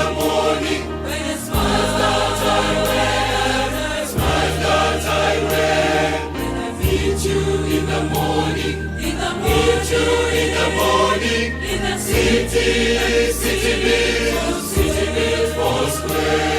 the morning, when the smiles that I wear, smiles that I wear. When I meet you in the morning, meet you in the morning, in the city built for square.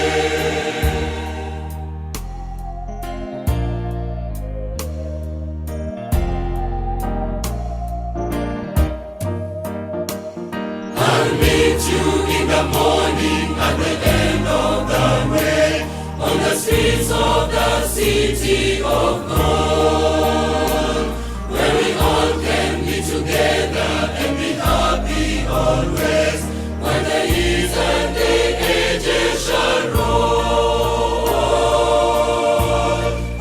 I'll meet you in the morning at the end of the way, on the streets of the city of gold, where we all can be together and be happy always, when the years and the ages shall roll.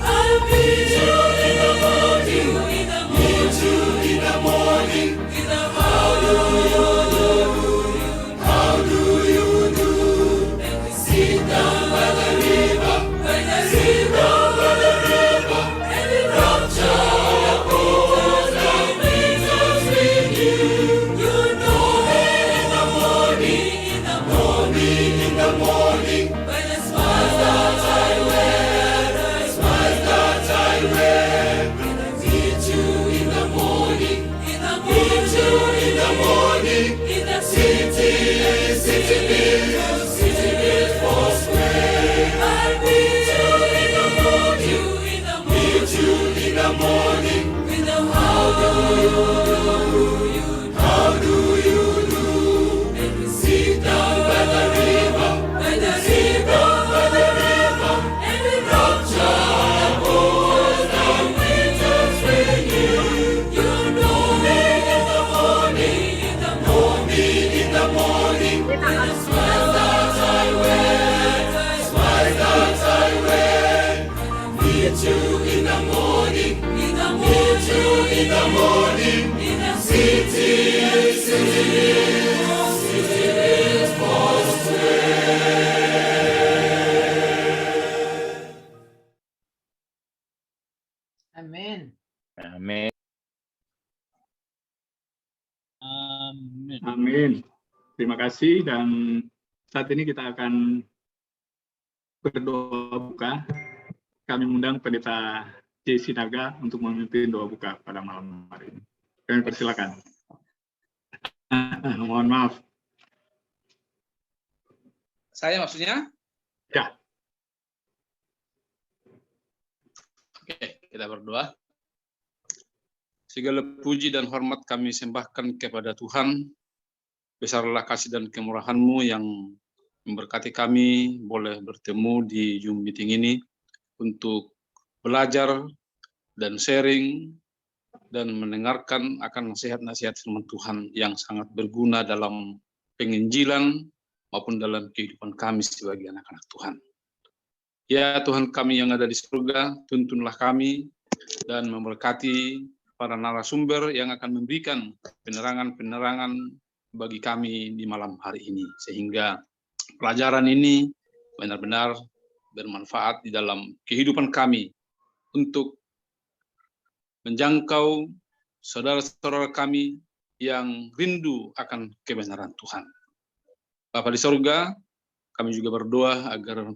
I'll meet you in the morning, meet you in the morning, in the how do you do? How do you do? And we sit down by the river, sit down by the river, and we rapture our bones and Jesus with you. You know me in the morning, when the smiles that I wear, smiles that I wear. When I meet you in the morning, meet you in the morning, in the city built for square. I'll meet you in the morning, meet you in the morning, with the how do you do? How do you do? And we sit down by the river, sit down by the river, and we rapture our bones and winter's with you. You know me in the morning, with the smiles that I wear, smiles that I wear. Meet you in the morning, meet you in the morning, in the city for square. Amin. Amin. Amin. Amin. Terima kasih, dan saat ini kita akan berdoa buka. Kami mengundang Pendeta J. Sinaga untuk memimpin doa buka pada malam hari ini. Kami persilakan. Mohon maaf. Saya maksudnya? Ya. Oke, kita berdoa. Segala puji dan hormat kami sembahkan kepada Tuhan. Besarlah kasih dan kemurahan-Mu yang memberkati kami boleh bertemu di Zoom meeting ini untuk belajar dan sharing dan mendengarkan akan nasihat-nasihat firman Tuhan yang sangat berguna dalam penginjilan maupun dalam kehidupan kami sebagai anak-anak Tuhan. Ya Tuhan kami yang ada di surga, tuntunlah kami dan memberkati para narasumber yang akan memberikan penerangan-penerangan bagi kami di malam hari ini, sehingga pelajaran ini benar-benar bermanfaat di dalam kehidupan kami untuk menjangkau saudara-saudara kami yang rindu akan kebenaran Tuhan. Bapa di surga, kami juga berdoa agar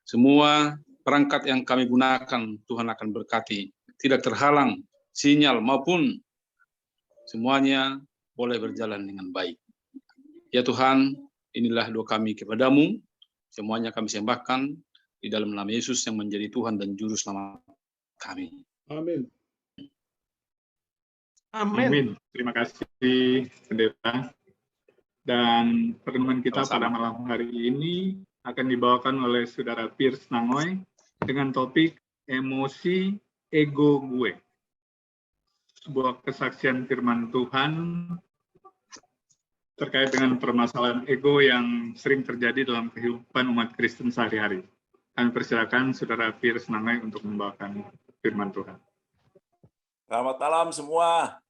semua perangkat yang kami gunakan Tuhan akan berkati, tidak terhalang sinyal maupun semuanya boleh berjalan dengan baik. Ya Tuhan, inilah doa kami kepadamu, semuanya kami sembahkan di dalam nama Yesus yang menjadi Tuhan dan Juru Selamat kami. Amin. Amin. Terima kasih, Pendeta. Dan pertemuan kita pada malam hari ini akan dibawakan oleh Saudara Piers Nangoy dengan topik emosi ego gue. Sebuah kesaksian firman Tuhan terkait dengan permasalahan ego yang sering terjadi dalam kehidupan umat Kristen sehari-hari. Kami persilakan Saudara Piers Nangoy untuk membawakan firman Tuhan. Selamat malam semua.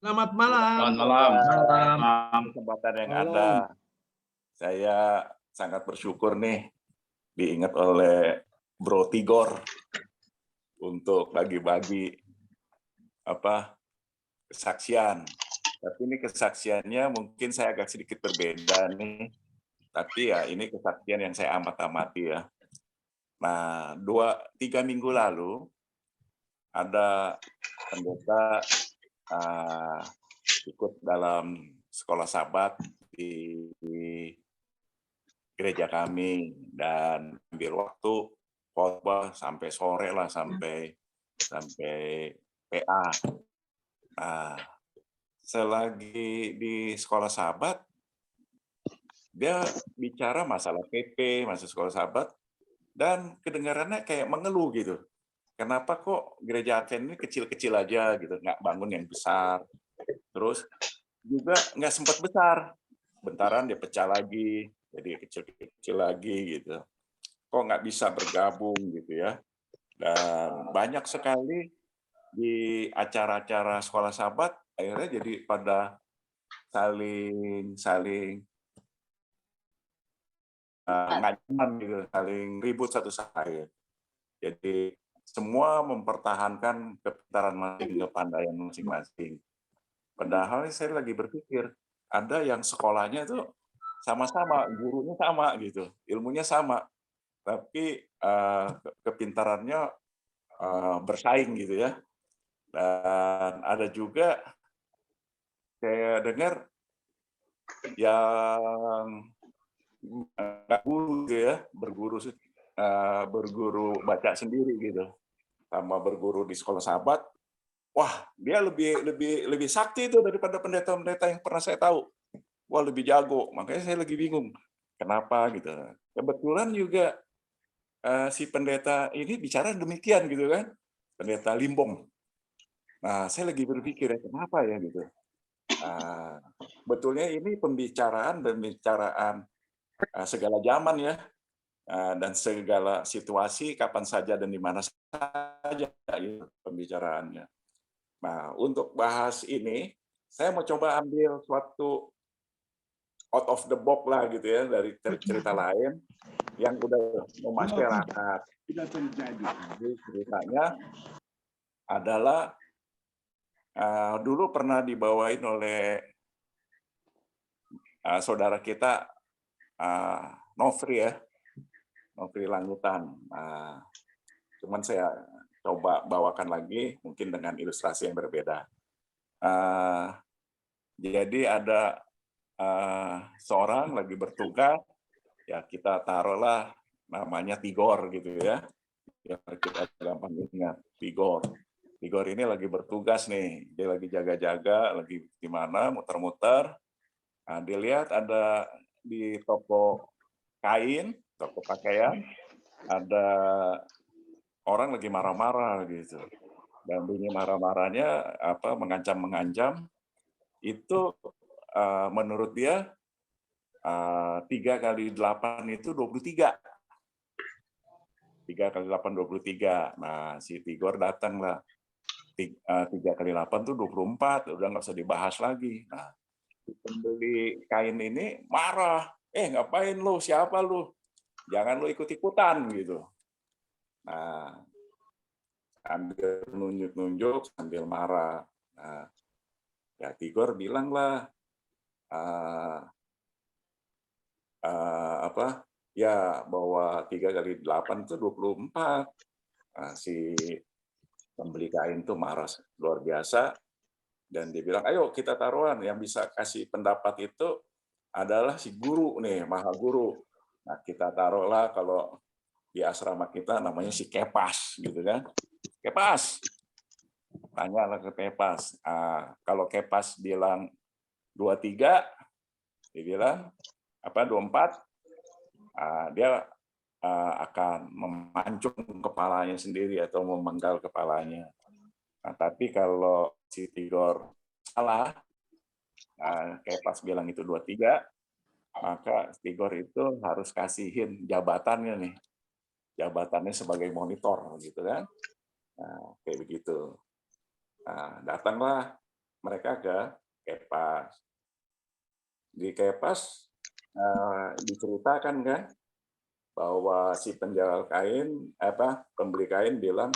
Selamat malam. Selamat malam. Kesempatan yang ada. Saya sangat bersyukur nih diingat oleh Bro Tigor untuk bagi-bagi kesaksian. Tapi ini kesaksiannya mungkin saya agak sedikit berbeda nih. Tapi ya ini kesaksian yang saya amati ya. Nah, 2-3 minggu lalu ada pendeta ikut dalam sekolah Sabat di gereja kami dan ambil waktu khotbah sampai sore lah, sampai PA. Nah, selagi di sekolah Sabat dia bicara masalah PP, masalah sekolah Sabat, dan kedengarannya kayak mengeluh gitu. Kenapa kok gereja Advent ini kecil-kecil aja gitu, nggak bangun yang besar. Terus juga nggak sempat besar, bentaran dia pecah lagi, jadi kecil-kecil lagi gitu. Kok nggak bisa bergabung gitu ya. Dan banyak sekali di acara-acara sekolah Sabat akhirnya jadi pada saling nggak nyaman gitu, saling ribut satu sama lain. Jadi semua mempertahankan kepintaran masing, kepandaian masing-masing. Padahal saya lagi berpikir, ada yang sekolahnya itu sama-sama, gurunya sama gitu, ilmunya sama, tapi kepintarannya bersaing gitu ya. Dan ada juga saya dengar yang guru gitu ya, berguru baca sendiri gitu, sama berguru di sekolah Sabat. Wah, dia lebih sakti itu daripada pendeta-pendeta yang pernah saya tahu. Wah, lebih jago. Makanya saya lagi bingung. Kenapa gitu. Kebetulan juga si pendeta ini bicara demikian gitu kan. Pendeta Limbong. Nah, saya lagi berpikir ya, kenapa ya gitu. Betulnya ini pembicaraan segala zaman ya. Dan segala situasi kapan saja dan di mana saja gitu, pembicaraannya. Nah, untuk bahas ini, saya mau coba ambil suatu out of the box lah gitu ya, dari cerita lain yang udah memasyarakat. Jadi ceritanya adalah dulu pernah dibawain oleh saudara kita Nofri ya, Nofri Langutan. Cuman saya coba bawakan lagi, mungkin dengan ilustrasi yang berbeda. Jadi ada seorang lagi bertugas, ya kita taruhlah namanya Tigor gitu ya. Yang kita gampang ingat, Tigor. Tigor ini lagi bertugas nih, dia lagi jaga-jaga, lagi di mana, muter-muter. Nah, dilihat ada di toko kain, toko pakaian, ada orang lagi marah-marah gitu, dan bunyi marah-marahnya mengancam-mengancam itu menurut dia 3 kali 8 itu 23. 3 kali 8 23. Nah, si Tigor datang lah. 3 kali 8 itu 24, udah nggak usah dibahas lagi. Nah, pembeli kain ini marah, ngapain lu, siapa lu? Jangan lu ikut-ikutan gitu. Nah, sambil nunjuk-nunjuk, sambil marah. Nah, ya Tigor bilang lah, ya bahwa 3 kali 8 itu 24. Nah, si pembeli kain itu marah luar biasa, dan dia bilang, ayo kita taruhan, yang bisa kasih pendapat itu adalah si guru nih, maha guru. Nah, kita taruhlah kalau di asrama kita namanya si Kepas gitu kan. Kepas, tanyalah ke Kepas. Kalau Kepas bilang 23, dia bilang 24, dia akan memancung kepalanya sendiri atau memenggal kepalanya. Nah, tapi kalau si Tigor salah, Kepas bilang itu 23, maka Tigor itu harus kasihin jabatannya nih. Jabatannya sebagai monitor gitu kan. Nah, kayak begitu. Nah, datanglah mereka ke Kepas. Di Kepas diceritakan kan bahwa si penjual kain, pembeli kain bilang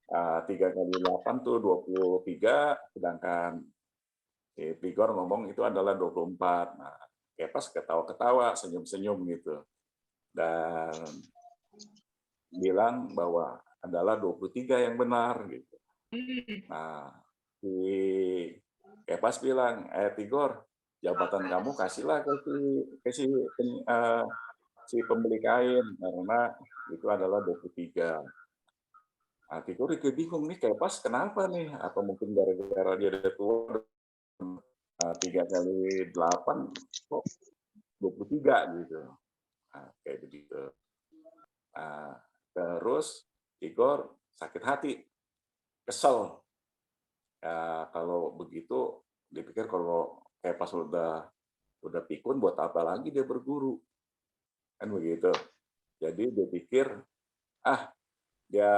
3 kali 8 tuh 23, sedangkan si Tigor ngomong itu adalah 24. Nah, Kepas ketawa-ketawa, senyum-senyum gitu. Dan bilang bahwa adalah 23 yang benar gitu. Nah, si Kepas bilang, Tigor, jabatan kamu kasihlah ke si pembeli kain karena itu adalah 23. Nah, Tigor itu bingung nih, Kepas kenapa nih? Apa mungkin gara-gara dia udah tua, 3 kali 8 kok 23 gitu. Nah, kayak begitu. Nah, terus Igor sakit hati, kesel. Ya, kalau begitu, dipikir kalau kayak pas udah pikun, buat apa lagi dia berguru, kan begitu. Jadi dia pikir, dia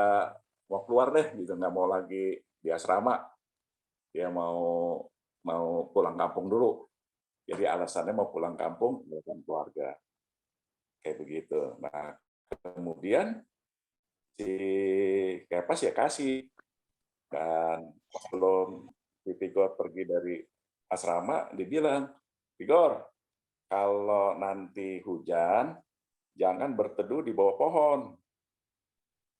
mau keluar deh, gitu, nggak mau lagi di asrama, dia mau pulang kampung dulu. Jadi alasannya mau pulang kampung, dengan keluarga, kayak begitu. Nah, kemudian si Kepas ya kasih. Dan sebelum si Tigor pergi dari asrama, dia bilang, Tigor, kalau nanti hujan, jangan berteduh di bawah pohon.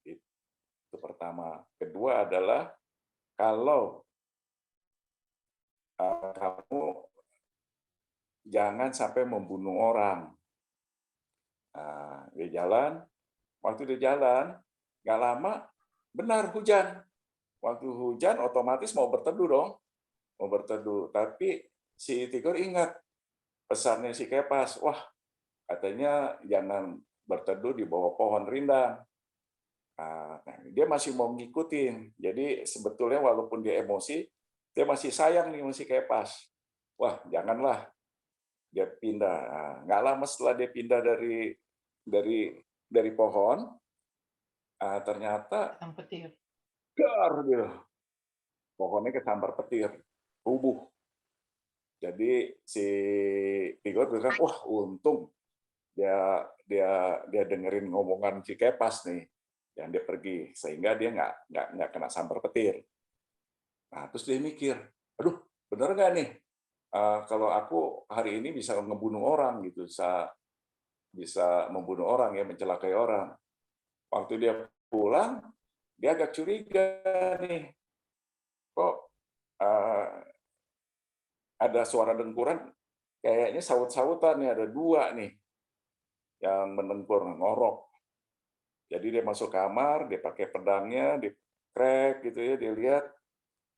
Itu pertama. Kedua adalah, kalau kamu jangan sampai membunuh orang. Nah, waktu dia jalan, nggak lama, benar hujan. Waktu hujan otomatis mau berteduh dong, mau berteduh. Tapi si Tigor ingat pesannya si Kepas, wah katanya jangan berteduh di bawah pohon rindang. Nah, dia masih mau ngikutin. Jadi sebetulnya walaupun dia emosi, dia masih sayang nih masih Kepas. Wah janganlah, dia pindah. Nah, nggak lama setelah dia pindah dari pohon, ternyata dar gitu. Pohonnya kesambar petir, rubuh. Jadi si Tigor bilang, wah untung dia dengerin ngomongan si Kepas nih, yang dia pergi, sehingga dia nggak kena sambar petir. Nah terus dia mikir, aduh bener nggak nih, kalau aku hari ini bisa ngebunuh orang gitu, bisa membunuh orang ya, mencelakai orang. Waktu dia pulang, dia agak curiga nih, kok ada suara dengkuran, kayaknya saut-sautan nih, ada 2 nih yang menengkur, ngorok. Jadi dia masuk kamar, dia pakai pedangnya, dia krek gitu ya, dia lihat,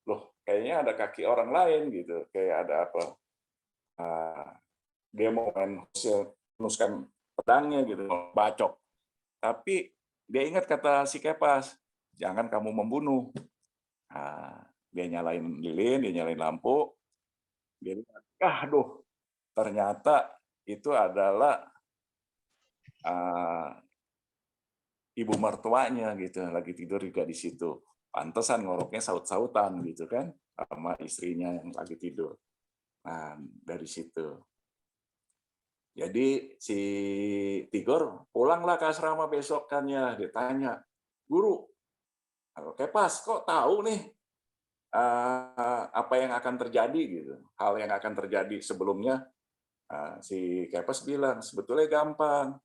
loh kayaknya ada kaki orang lain gitu, kayak ada apa. Dia mau menuskan pedangnya gitu, bacok. Tapi dia ingat kata si Kepas, jangan kamu membunuh. Nah, dia nyalain lilin, dia nyalain lampu, dia lihat, aduh, ternyata itu adalah ibu mertuanya gitu, lagi tidur juga di situ. Pantesan ngoroknya saut-sautan gitu kan, sama istrinya yang lagi tidur. Nah, dari situ. Jadi si Tigor pulanglah ke asrama besokannya, dia tanya, guru, Kepas kok tahu nih apa yang akan terjadi gitu, hal yang akan terjadi sebelumnya. Si Kepas bilang sebetulnya gampang,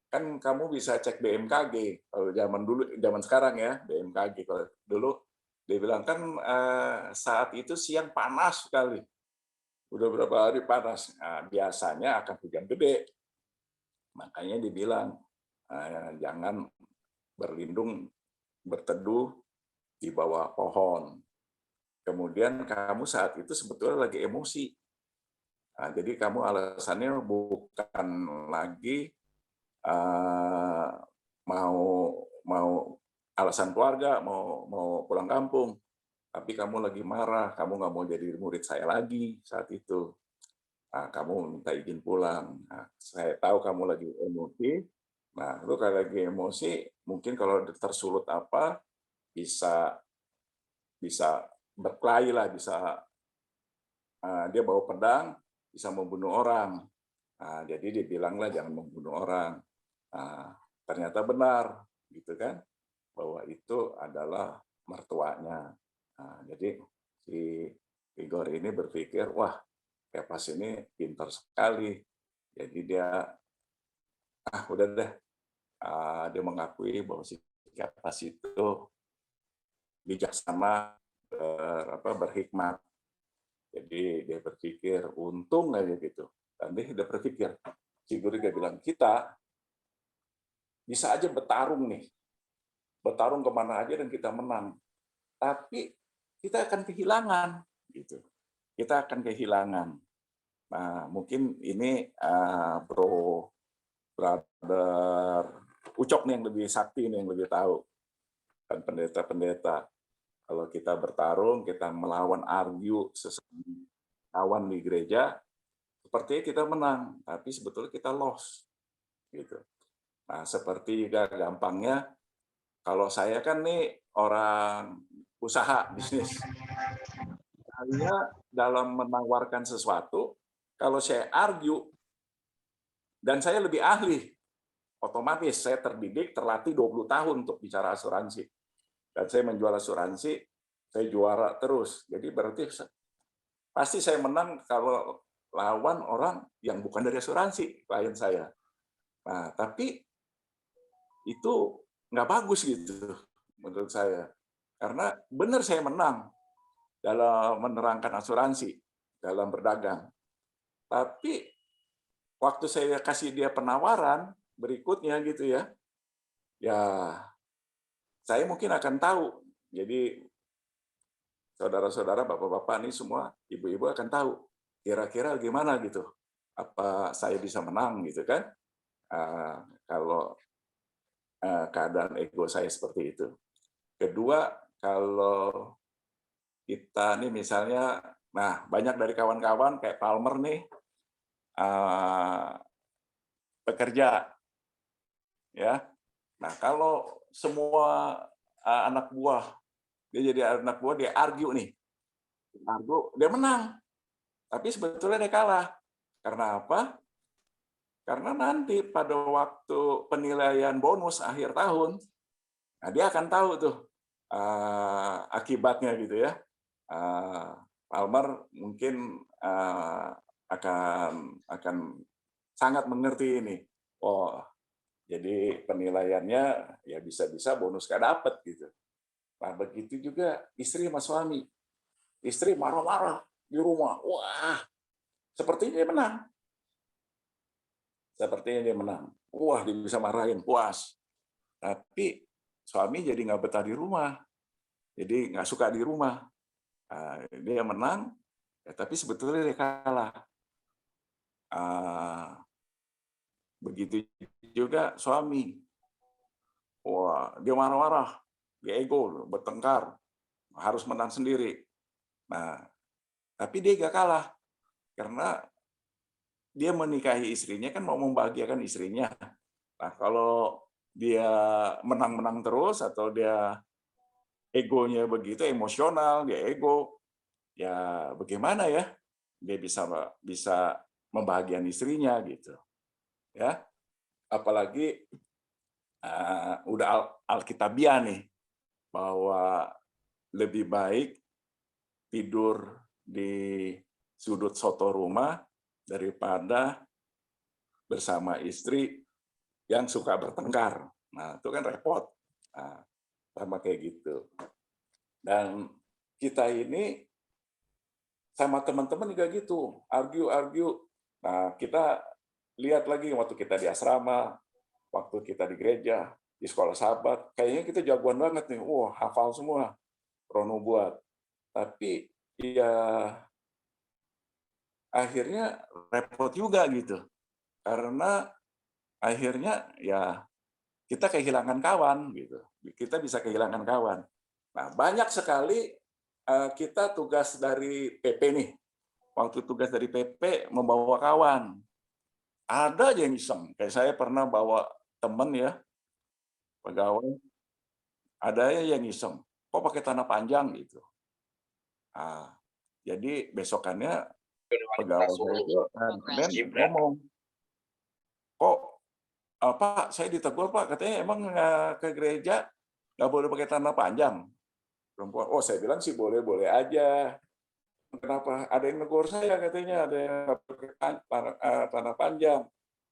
kan kamu bisa cek BMKG. Kalau zaman sekarang ya BMKG, kalau dulu dia bilang kan saat itu siang panas sekali, udah berapa hari panas, biasanya akan hujan gede, makanya dibilang jangan berteduh di bawah pohon. Kemudian kamu saat itu sebetulnya lagi emosi. Jadi kamu alasannya bukan lagi mau alasan keluarga, mau pulang kampung, tapi kamu lagi marah, kamu nggak mau jadi murid saya lagi saat itu. Kamu minta izin pulang. Saya tahu kamu lagi emosi. Nah, lu kalau lagi emosi, mungkin kalau tersulut apa, bisa berkelahi lah, bisa dia bawa pedang, bisa membunuh orang. Jadi dia bilanglah jangan membunuh orang. Ternyata benar, gitu kan, bahwa itu adalah mertuanya. Jadi si Igor ini berpikir, wah, Kepas ini pintar sekali, Jadi dia udah deh, dia mengakui bahwa sikap pas itu bijaksana, berhikmat. Jadi dia berpikir untung aja gitu. Dan dia udah berpikir, si guru dia bilang, kita bisa aja bertarung nih, bertarung kemana aja dan kita menang. Tapi kita akan kehilangan, gitu. Kita akan kehilangan. Nah, mungkin ini brother Ucok nih yang lebih sakti nih, yang lebih tahu. Dan pendeta-pendeta, kalau kita bertarung, kita melawan argue sesama kawan di gereja, sepertinya kita menang, tapi sebetulnya kita lost, gitu. Nah, seperti juga gampangnya, kalau saya kan nih orang usaha bisnis, saya dalam menawarkan sesuatu, kalau saya argue dan saya lebih ahli, otomatis saya terdidik, terlatih 20 tahun untuk bicara asuransi. Dan saya menjual asuransi, saya juara terus. Jadi berarti pasti saya menang kalau lawan orang yang bukan dari asuransi, klien saya. Nah, tapi itu nggak bagus gitu menurut saya. Karena benar saya menang dalam menerangkan asuransi, dalam berdagang. Tapi waktu saya kasih dia penawaran berikutnya gitu ya, saya mungkin akan tahu. Jadi saudara-saudara, bapak-bapak ini semua, ibu-ibu akan tahu kira-kira gimana gitu. Apa saya bisa menang gitu kan? Kalau keadaan ego saya seperti itu. Kedua, kalau kita nih misalnya, nah banyak dari kawan-kawan kayak Palmer nih bekerja, ya. Nah kalau semua anak buah, dia jadi anak buah, dia argue nih, dia menang, tapi sebetulnya dia kalah. Karena apa? Karena nanti pada waktu penilaian bonus akhir tahun, nah dia akan tahu tuh akibatnya gitu ya. Palmer mungkin akan sangat mengerti ini. Oh, jadi penilaiannya ya bisa-bisa bonus nggak dapet gitu. Nah begitu juga istri sama suami. Istri marah-marah di rumah. Wah, sepertinya dia menang. Sepertinya dia menang. Wah, dia bisa marahin, puas. Tapi suami jadi nggak betah di rumah. Jadi nggak suka di rumah. Dia menang, ya, tapi sebetulnya dia kalah. Begitu juga suami. Wah, dia marah-marah, dia ego, bertengkar, harus menang sendiri. Nah, tapi dia gak kalah. Karena dia menikahi istrinya kan mau membahagiakan istrinya. Nah, kalau dia menang-menang terus atau dia egonya begitu, emosional, dia ego, ya bagaimana ya? Dia bisa membahagiakan istrinya gitu. Ya. Apalagi udah alkitabiah nih bahwa lebih baik tidur di sudut soto rumah daripada bersama istri yang suka bertengkar. Nah, itu kan repot. Nah, sama kayak gitu. Dan kita ini sama teman-teman juga gitu, argue. Nah, kita lihat lagi waktu kita di asrama, waktu kita di gereja, di sekolah sahabat, kayaknya kita jagoan banget nih. Wah, hafal semua. Rono buat. Tapi ya akhirnya repot juga gitu. Karena akhirnya ya kita kehilangan kawan gitu. Kita bisa kehilangan kawan. Nah, banyak sekali kita tugas dari PP nih. Waktu tugas dari PP membawa kawan. Ada aja yang iseng. Kayak saya pernah bawa temen ya, pegawai. Ada yang iseng. Kok pakai tanah panjang gitu. Jadi besokannya pegawai itu ngomong, kok Pak, saya ditegur Pak, katanya emang ke gereja nggak boleh pakai tanah panjang. Perempuan, oh saya bilang sih boleh-boleh aja. kenapa ada yang negur saya katanya, ada yang tanah panjang,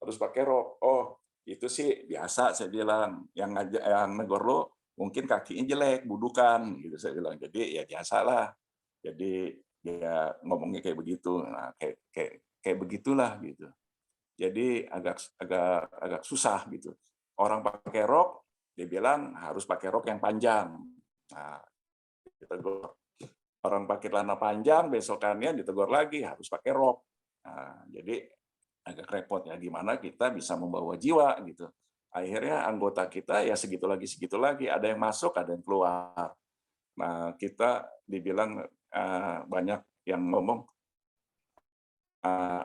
harus pakai rok. Oh, itu sih biasa saya bilang. Yang negur lo mungkin kakinya jelek, budukan, gitu saya bilang. Jadi ya biasalah. Jadi dia ngomongnya kayak begitu. Nah, kayak begitulah gitu. Jadi agak susah gitu. Orang pakai rok, dia bilang harus pakai rok yang panjang. Nah, ditegur. Orang pakai celana panjang, besokannya ditegur lagi harus pakai rok. Nah, jadi agak repot ya, gimana kita bisa membawa jiwa gitu. Akhirnya anggota kita ya segitu lagi, ada yang masuk, ada yang keluar. Nah, kita dibilang banyak yang ngomong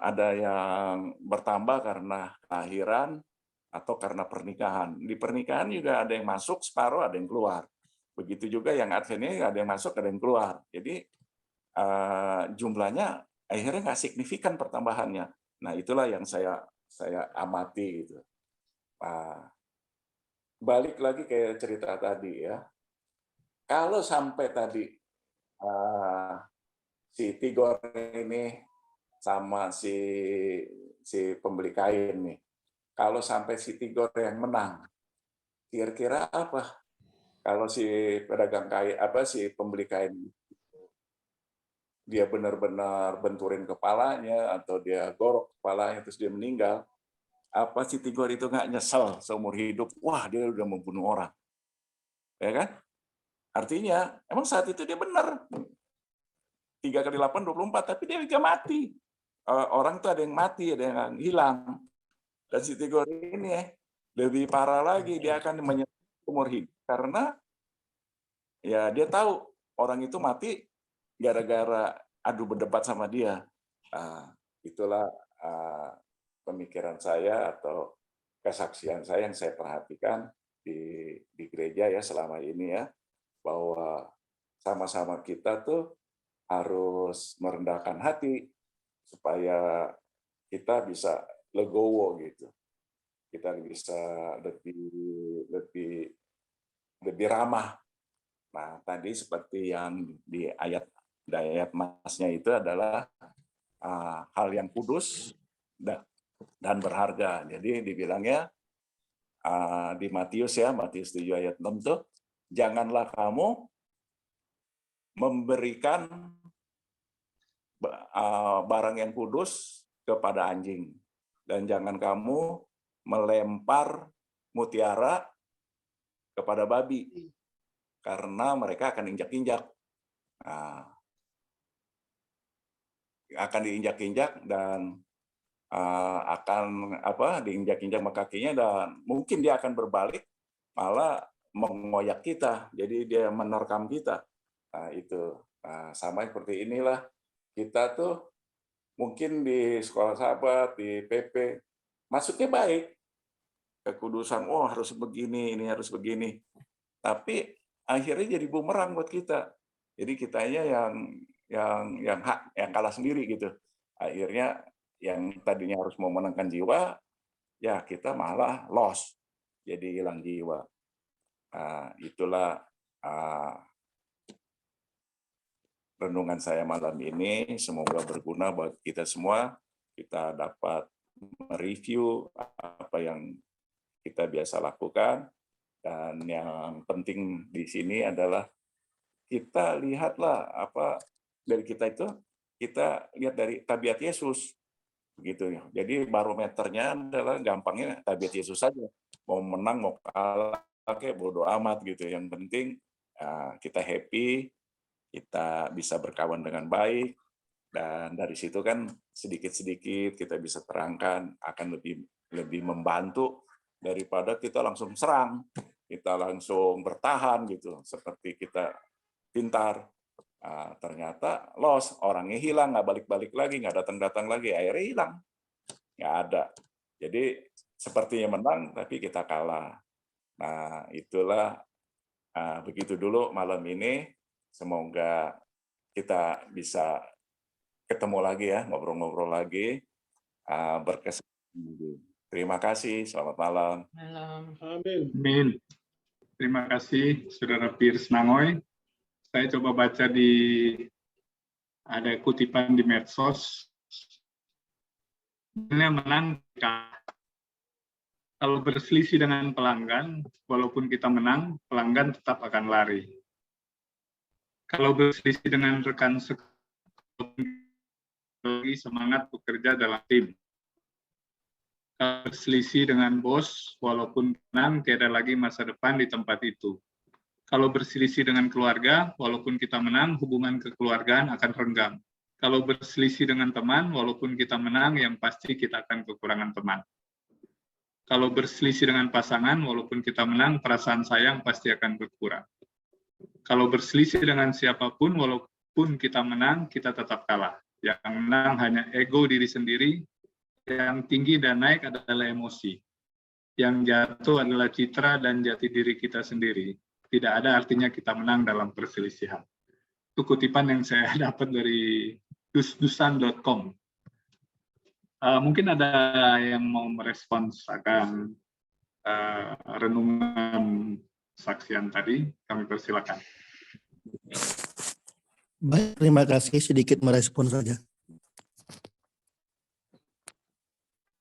ada yang bertambah karena kelahiran atau karena pernikahan. Di pernikahan juga ada yang masuk separuh, ada yang keluar. Begitu juga yang advent ada yang masuk, ada yang keluar. Jadi jumlahnya akhirnya nggak signifikan pertambahannya. Nah, itulah yang saya amati gitu. Balik lagi ke cerita tadi ya. Kalau sampai tadi si Tigor ini sama si pembeli kain nih, kalau sampai si Tigor yang menang, kira-kira apa? Kalau si pedagang kain, si pembeli kain, dia benar-benar benturin kepalanya atau dia gorok kepalanya terus dia meninggal, apa si Tigor itu nggak nyesel seumur hidup? Wah, dia udah membunuh orang, ya kan? Artinya emang saat itu dia benar 3 kali 8 24, tapi dia juga mati. Orang tuh ada yang mati, ada yang hilang. Dan si Tigor ini lebih parah lagi, dia akan menyesal umur hidup karena ya dia tahu orang itu mati gara-gara adu berdebat sama dia. Itulah pemikiran saya atau kesaksian saya yang saya perhatikan di gereja ya selama ini ya, bahwa sama-sama kita tuh harus merendahkan hati supaya kita bisa legowo gitu. Kita bisa lebih ramah. Nah, tadi seperti yang di ayat masnya itu adalah hal yang kudus dan berharga. Jadi dibilangnya di Matius 7 ayat 6 tuh, janganlah kamu memberikan barang yang kudus kepada anjing, dan jangan kamu melempar mutiara kepada babi, karena mereka akan injak-injak. Akan diinjak-injak dan akan diinjak-injak sama kakinya, dan mungkin dia akan berbalik malah mengoyak kita, jadi dia menerkam kita. Nah, itu sama seperti inilah kita tuh mungkin di sekolah sahabat, di PP maksudnya baik, kekudusan, harus begini, ini harus begini, tapi akhirnya jadi bumerang buat kita. Jadi kitanya yang kalah sendiri gitu. Akhirnya yang tadinya harus memenangkan jiwa, ya kita malah lost, jadi hilang jiwa. Itulah renungan saya malam ini. Semoga berguna buat kita semua. Kita dapat mereview apa yang kita biasa lakukan. Dan yang penting di sini adalah kita lihatlah dari kita itu, kita lihat dari tabiat Yesus. Begitu ya. Jadi barometernya adalah gampangnya tabiat Yesus saja. Mau menang, mau kalah, kayak bodo amat gitu. Yang penting kita happy, kita bisa berkawan dengan baik, dan dari situ kan sedikit-sedikit kita bisa terangkan akan lebih membantu daripada kita langsung serang, kita langsung bertahan gitu, seperti kita pintar. Ternyata loss, orangnya hilang, nggak balik-balik lagi, nggak datang-datang lagi, akhirnya hilang, nggak ada. Jadi sepertinya menang, tapi kita kalah. Nah, itulah begitu dulu malam ini. Semoga kita bisa ketemu lagi ya, ngobrol-ngobrol lagi, berkesan. Terima kasih, selamat malam. Amin. Terima kasih, Saudara Piers Nangoy. Saya coba baca di ada kutipan di medsos, yang menang kalau berselisih dengan pelanggan, walaupun kita menang, pelanggan tetap akan lari. Kalau berselisih dengan rekan lagi semangat bekerja dalam tim. Kalau berselisih dengan bos, walaupun menang, tidak ada lagi masa depan di tempat itu. Kalau berselisih dengan keluarga, walaupun kita menang, hubungan kekeluargaan akan renggang. Kalau berselisih dengan teman, walaupun kita menang, yang pasti kita akan kekurangan teman. Kalau berselisih dengan pasangan, walaupun kita menang, perasaan sayang pasti akan berkurang. Kalau berselisih dengan siapapun, walaupun kita menang, kita tetap kalah. Yang menang hanya ego diri sendiri, yang tinggi dan naik adalah emosi. Yang jatuh adalah citra dan jati diri kita sendiri. Tidak ada artinya kita menang dalam perselisihan. Itu kutipan yang saya dapat dari dusdusan.com. Mungkin ada yang mau merespons akan renungan saksian tadi, kami persilakan. Baik, terima kasih. Sedikit merespon saja.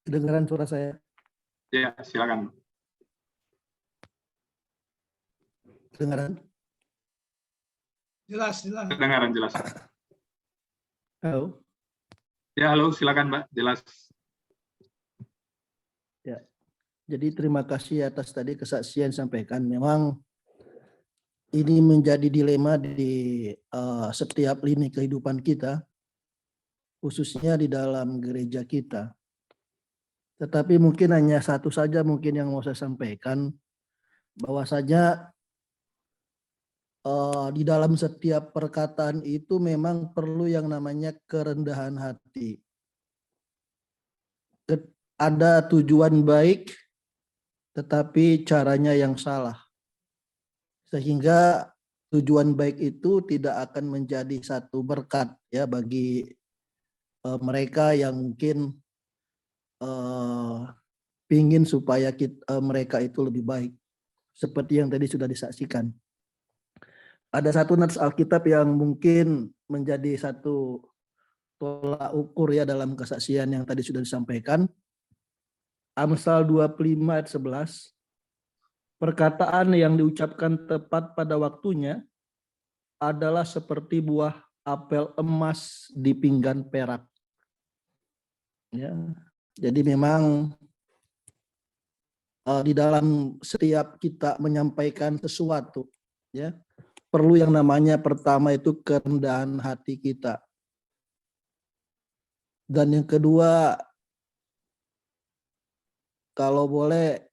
Kedengaran suara saya? Ya, silakan. Kedengaran? Jelas. Kedengaran jelas. Halo? Ya, halo, silakan Mbak, jelas. Ya. Jadi terima kasih atas tadi kesaksian sampaikan. Memang ini menjadi dilema di setiap lini kehidupan kita, khususnya di dalam gereja kita. Tetapi mungkin hanya satu saja mungkin yang mau saya sampaikan, bahwasanya di dalam setiap perkataan itu memang perlu yang namanya kerendahan hati. Ada tujuan baik, tetapi caranya yang salah. Sehingga tujuan baik itu tidak akan menjadi satu berkat ya bagi mereka yang mungkin pingin supaya mereka itu lebih baik. Seperti yang tadi sudah disaksikan. Ada satu nats Alkitab yang mungkin menjadi satu tolak ukur ya dalam kesaksian yang tadi sudah disampaikan. Amsal 25 ayat 11. Perkataan yang diucapkan tepat pada waktunya adalah seperti buah apel emas di pinggan perak. Ya, jadi memang di dalam setiap kita menyampaikan sesuatu, ya perlu yang namanya pertama itu kerendahan hati kita. Dan yang kedua, kalau boleh,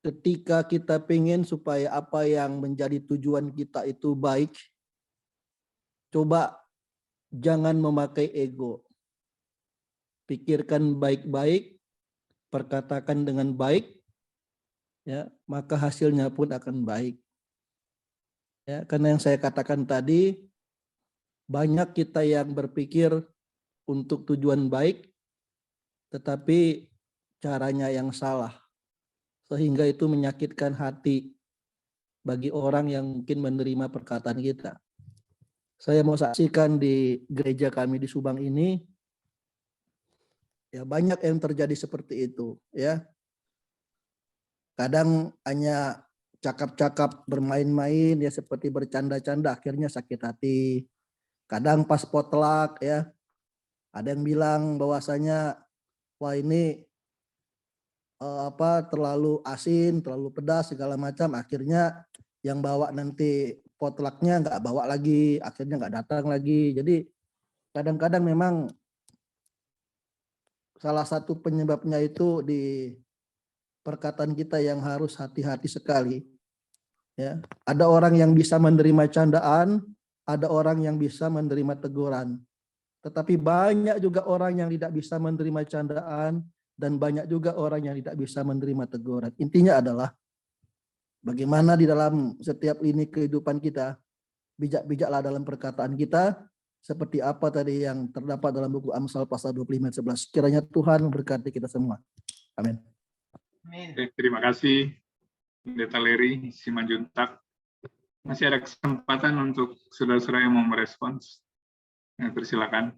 ketika kita pengen supaya apa yang menjadi tujuan kita itu baik, coba jangan memakai ego. Pikirkan baik-baik, perkatakan dengan baik, ya, maka hasilnya pun akan baik. Ya, karena yang saya katakan tadi, banyak kita yang berpikir untuk tujuan baik, tetapi caranya yang salah. Sehingga itu menyakitkan hati bagi orang yang mungkin menerima perkataan kita. Saya mau saksikan di gereja kami di Subang ini, ya banyak yang terjadi seperti itu, ya. Kadang hanya cakap-cakap bermain-main, ya seperti bercanda-canda, akhirnya sakit hati. Kadang pas potluck, ya, ada yang bilang bahwasanya, wah ini terlalu asin, terlalu pedas segala macam, akhirnya yang bawa nanti potlucknya nggak bawa lagi, akhirnya nggak datang lagi. Jadi kadang-kadang memang salah satu penyebabnya itu di perkataan kita yang harus hati-hati sekali. Ya, ada orang yang bisa menerima candaan, ada orang yang bisa menerima teguran. Tetapi banyak juga orang yang tidak bisa menerima candaan, dan banyak juga orang yang tidak bisa menerima teguran. Intinya adalah bagaimana di dalam setiap lini kehidupan kita, bijak-bijaklah dalam perkataan kita, seperti apa tadi yang terdapat dalam buku Amsal pasal 25 ayat 11. Kiranya Tuhan memberkati kita semua. Amin. Terima kasih Pendeta Leri Simanjuntak. Masih ada kesempatan untuk saudara-saudara yang mau merespons. Persilakan.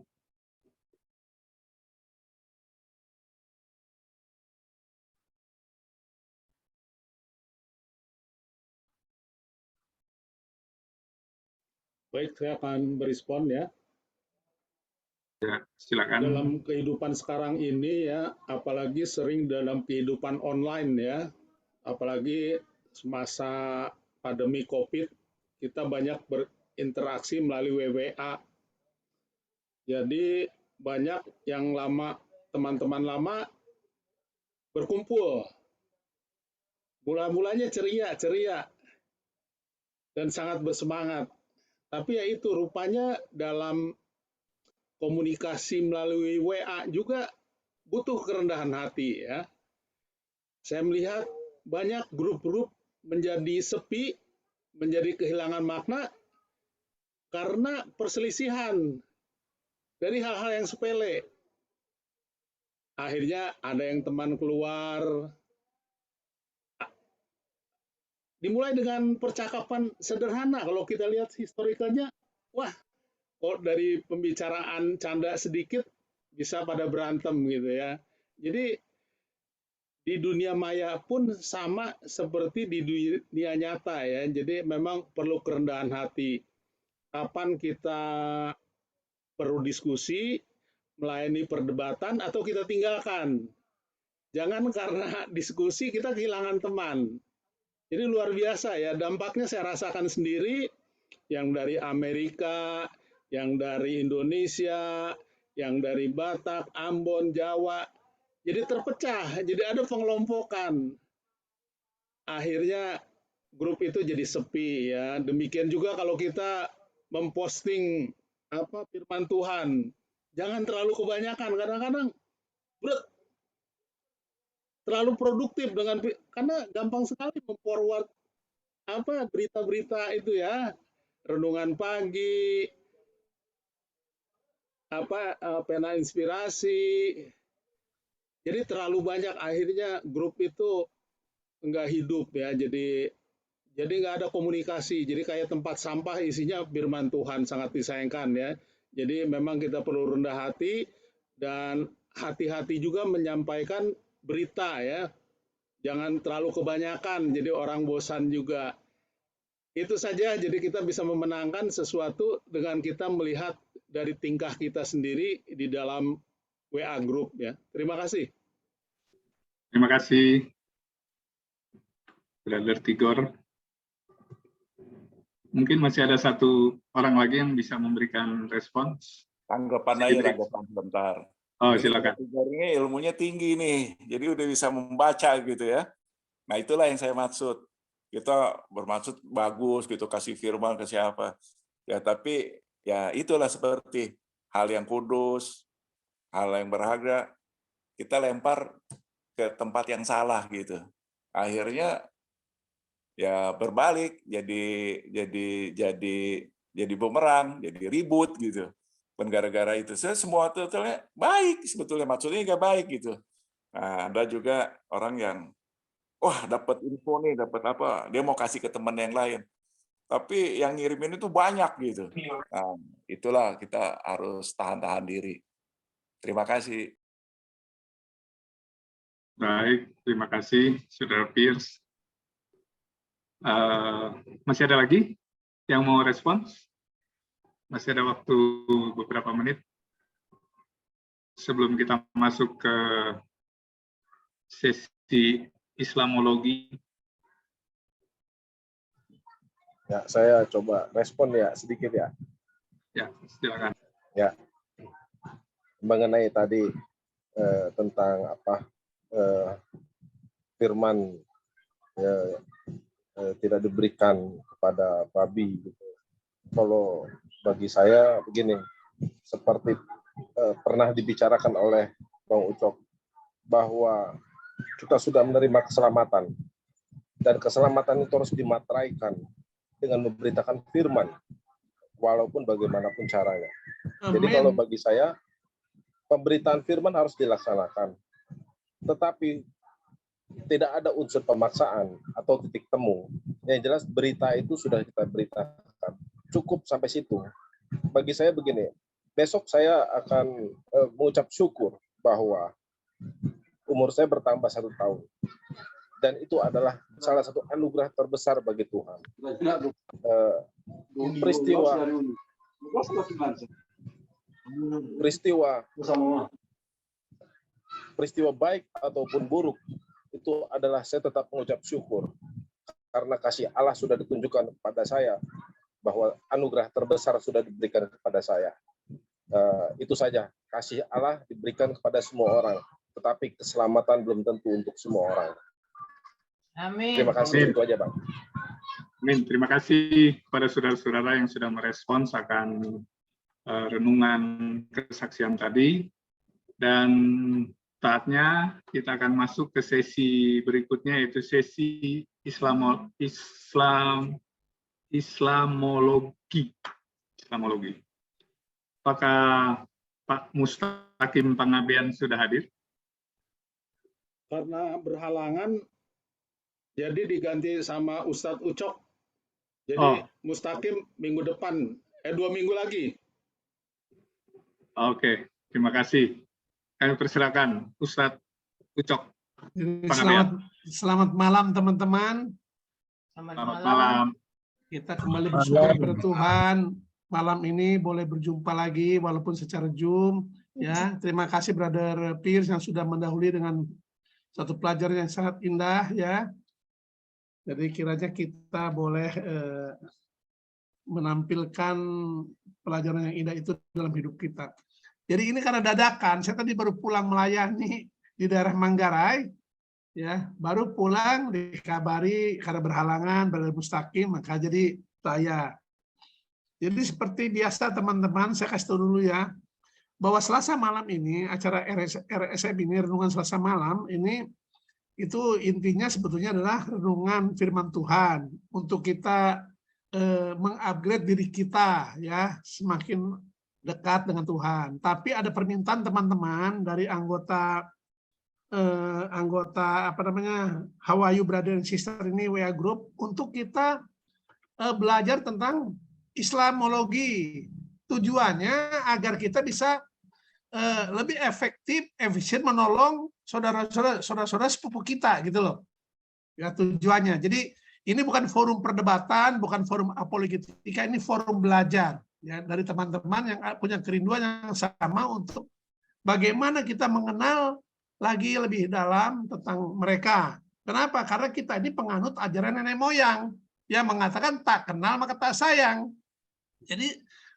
Baik, saya akan berespon ya. Ya, silakan. Dalam kehidupan sekarang ini ya, apalagi sering dalam kehidupan online ya, apalagi semasa pandemi COVID, kita banyak berinteraksi melalui WA. Jadi banyak yang lama, teman-teman lama berkumpul. Mula-mulanya ceria dan sangat bersemangat. Tapi ya itu rupanya dalam komunikasi melalui WA juga butuh kerendahan hati ya. Saya melihat banyak grup-grup menjadi sepi, menjadi kehilangan makna karena perselisihan dari hal-hal yang sepele. Akhirnya ada yang teman keluar, dimulai dengan percakapan sederhana. Kalau kita lihat historikalnya, wah, kok dari pembicaraan canda sedikit bisa pada berantem gitu ya. Jadi di dunia maya pun sama seperti di dunia nyata ya. Jadi memang perlu kerendahan hati. Kapan kita perlu diskusi, melayani perdebatan, atau kita tinggalkan. Jangan karena diskusi kita kehilangan teman. Jadi luar biasa ya, dampaknya saya rasakan sendiri, yang dari Amerika, yang dari Indonesia, yang dari Batak, Ambon, Jawa. Jadi terpecah, jadi ada pengelompokan. Akhirnya grup itu jadi sepi ya. Demikian juga kalau kita memposting firman Tuhan. Jangan terlalu kebanyakan, kadang-kadang terlalu produktif karena gampang sekali memforward berita-berita itu ya, renungan pagi, pena inspirasi. Jadi terlalu banyak, akhirnya grup itu enggak hidup ya, jadi nggak ada komunikasi, jadi kayak tempat sampah isinya firman Tuhan, sangat disayangkan ya. Jadi memang kita perlu rendah hati dan hati-hati juga menyampaikan berita ya. Jangan terlalu kebanyakan, jadi orang bosan juga. Itu saja, jadi kita bisa memenangkan sesuatu dengan kita melihat dari tingkah kita sendiri di dalam WA group ya. Terima kasih. Terima kasih, Brother Tigor. Mungkin masih ada satu orang lagi yang bisa memberikan respons. Tanggapan aja, tanggapan sebentar. Oh, silakan. Ini ilmunya tinggi nih, jadi udah bisa membaca gitu ya. Nah, itulah yang saya maksud. Kita bermaksud bagus gitu, kasih firman ke siapa. Ya, tapi ya itulah seperti hal yang kudus, hal yang berharga, kita lempar ke tempat yang salah gitu. Akhirnya ya berbalik, jadi bumerang, jadi ribut gitu. Gara-gara itu, semua sebetulnya baik, sebetulnya maksudnya nggak baik gitu. Nah, ada juga orang yang, wah dapat info nih, dapat apa, dia mau kasih ke teman yang lain. Tapi yang ngirimin itu banyak gitu. Nah, itulah kita harus tahan-tahan diri. Terima kasih. Baik, terima kasih, Saudara Pierce. Masih ada lagi yang mau respons? Masih ada waktu beberapa menit sebelum kita masuk ke sesi Islamologi. Ya, saya coba respon ya sedikit ya. Ya, silakan. Ya, mengenai tadi tentang firman tidak diberikan kepada babi gitu. Kalau bagi saya begini, seperti pernah dibicarakan oleh Bang Ucok bahwa kita sudah menerima keselamatan dan keselamatan itu harus dimateraikan dengan memberitakan firman walaupun bagaimanapun caranya. Amen. Jadi kalau bagi saya pemberitaan firman harus dilaksanakan, tetapi tidak ada unsur pemaksaan atau titik temu. Yang jelas berita itu sudah kita beritakan. Cukup sampai situ. Bagi saya begini, besok saya akan mengucap syukur bahwa umur saya bertambah 1 tahun. Dan itu adalah salah satu anugerah terbesar bagi Tuhan. Peristiwa baik ataupun buruk itu adalah saya tetap mengucap syukur karena kasih Allah sudah ditunjukkan kepada saya, bahwa anugerah terbesar sudah diberikan kepada saya. Itu saja, kasih Allah diberikan kepada semua orang, tetapi keselamatan belum tentu untuk semua orang. Amin. Terima kasih, itu aja, Bang. Amin. Terima kasih kepada saudara-saudara yang sudah merespons akan renungan kesaksian tadi. Dan saatnya kita akan masuk ke sesi berikutnya, yaitu sesi Islamologi. Apakah Pak Mustaqim Panggabean sudah hadir? Karena berhalangan, jadi diganti sama Ustadz Ucok. Jadi Mustaqim minggu depan, 2 minggu lagi. Oke, terima kasih. Kami persilakan Ustadz Ucok. Selamat malam teman-teman. Selamat malam. Kita kembali bersyukur kepada Tuhan. Malam ini boleh berjumpa lagi walaupun secara Zoom. Ya, terima kasih Brother Pierce yang sudah mendahului dengan satu pelajaran yang sangat indah, ya. Jadi kiranya kita boleh menampilkan pelajaran yang indah itu dalam hidup kita. Jadi ini karena dadakan, saya tadi baru pulang melayani di daerah Manggarai, ya, baru pulang dikabari karena berhalangan Brother Mustaqim, maka jadi saya. Jadi seperti biasa teman-teman, saya kasih tahu dulu ya, bahwa Selasa malam ini, acara RSM ini, Renungan Selasa Malam, ini itu intinya sebetulnya adalah renungan firman Tuhan untuk kita mengupgrade diri kita, ya, semakin dekat dengan Tuhan. Tapi ada permintaan teman-teman dari anggota Hawaii Brother and Sister ini, WA Group, untuk kita belajar tentang Islamologi. Tujuannya agar kita bisa lebih efektif, efisien menolong saudara-saudara sepupu kita, gitu loh. Ya, tujuannya. Jadi ini bukan forum perdebatan, bukan forum apologetika, ini forum belajar, ya, dari teman-teman yang punya kerinduan yang sama untuk bagaimana kita mengenal lagi lebih dalam tentang mereka. Kenapa? Karena kita ini penganut ajaran nenek moyang yang mengatakan tak kenal maka tak sayang. Jadi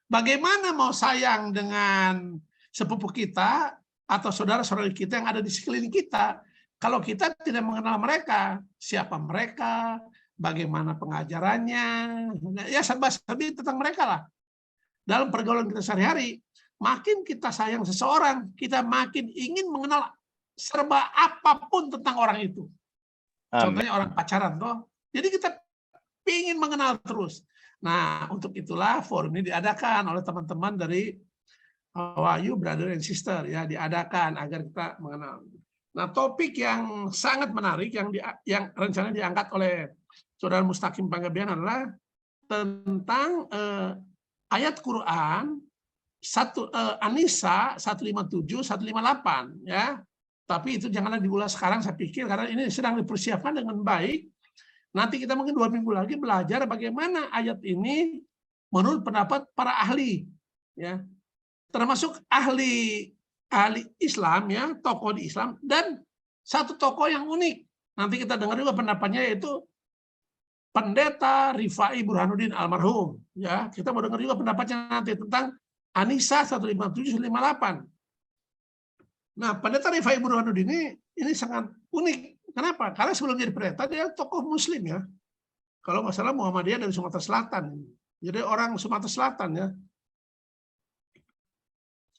bagaimana mau sayang dengan sepupu kita atau saudara-saudara kita yang ada di sekeliling kita kalau kita tidak mengenal mereka, siapa mereka, bagaimana pengajarannya, ya serba-serbi tentang mereka lah. Dalam pergaulan kita sehari-hari, makin kita sayang seseorang, kita makin ingin mengenal serba apapun tentang orang itu. Contohnya orang pacaran toh. Jadi kita ingin mengenal terus. Nah, untuk itulah forum ini diadakan oleh teman-teman dari Hawaii Brother and Sister, ya, diadakan agar kita mengenal. Nah, topik yang sangat menarik yang rencananya diangkat oleh Saudara Mustaqim Panggabean adalah tentang ayat Quran An-Nisa 157 158, ya. Tapi itu janganlah diulas sekarang, saya pikir, karena ini sedang dipersiapkan dengan baik. Nanti kita mungkin 2 minggu lagi belajar bagaimana ayat ini menurut pendapat para ahli, ya. Termasuk ahli Islam, ya, tokoh di Islam, dan satu tokoh yang unik. Nanti kita dengar juga pendapatnya, yaitu Pendeta Rifai Burhanuddin almarhum. Ya, kita mau dengar juga pendapatnya nanti tentang An-Nisa 157-158. Nah, Pendeta Rifai Burhanuddin ini sangat unik. Kenapa? Karena sebelum jadi pendeta dia tokoh Muslim, ya. Kalau nggak salah Muhammadiyah dari Sumatera Selatan. Jadi orang Sumatera Selatan, ya.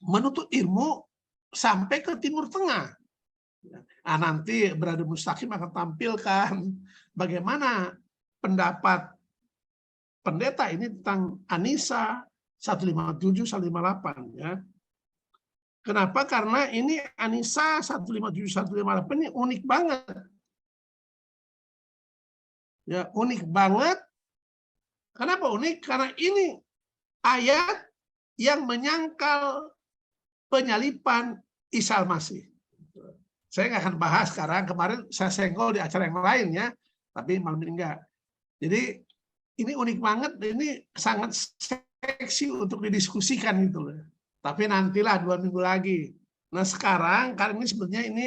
Menuntut ilmu sampai ke Timur Tengah. Nah, nanti Brother Mustaqim akan tampilkan bagaimana pendapat pendeta ini tentang An-Nisa 157-158, ya. Kenapa? Karena ini An-Nisa 157-158 ini unik banget. Ya, unik banget. Kenapa unik? Karena ini ayat yang menyangkal penyalipan Isa Al-Masih. Saya nggak akan bahas sekarang, kemarin saya senggol di acara yang lain ya, tapi malam ini enggak. Jadi ini unik banget, ini sangat seksi untuk didiskusikan gitu loh. Tapi nantilah 2 minggu lagi. Nah sekarang, karena ini sebenarnya ini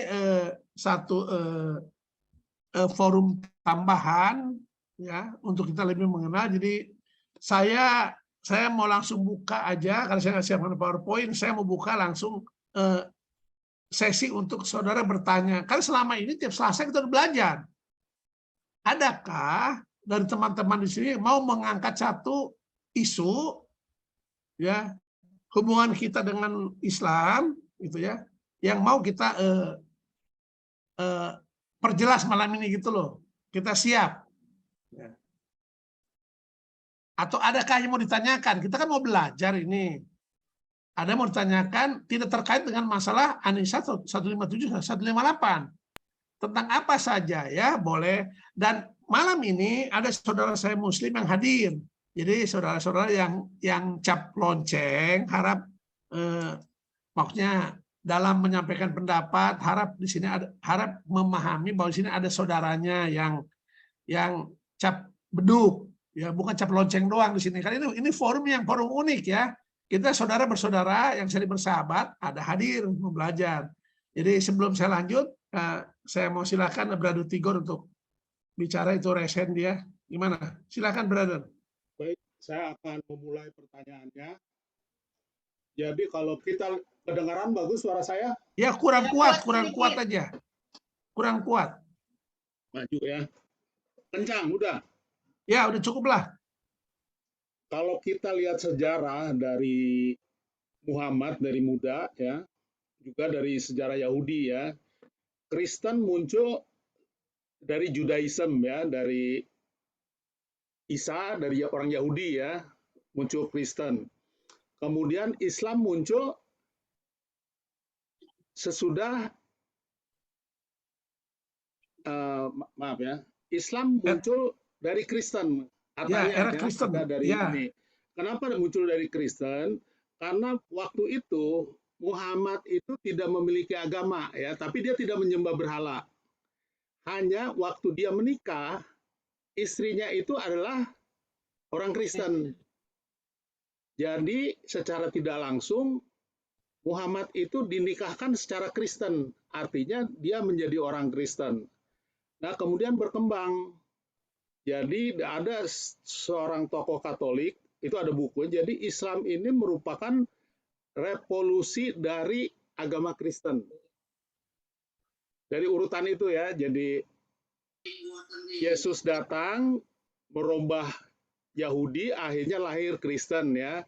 satu forum tambahan ya untuk kita lebih mengenal. Jadi saya mau langsung buka aja, karena saya nggak siapkan PowerPoint, saya mau buka langsung sesi untuk saudara bertanya. Karena selama ini tiap Selasa kita belajar. Adakah dari teman-teman di sini mau mengangkat satu isu ya hubungan kita dengan Islam gitu ya, yang mau kita perjelas malam ini gitu loh. Kita siap. Ya. Atau adakah yang mau ditanyakan? Kita kan mau belajar ini. Ada yang mau ditanyakan tidak terkait dengan masalah Anisa 157 158. Tentang apa saja ya, boleh. Dan malam ini ada saudara saya Muslim yang hadir. Jadi saudara-saudara yang cap lonceng harap maksudnya dalam menyampaikan pendapat harap di sini harap memahami bahwa di sini ada saudaranya yang cap beduk ya, bukan cap lonceng doang di sini. Karena ini forum unik ya. Kita saudara bersaudara yang saling bersahabat ada hadir mau belajar. Jadi sebelum saya lanjut, saya mau silakan Brother Tigor untuk bicara, itu resen dia. Gimana? Silakan Brother. Baik, saya akan memulai pertanyaannya. Jadi kalau kita kedengaran bagus suara saya? Ya kurang kuat aja. Kurang kuat. Maju ya. Kencang, udah. Ya udah cukup lah. Kalau kita lihat sejarah dari Muhammad dari muda ya, juga dari sejarah Yahudi ya, Kristen muncul dari Judaism ya, dari Isa dari orang Yahudi ya, muncul Kristen. Kemudian Islam muncul sesudah maaf ya, Islam muncul dari Kristen. Artinya ya, era Kristen. ada dari ya. ini. Kenapa muncul dari Kristen? Karena waktu itu Muhammad itu tidak memiliki agama ya, tapi dia tidak menyembah berhala. Hanya waktu dia menikah, istrinya itu adalah orang Kristen. Jadi secara tidak langsung Muhammad itu dinikahkan secara Kristen, artinya dia menjadi orang Kristen. Nah, kemudian berkembang. Jadi ada seorang tokoh Katolik, itu ada buku. Jadi Islam ini merupakan revolusi dari agama Kristen. Dari urutan itu ya, jadi Yesus datang merubah Yahudi, akhirnya lahir Kristen ya.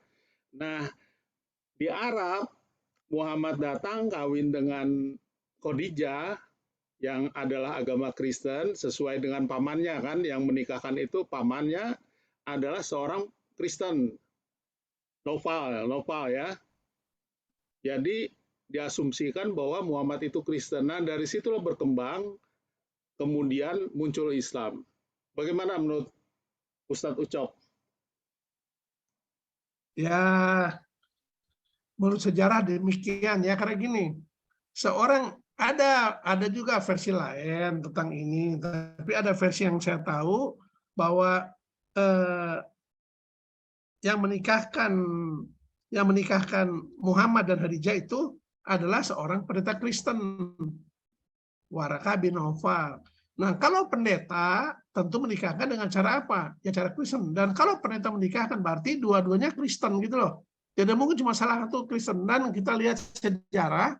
Nah, di Arab Muhammad datang kawin dengan Khadijah yang adalah agama Kristen sesuai dengan pamannya kan, yang menikahkan itu pamannya adalah seorang Kristen. Noval ya. Jadi diasumsikan bahwa Muhammad itu Kristen. Nah, dari situlah berkembang, kemudian muncul Islam. Bagaimana menurut Ustadz Ucok? Ya, menurut sejarah demikian ya, karena gini, ada juga versi lain tentang ini, tapi ada versi yang saya tahu bahwa yang menikahkan Muhammad dan Khadijah itu adalah seorang pendeta Kristen, Waraka bin Naufal. Nah, kalau pendeta tentu menikahkan dengan cara apa? Ya cara Kristen. Dan kalau pendeta menikahkan berarti dua-duanya Kristen gitu loh. Tidak mungkin cuma salah satu Kristen. Dan kita lihat sejarah,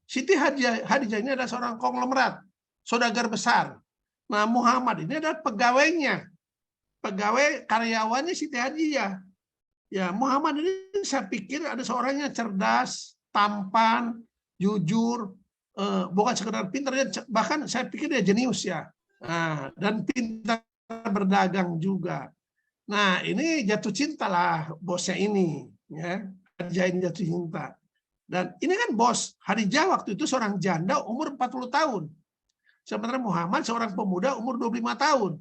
Siti Khadijah ini adalah seorang konglomerat, saudagar besar. Nah, Muhammad ini adalah pegawainya, pegawai karyawannya Siti Khadijah. Ya, Muhammad ini saya pikir ada seorang yang cerdas, tampan, jujur, bukan sekedar pintar, bahkan saya pikir dia jenius ya. Nah, dan pintar berdagang juga. Nah, ini jatuh cinta lah bosnya ini, ya. Khadijah ini jatuh cinta. Dan ini kan bos Khadijah waktu itu seorang janda umur 40 tahun. Sementara Muhammad seorang pemuda umur 25 tahun.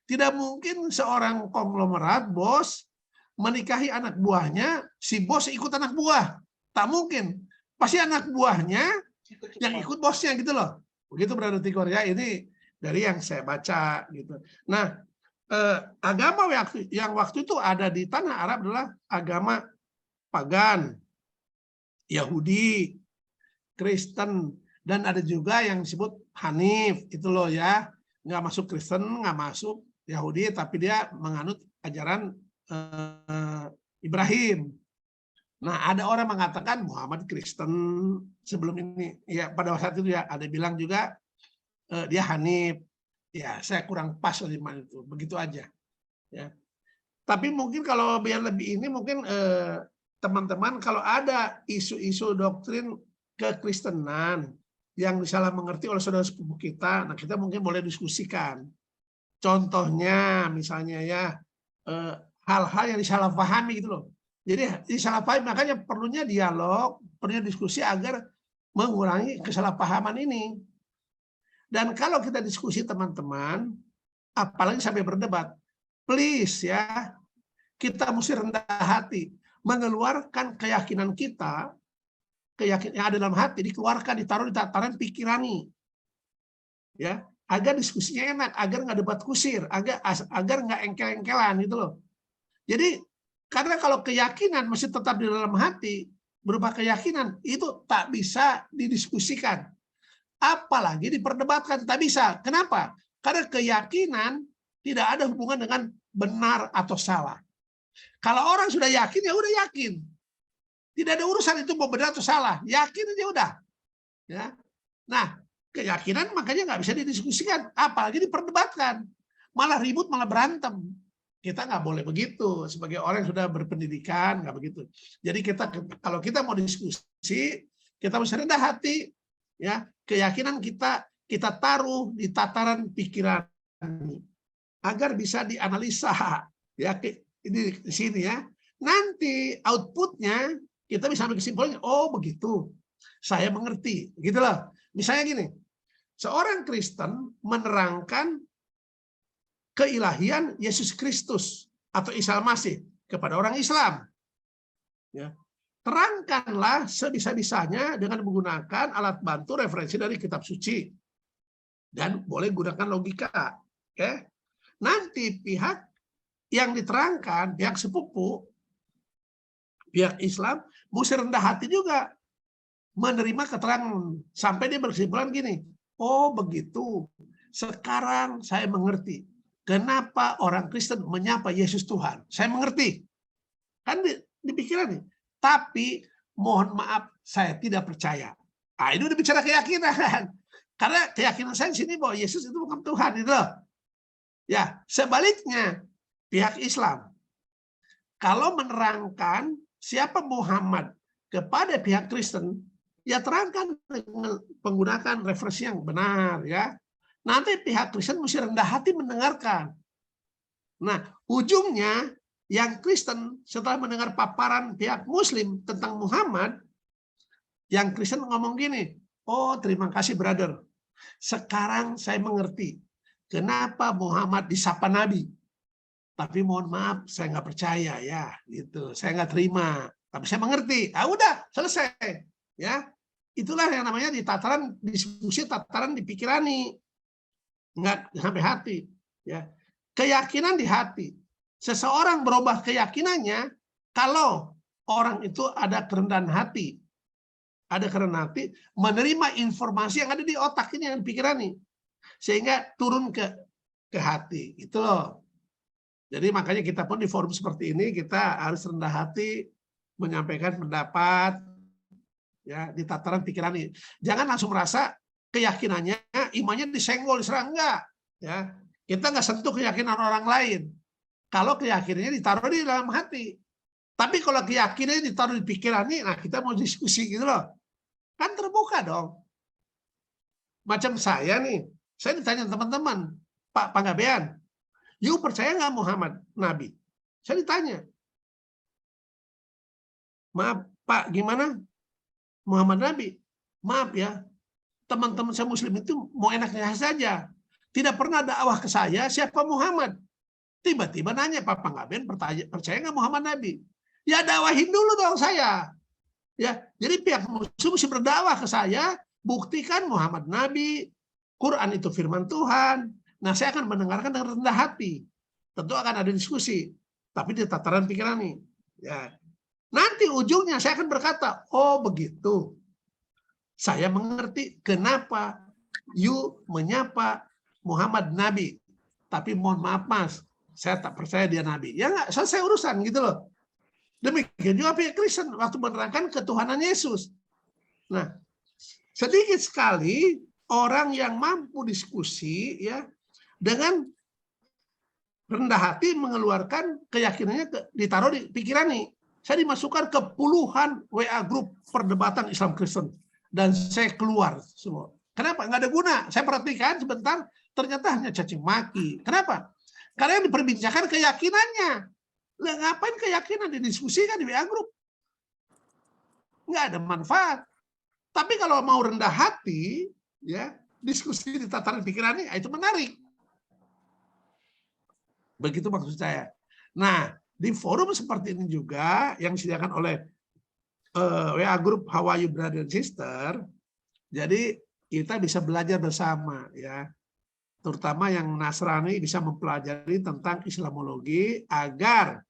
Tidak mungkin seorang konglomerat bos menikahi anak buahnya, si bos ikut anak buah. Tak mungkin. Pasti anak buahnya yang ikut bosnya gitu loh. Begitu Brother Tigor ya. Ini dari yang saya baca gitu. Nah, agama yang waktu itu ada di tanah Arab adalah agama pagan, Yahudi, Kristen, dan ada juga yang disebut Hanif, itu loh ya, nggak masuk Kristen, nggak masuk Yahudi, tapi dia menganut ajaran Ibrahim. Nah, ada orang mengatakan Muhammad Kristen sebelum ini, ya pada saat itu ya ada bilang juga dia Hanif. Ya, saya kurang pas di mana itu, begitu aja. Ya. Tapi mungkin kalau biar lebih ini mungkin teman-teman kalau ada isu-isu doktrin kekristenan yang disalah mengerti oleh saudara sepupu kita, nah kita mungkin boleh diskusikan. Contohnya misalnya ya hal-hal yang disalahpahami gitu loh. Jadi disalahpahami, makanya perlunya dialog, perlunya diskusi agar mengurangi kesalahpahaman ini. Dan kalau kita diskusi teman-teman, apalagi sampai berdebat, please ya, kita mesti rendah hati, mengeluarkan keyakinan kita, keyakinan yang ada dalam hati, dikeluarkan, ditaruh di tataran pikirani, ya, agar diskusinya enak, agar nggak debat kusir, agar nggak engkel-engkelan gitu loh. Jadi karena kalau keyakinan masih tetap di dalam hati, berupa keyakinan itu tak bisa didiskusikan. Apalagi diperdebatkan, tak bisa. Kenapa? Karena keyakinan tidak ada hubungan dengan benar atau salah. Kalau orang sudah yakin, ya udah yakin. Tidak ada urusan itu mau benar atau salah. Yakin aja udah. Ya. Nah, keyakinan makanya nggak bisa didiskusikan. Apalagi diperdebatkan. Malah ribut, malah berantem. Kita nggak boleh begitu. Sebagai orang yang sudah berpendidikan, nggak begitu. Jadi kalau kita mau diskusi, kita mesti rendah hati. Ya, keyakinan kita taruh di tataran pikiran agar bisa dianalisa ya ini di sini ya. Nanti outputnya kita bisa ambil kesimpulannya, oh begitu, saya mengerti, gitu loh. Misalnya gini, seorang Kristen menerangkan keilahian Yesus Kristus atau Isa Masih kepada orang Islam, ya. Terangkanlah sebisa-bisanya dengan menggunakan alat bantu referensi dari kitab suci. Dan boleh gunakan logika. Okay? Nanti pihak yang diterangkan, pihak sepupu, pihak Islam, mesti rendah hati juga. Menerima keterangan. Sampai dia berkesimpulan gini, oh begitu, sekarang saya mengerti. Kenapa orang Kristen menyapa Yesus Tuhan? Saya mengerti. Kan di pikiran nih. Tapi mohon maaf, saya tidak percaya. Ah, ini udah bicara keyakinan. Karena keyakinan saya di sini bahwa Yesus itu bukan Tuhan, itu loh. Ya, sebaliknya pihak Islam kalau menerangkan siapa Muhammad kepada pihak Kristen, ya terangkan dengan menggunakan referensi yang benar, ya. Nanti pihak Kristen mesti rendah hati mendengarkan. Nah, ujungnya yang Kristen setelah mendengar paparan pihak Muslim tentang Muhammad, yang Kristen ngomong gini, oh terima kasih brother, sekarang saya mengerti kenapa Muhammad disapa Nabi. Tapi mohon maaf, saya nggak percaya ya, gitu. Saya nggak terima, tapi saya mengerti. Ah udah selesai, ya. Itulah yang namanya di tataran diskusi, tataran dipikirani, nggak sampai hati, ya. Keyakinan di hati. Seseorang berubah keyakinannya kalau orang itu ada kerendahan hati. Ada kerendahan hati, menerima informasi yang ada di otak ini, yang pikiran ini. Sehingga turun ke hati. Itu loh. Jadi makanya kita pun di forum seperti ini, kita harus rendah hati, menyampaikan pendapat, ya di tataran pikiran ini. Jangan langsung merasa keyakinannya, imannya disenggol, diserang. Enggak. Ya. Kita nggak sentuh keyakinan orang lain. Kalau keyakinannya ditaruh di dalam hati. Tapi kalau keyakinannya ditaruh di pikiran ini, nah kita mau diskusi gitu loh. Kan terbuka dong. Macam saya nih, saya ditanya teman-teman, Pak Panggabean, you percaya nggak Muhammad Nabi? Saya ditanya. Maaf Pak, gimana? Muhammad Nabi? Maaf ya, teman-teman saya Muslim itu mau enaknya saja. Tidak pernah dakwah ke saya siapa Muhammad. Tiba-tiba nanya, Papa Ngaben percaya nggak Muhammad Nabi? Ya dakwahin dulu dong saya. Ya, jadi pihak musuh mesti berdakwah ke saya, buktikan Muhammad Nabi, Quran itu firman Tuhan. Nah, saya akan mendengarkan dengan rendah hati. Tentu akan ada diskusi, tapi di tataran pikiran nih. Ya. Nanti ujungnya saya akan berkata, oh begitu. Saya mengerti kenapa you menyapa Muhammad Nabi. Tapi mohon maaf Mas, saya tak percaya dia Nabi. Ya nggak, selesai urusan gitu loh. Demikian juga pihak Kristen waktu menerangkan ketuhanan Yesus. Nah, sedikit sekali orang yang mampu diskusi ya dengan rendah hati mengeluarkan keyakinannya ditaruh di pikiran nih. Saya dimasukkan ke puluhan WA grup perdebatan Islam Kristen dan saya keluar semua. Kenapa? Nggak ada guna. Saya perhatikan sebentar, ternyata hanya caci maki. Kenapa? Karena yang diperbincangkan keyakinannya. Lah, ngapain keyakinan didiskusikan di WA grup? Nggak ada manfaat. Tapi kalau mau rendah hati, ya diskusi di tataran pikirannya, itu menarik. Begitu maksud saya. Nah, di forum seperti ini juga yang disediakan oleh WA grup How Are You Brother and Sister, jadi kita bisa belajar bersama, ya. Terutama yang Nasrani bisa mempelajari tentang Islamologi agar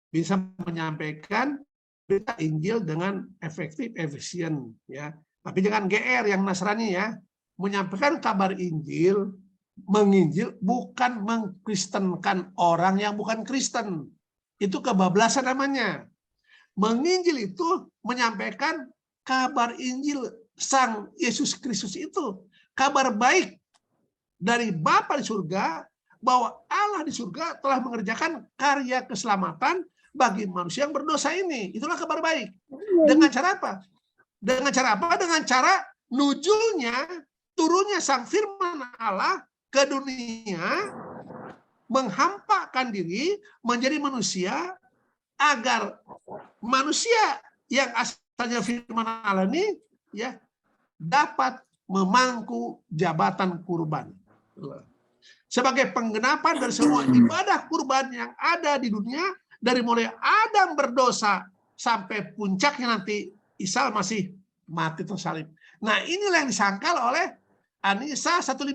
bisa menyampaikan berita Injil dengan efektif, efisien, ya. Tapi jangan GR yang Nasrani ya, menyampaikan kabar Injil, menginjil bukan mengkristenkan orang yang bukan Kristen. Itu kebablasan namanya. Menginjil itu menyampaikan kabar Injil Sang Yesus Kristus itu, kabar baik dari Bapa di surga bahwa Allah di surga telah mengerjakan karya keselamatan bagi manusia yang berdosa ini. Itulah kabar baik. Dengan cara apa? Dengan cara apa? Dengan cara nuzulnya, turunnya Sang Firman Allah ke dunia, menghampakan diri menjadi manusia agar manusia yang asalnya firman Allah ini ya dapat memangku jabatan kurban. Sebagai penggenapan dari semua ibadah kurban yang ada di dunia, dari mulai Adam berdosa sampai puncaknya nanti Isa masih mati tersalib. Nah, inilah yang disangkal oleh An-Nisa 157.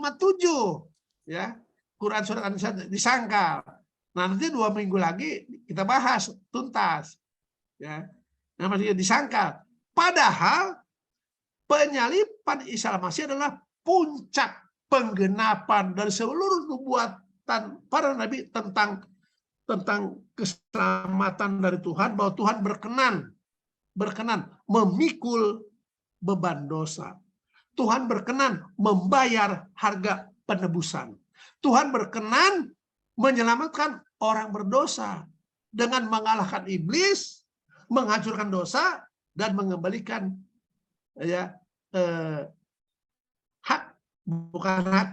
Ya, Quran surat An-Nisa disangkal. Nah, nanti 2 minggu lagi kita bahas tuntas. Ya, namanya disangkal. Padahal penyaliban Isa Masih adalah puncak penggenapan dari seluruh nubuatan para nabi tentang keselamatan dari Tuhan, bahwa Tuhan berkenan memikul beban dosa. Tuhan berkenan membayar harga penebusan. Tuhan berkenan menyelamatkan orang berdosa dengan mengalahkan iblis, menghancurkan dosa, dan mengembalikan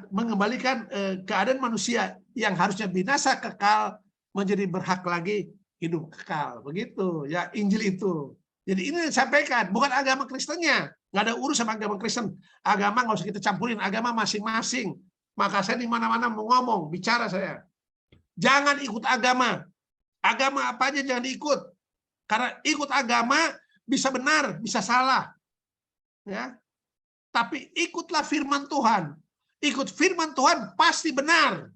mengembalikan keadaan manusia yang harusnya binasa kekal menjadi berhak lagi hidup kekal. Begitu ya Injil itu. Jadi ini disampaikan, bukan agama Kristennya. Nggak ada urus sama agama Kristen. Agama nggak usah kita campurin, agama masing-masing. Maka saya di mana-mana mau ngomong, bicara saya. Jangan ikut agama. Agama apa aja jangan ikut. Karena ikut agama bisa benar, bisa salah. Ya. Tapi ikutlah firman Tuhan. Ikut firman Tuhan pasti benar.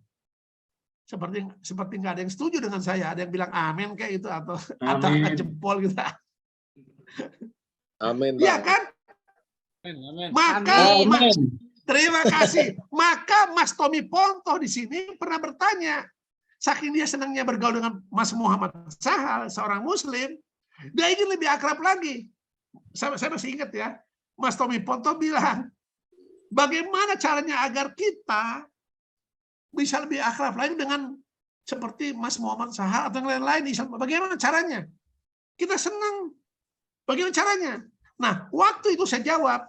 Seperti nggak ada yang setuju dengan saya. Ada yang bilang amin kayak itu atau jempol gitu. Amin. Iya kan? Amin. Maka terima kasih. Maka Mas Tommy Pontoh di sini pernah bertanya, saking dia senangnya bergaul dengan Mas Muhammad Sahal, seorang Muslim, dia ingin lebih akrab lagi. Saya masih ingat ya, Mas Tommy Pontoh bilang, bagaimana caranya agar kita bisa lebih akrab lagi dengan seperti Mas Muhammad Sahal atau yang lain-lain. Bagaimana caranya? Kita senang. Bagaimana caranya? Nah, waktu itu saya jawab,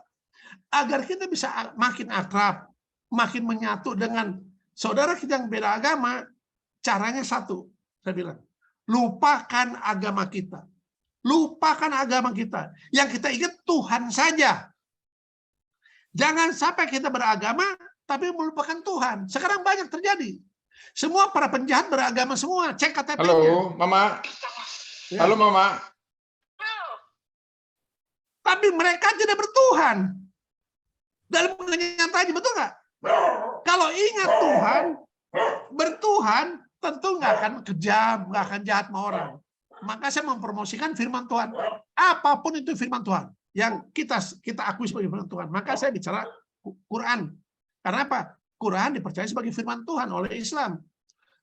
agar kita bisa makin akrab, makin menyatu dengan saudara kita yang beda agama, caranya satu. Saya bilang, lupakan agama kita. Lupakan agama kita. Yang kita ingat Tuhan saja. Jangan sampai kita beragama, tapi melupakan Tuhan. Sekarang banyak terjadi. Semua para penjahat beragama semua. Cek KTP-nya. Halo, Mama. Ya. Halo, Mama. Tapi mereka tidak bertuhan. Dalam kenyataannya, betul nggak? Kalau ingat Tuhan, bertuhan, tentu nggak akan kejam, nggak akan jahat sama orang. Maka saya mempromosikan firman Tuhan. Apapun itu firman Tuhan yang kita akui sebagai firman Tuhan. Maka saya bicara Quran. Karena apa? Quran dipercaya sebagai firman Tuhan oleh Islam.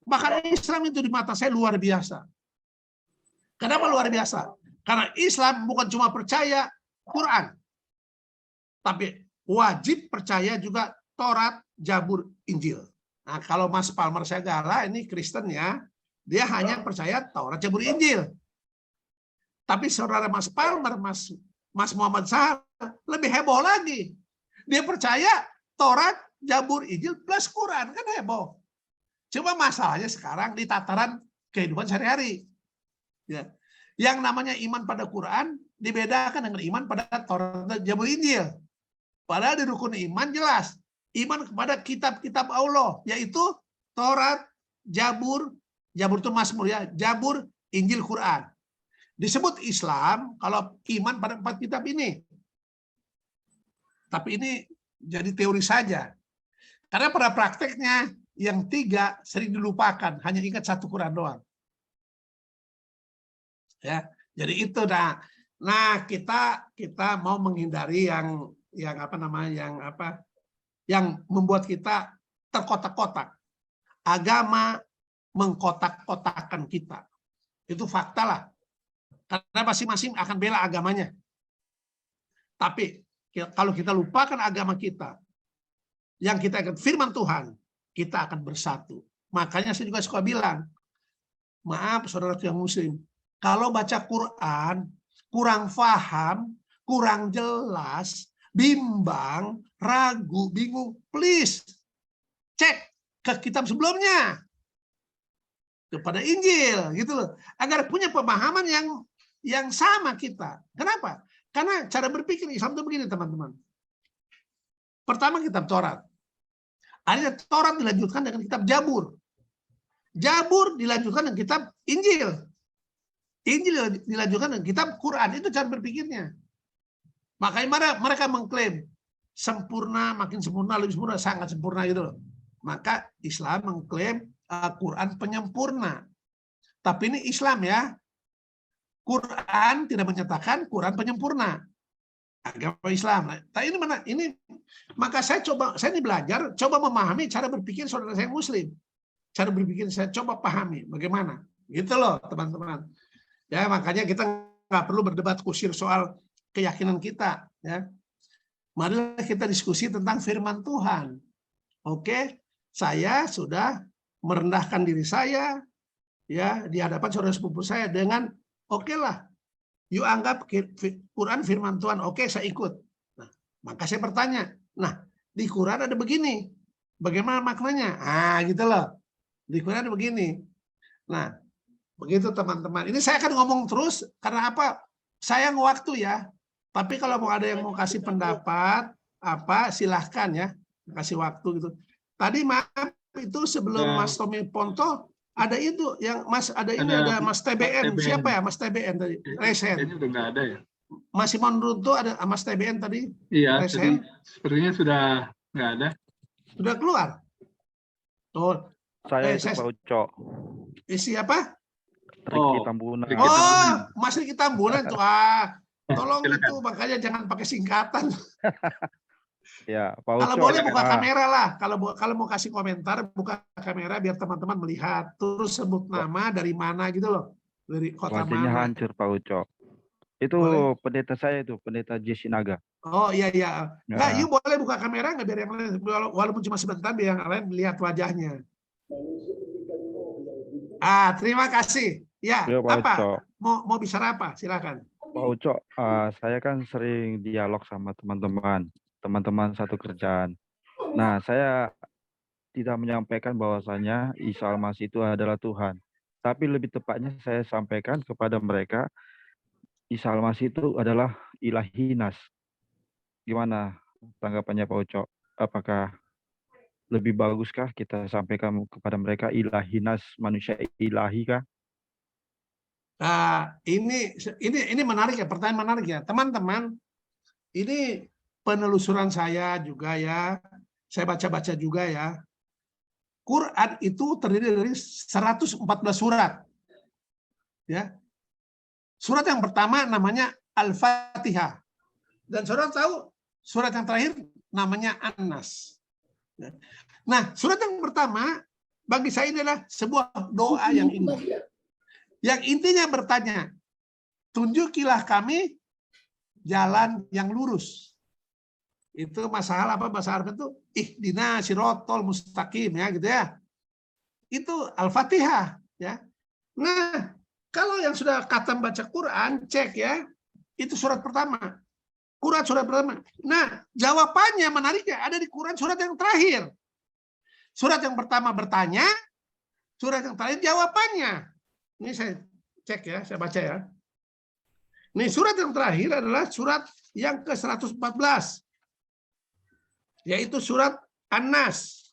Bahkan Islam itu di mata saya luar biasa. Kenapa luar biasa? Karena Islam bukan cuma percaya Quran, tapi wajib percaya juga Taurat, Zabur, Injil. Nah, kalau Mas Palmer Segala ini Kristen ya, dia hanya percaya Taurat, Zabur, Injil. Tapi saudara Mas Palmer, Mas Muhammad Sahar lebih heboh lagi. Dia percaya Taurat, Zabur, Injil plus Quran, kan heboh. Cuma masalahnya sekarang di tataran kehidupan sehari-hari. Ya. Yang namanya iman pada Quran dibedakan dengan iman pada Taurat, Zabur, Injil. Padahal di rukun iman jelas. Iman kepada kitab-kitab Allah, yaitu Taurat, Zabur itu Mazmur ya, Zabur, Injil, Quran. Disebut Islam kalau iman pada 4 kitab ini. Tapi ini jadi teori saja. Karena pada prakteknya yang 3 sering dilupakan, hanya ingat 1 Quran doang. Ya, jadi itu nah kita mau menghindari yang membuat kita terkotak-kotak. Agama mengkotak-kotakan kita. Itu fakta lah. Karena masing-masing akan bela agamanya. Tapi kalau kita lupakan agama kita, yang kita akan firman Tuhan, kita akan bersatu. Makanya saya juga suka bilang, maaf saudara yang muslim, kalau baca Quran, kurang paham, kurang jelas, bimbang, ragu, bingung, please cek ke kitab sebelumnya, kepada Injil, gitu loh, agar punya pemahaman yang sama kita. Kenapa? Karena cara berpikir Islam itu begini, teman-teman. Pertama kitab Taurat. Akhirnya Taurat dilanjutkan dengan kitab Zabur. Zabur dilanjutkan dengan kitab Injil. Injil dilanjutkan dengan kitab Quran. Itu cara berpikirnya. Makanya mereka mengklaim sempurna, makin sempurna, lebih sempurna, sangat sempurna gitu loh. Maka Islam mengklaim Quran penyempurna. Tapi ini Islam ya. Quran tidak menyatakan Quran penyempurna. Agama Islam. Nah, ini mana? Ini maka saya ini belajar, coba memahami cara berpikir saudara saya Muslim. Cara berpikir saya coba pahami bagaimana. Gitu loh, teman-teman. Ya, makanya kita nggak perlu berdebat kusir soal keyakinan kita. Ya, marilah kita diskusi tentang firman Tuhan. Oke, saya sudah merendahkan diri saya ya di hadapan saudara sepupu saya dengan oke lah, yuk anggap Quran firman Tuhan, oke saya ikut. Nah, maka saya bertanya, nah di Quran ada begini, bagaimana maknanya? Gitu loh, di Quran ada begini. Nah, begitu teman-teman. Ini saya akan ngomong terus karena apa? Sayang waktu ya. Tapi kalau mau ada yang mau kasih pendapat, silahkan ya, kasih waktu gitu. Tadi maaf itu sebelum Mas Tommy Ponto ada itu yang ada Mas TBN. Siapa ya Mas TBN tadi? Resen. Kayaknya udah nggak ada ya. Mas Simon Runto ada Mas TBN tadi? Iya, Resen. sepertinya sudah nggak ada. Sudah keluar. Oh, saya itu Pak Uco. Siapa? Riki Tambunan. Mas Riki Tambunan tuh. Tolong itu makanya jangan pakai singkatan. Ya, Pak Uco. Kalau boleh buka kamera lah. Kalau mau kasih komentar buka kamera biar teman-teman melihat. Terus sebut nama dari mana gitu loh. Dari kota Wajahnya mana. hancur Pak Uco. Itu boleh? Pendeta saya itu, pendeta Jesse Naga. Oh iya. Nah, yuk boleh buka kamera nggak biar yang lain walaupun cuma sebentar biar yang lain melihat wajahnya. Terima kasih. Ya, apa? Mau bicara apa? Silakan. Pak Uco, saya kan sering dialog sama teman-teman satu kerjaan. Nah, saya tidak menyampaikan bahwasanya Isa Al-Masih itu adalah Tuhan. Tapi lebih tepatnya saya sampaikan kepada mereka, Isa Al-Masih itu adalah Ilahinas. Gimana tanggapannya Pak Uco? Apakah lebih baguskah kita sampaikan kepada mereka ilahinas manusia ilahi kah? Ini menarik ya, pertanyaan menarik ya, teman-teman. Ini penelusuran saya juga ya, saya baca-baca juga ya. Quran itu terdiri dari 114 surat. Ya. Surat yang pertama namanya Al-Fatihah. Dan saudara tahu surat yang terakhir namanya An-Nas. Nah, surat yang pertama bagi saya ini adalah sebuah doa yang indah. Yang intinya bertanya, tunjukilah kami jalan yang lurus. Itu masalah apa bahasa Arab itu ihdina sirotol mustaqim ya gitu ya. Itu Al-Fatihah ya. Nah, kalau yang sudah khatam baca Quran, cek ya. Itu surat pertama. Quran surat pertama. Nah, jawabannya menariknya ada di Quran surat yang terakhir. Surat yang pertama bertanya, surat yang terakhir jawabannya. Ini saya cek ya, saya baca ya. Nih, surat yang terakhir adalah surat yang ke-114. Yaitu surat An-Nas.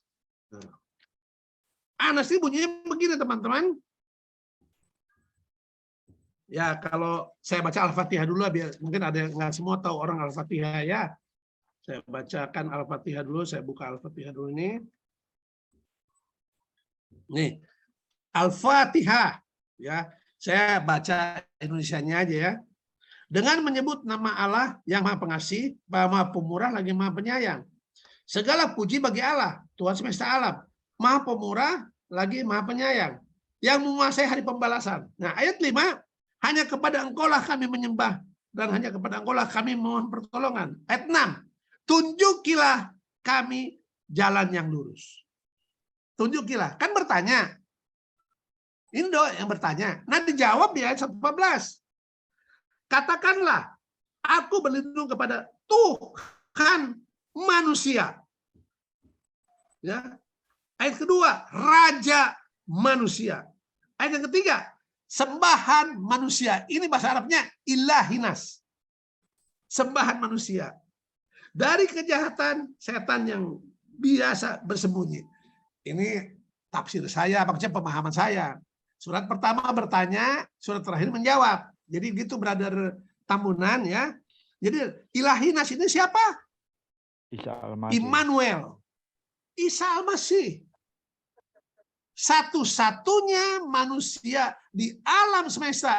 An-Nas ini bunyinya begini, teman-teman. Ya, kalau saya baca Al-Fatihah dulu, biar mungkin ada yang nggak semua tahu orang Al-Fatihah ya. Saya bacakan Al-Fatihah dulu, saya buka Al-Fatihah dulu ini. Nih, Al-Fatihah ya. Saya baca Indonesianya aja ya. Dengan menyebut nama Allah yang Maha Pengasih, Maha Pemurah lagi Maha Penyayang. Segala puji bagi Allah, Tuhan semesta alam, Maha Pemurah lagi Maha Penyayang, yang menguasai hari pembalasan. Nah, ayat 5, hanya kepada Engkaulah kami menyembah dan hanya kepada Engkaulah kami mohon pertolongan. Ayat 6, tunjukilah kami jalan yang lurus. Tunjukilah, kan bertanya. Ini doa yang bertanya. Nah, dijawab di ayat 14. Katakanlah, aku berlindung kepada Tuhan manusia. Ya. Ayat kedua, Raja manusia. Ayat yang ketiga, sembahan manusia. Ini bahasa Arabnya ilahinas. Sembahan manusia. Dari kejahatan setan yang biasa bersembunyi. Ini tafsir saya, maksudnya pemahaman saya. Surat pertama bertanya, surat terakhir menjawab. Jadi gitu brother Tambunan ya. Jadi ilahinas ini siapa? Isa Al-Masih. Immanuel. Isa Al-Masih. Satu-satunya manusia di alam semesta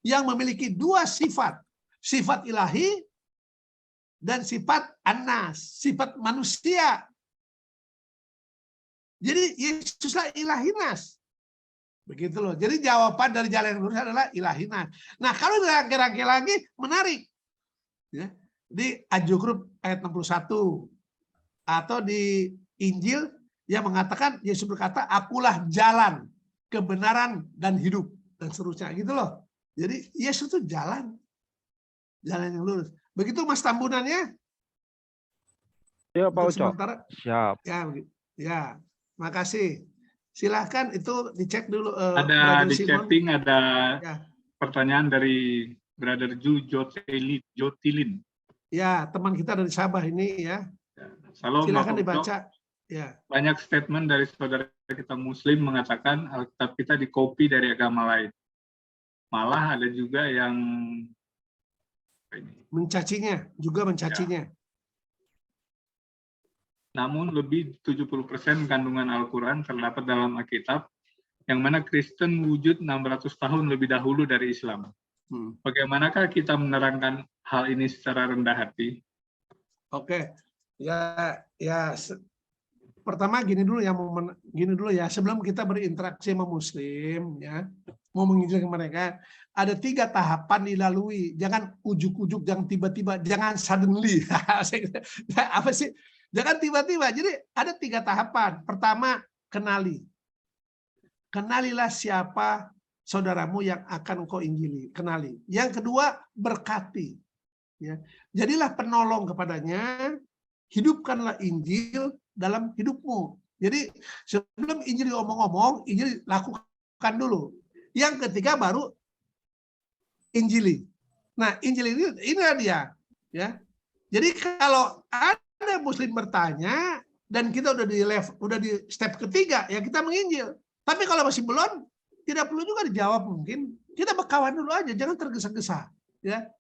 yang memiliki dua sifat. Sifat ilahi dan sifat An-Nas, sifat manusia. Jadi Yesuslah ilahinas. Begitu loh. Jadi jawaban dari jalan yang lurus adalah ilahinas. Nah, kalau dirangkai lagi menarik. Ya. Di An-Zukhruf ayat 61 atau di Injil yang mengatakan Yesus berkata, akulah jalan, kebenaran dan hidup dan seterusnya gitu loh. Jadi Yesus itu jalan yang lurus. Begitu Mas Tambunan ya. Ya Pak Ucok. Siap. Ya, makasih. Silahkan itu dicek dulu. Ada di chatting ada ya. Pertanyaan dari Brother Jotilin. Ya, teman kita dari Sabah ini ya. Salam, silahkan dibaca. Ya. Banyak statement dari saudara kita Muslim mengatakan Alkitab kita dikopi dari agama lain. Malah ada juga yang mencacinya, juga mencacinya. Ya. Namun lebih 70% kandungan Al-Quran terdapat dalam Alkitab, yang mana Kristen wujud 600 tahun lebih dahulu dari Islam. Bagaimanakah kita menerangkan hal ini secara rendah hati? Oke, ya pertama gini dulu ya, sebelum kita berinteraksi sama Muslim, ya, mau menginjilkan mereka, ada 3 tahapan dilalui. Jangan ujuk-ujuk, jangan tiba-tiba, jangan suddenly. Apa sih? Jangan tiba-tiba. Jadi ada 3 tahapan. Pertama, kenali. Kenalilah siapa saudaramu yang akan engkau injili. Kenali. Yang kedua, berkati. Ya. Jadilah penolong kepadanya. Hidupkanlah Injil dalam hidupmu. Jadi sebelum Injil omong-omong, Injil lakukan dulu. Yang ketiga baru injili. Nah, Injil ini inilah dia. Ya. Jadi kalau ada Muslim bertanya, dan kita udah di step ketiga, ya kita menginjil. Tapi kalau masih belum, tidak perlu juga dijawab mungkin. Kita berkawan dulu aja, jangan tergesa-gesa. Ya.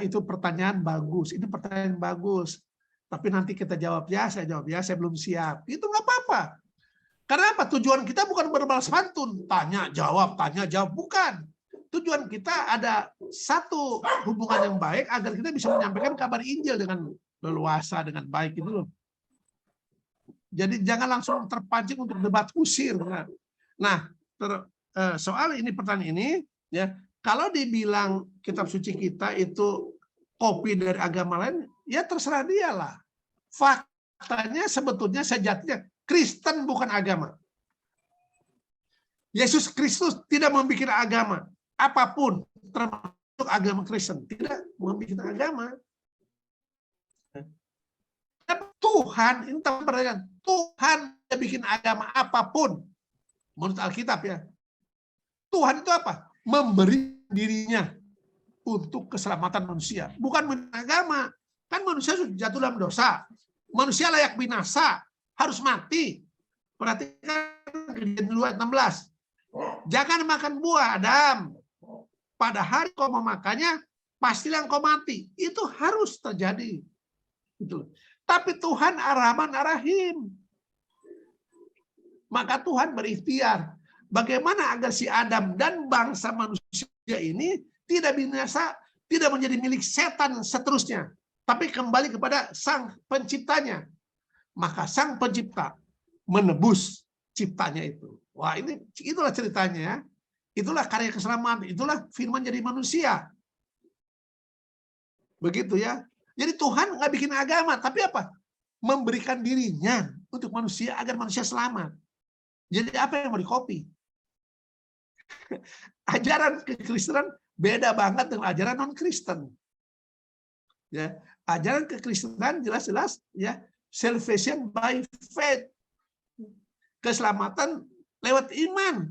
Itu pertanyaan bagus. Ini pertanyaan bagus. Tapi nanti kita jawab ya, saya belum siap. Itu nggak apa-apa. Karena apa? Tujuan kita bukan berbalas pantun. Tanya, jawab, bukan. Tujuan kita ada satu hubungan yang baik agar kita bisa menyampaikan kabar Injil dengan leluasa, dengan baik itu loh. Jadi jangan langsung terpancing untuk debat kusir. Nah, soal ini pertanyaan ini, ya kalau dibilang kitab suci kita itu kopi dari agama lain, ya terserah dia lah. Faktanya sebetulnya sejatinya Kristen bukan agama. Yesus Kristus tidak membuat agama apapun, termasuk agama Kristen, tidak membuat agama. Tuhan, ini perhatikan, Tuhan tidak bikin agama apapun. Menurut Alkitab ya. Tuhan itu apa? Memberi dirinya untuk keselamatan manusia. Bukan agama. Kan manusia sudah jatuh dalam dosa. Manusia layak binasa. Harus mati. Perhatikan Kejadian 2 ayat 16. Jangan makan buah, Adam. Pada hari kau memakannya, pastilah kau mati. Itu harus terjadi. Gitu. Tapi Tuhan Ar-Rahman Ar-Rahim. Maka Tuhan berikhtiar. Bagaimana agar si Adam dan bangsa manusia ini tidak binasa, tidak menjadi milik setan seterusnya. Tapi kembali kepada Sang Penciptanya. Maka Sang Pencipta menebus ciptanya itu. Wah, itulah ceritanya ya. Itulah karya keselamatan. Itulah firman jadi manusia. Begitu ya. Jadi Tuhan nggak bikin agama, tapi apa? Memberikan dirinya untuk manusia agar manusia selamat. Jadi apa yang mau dikopi? Ajaran kekristenan beda banget dengan ajaran non-Kristen. Ya, ajaran kekristenan jelas-jelas ya, salvation by faith. Keselamatan lewat iman.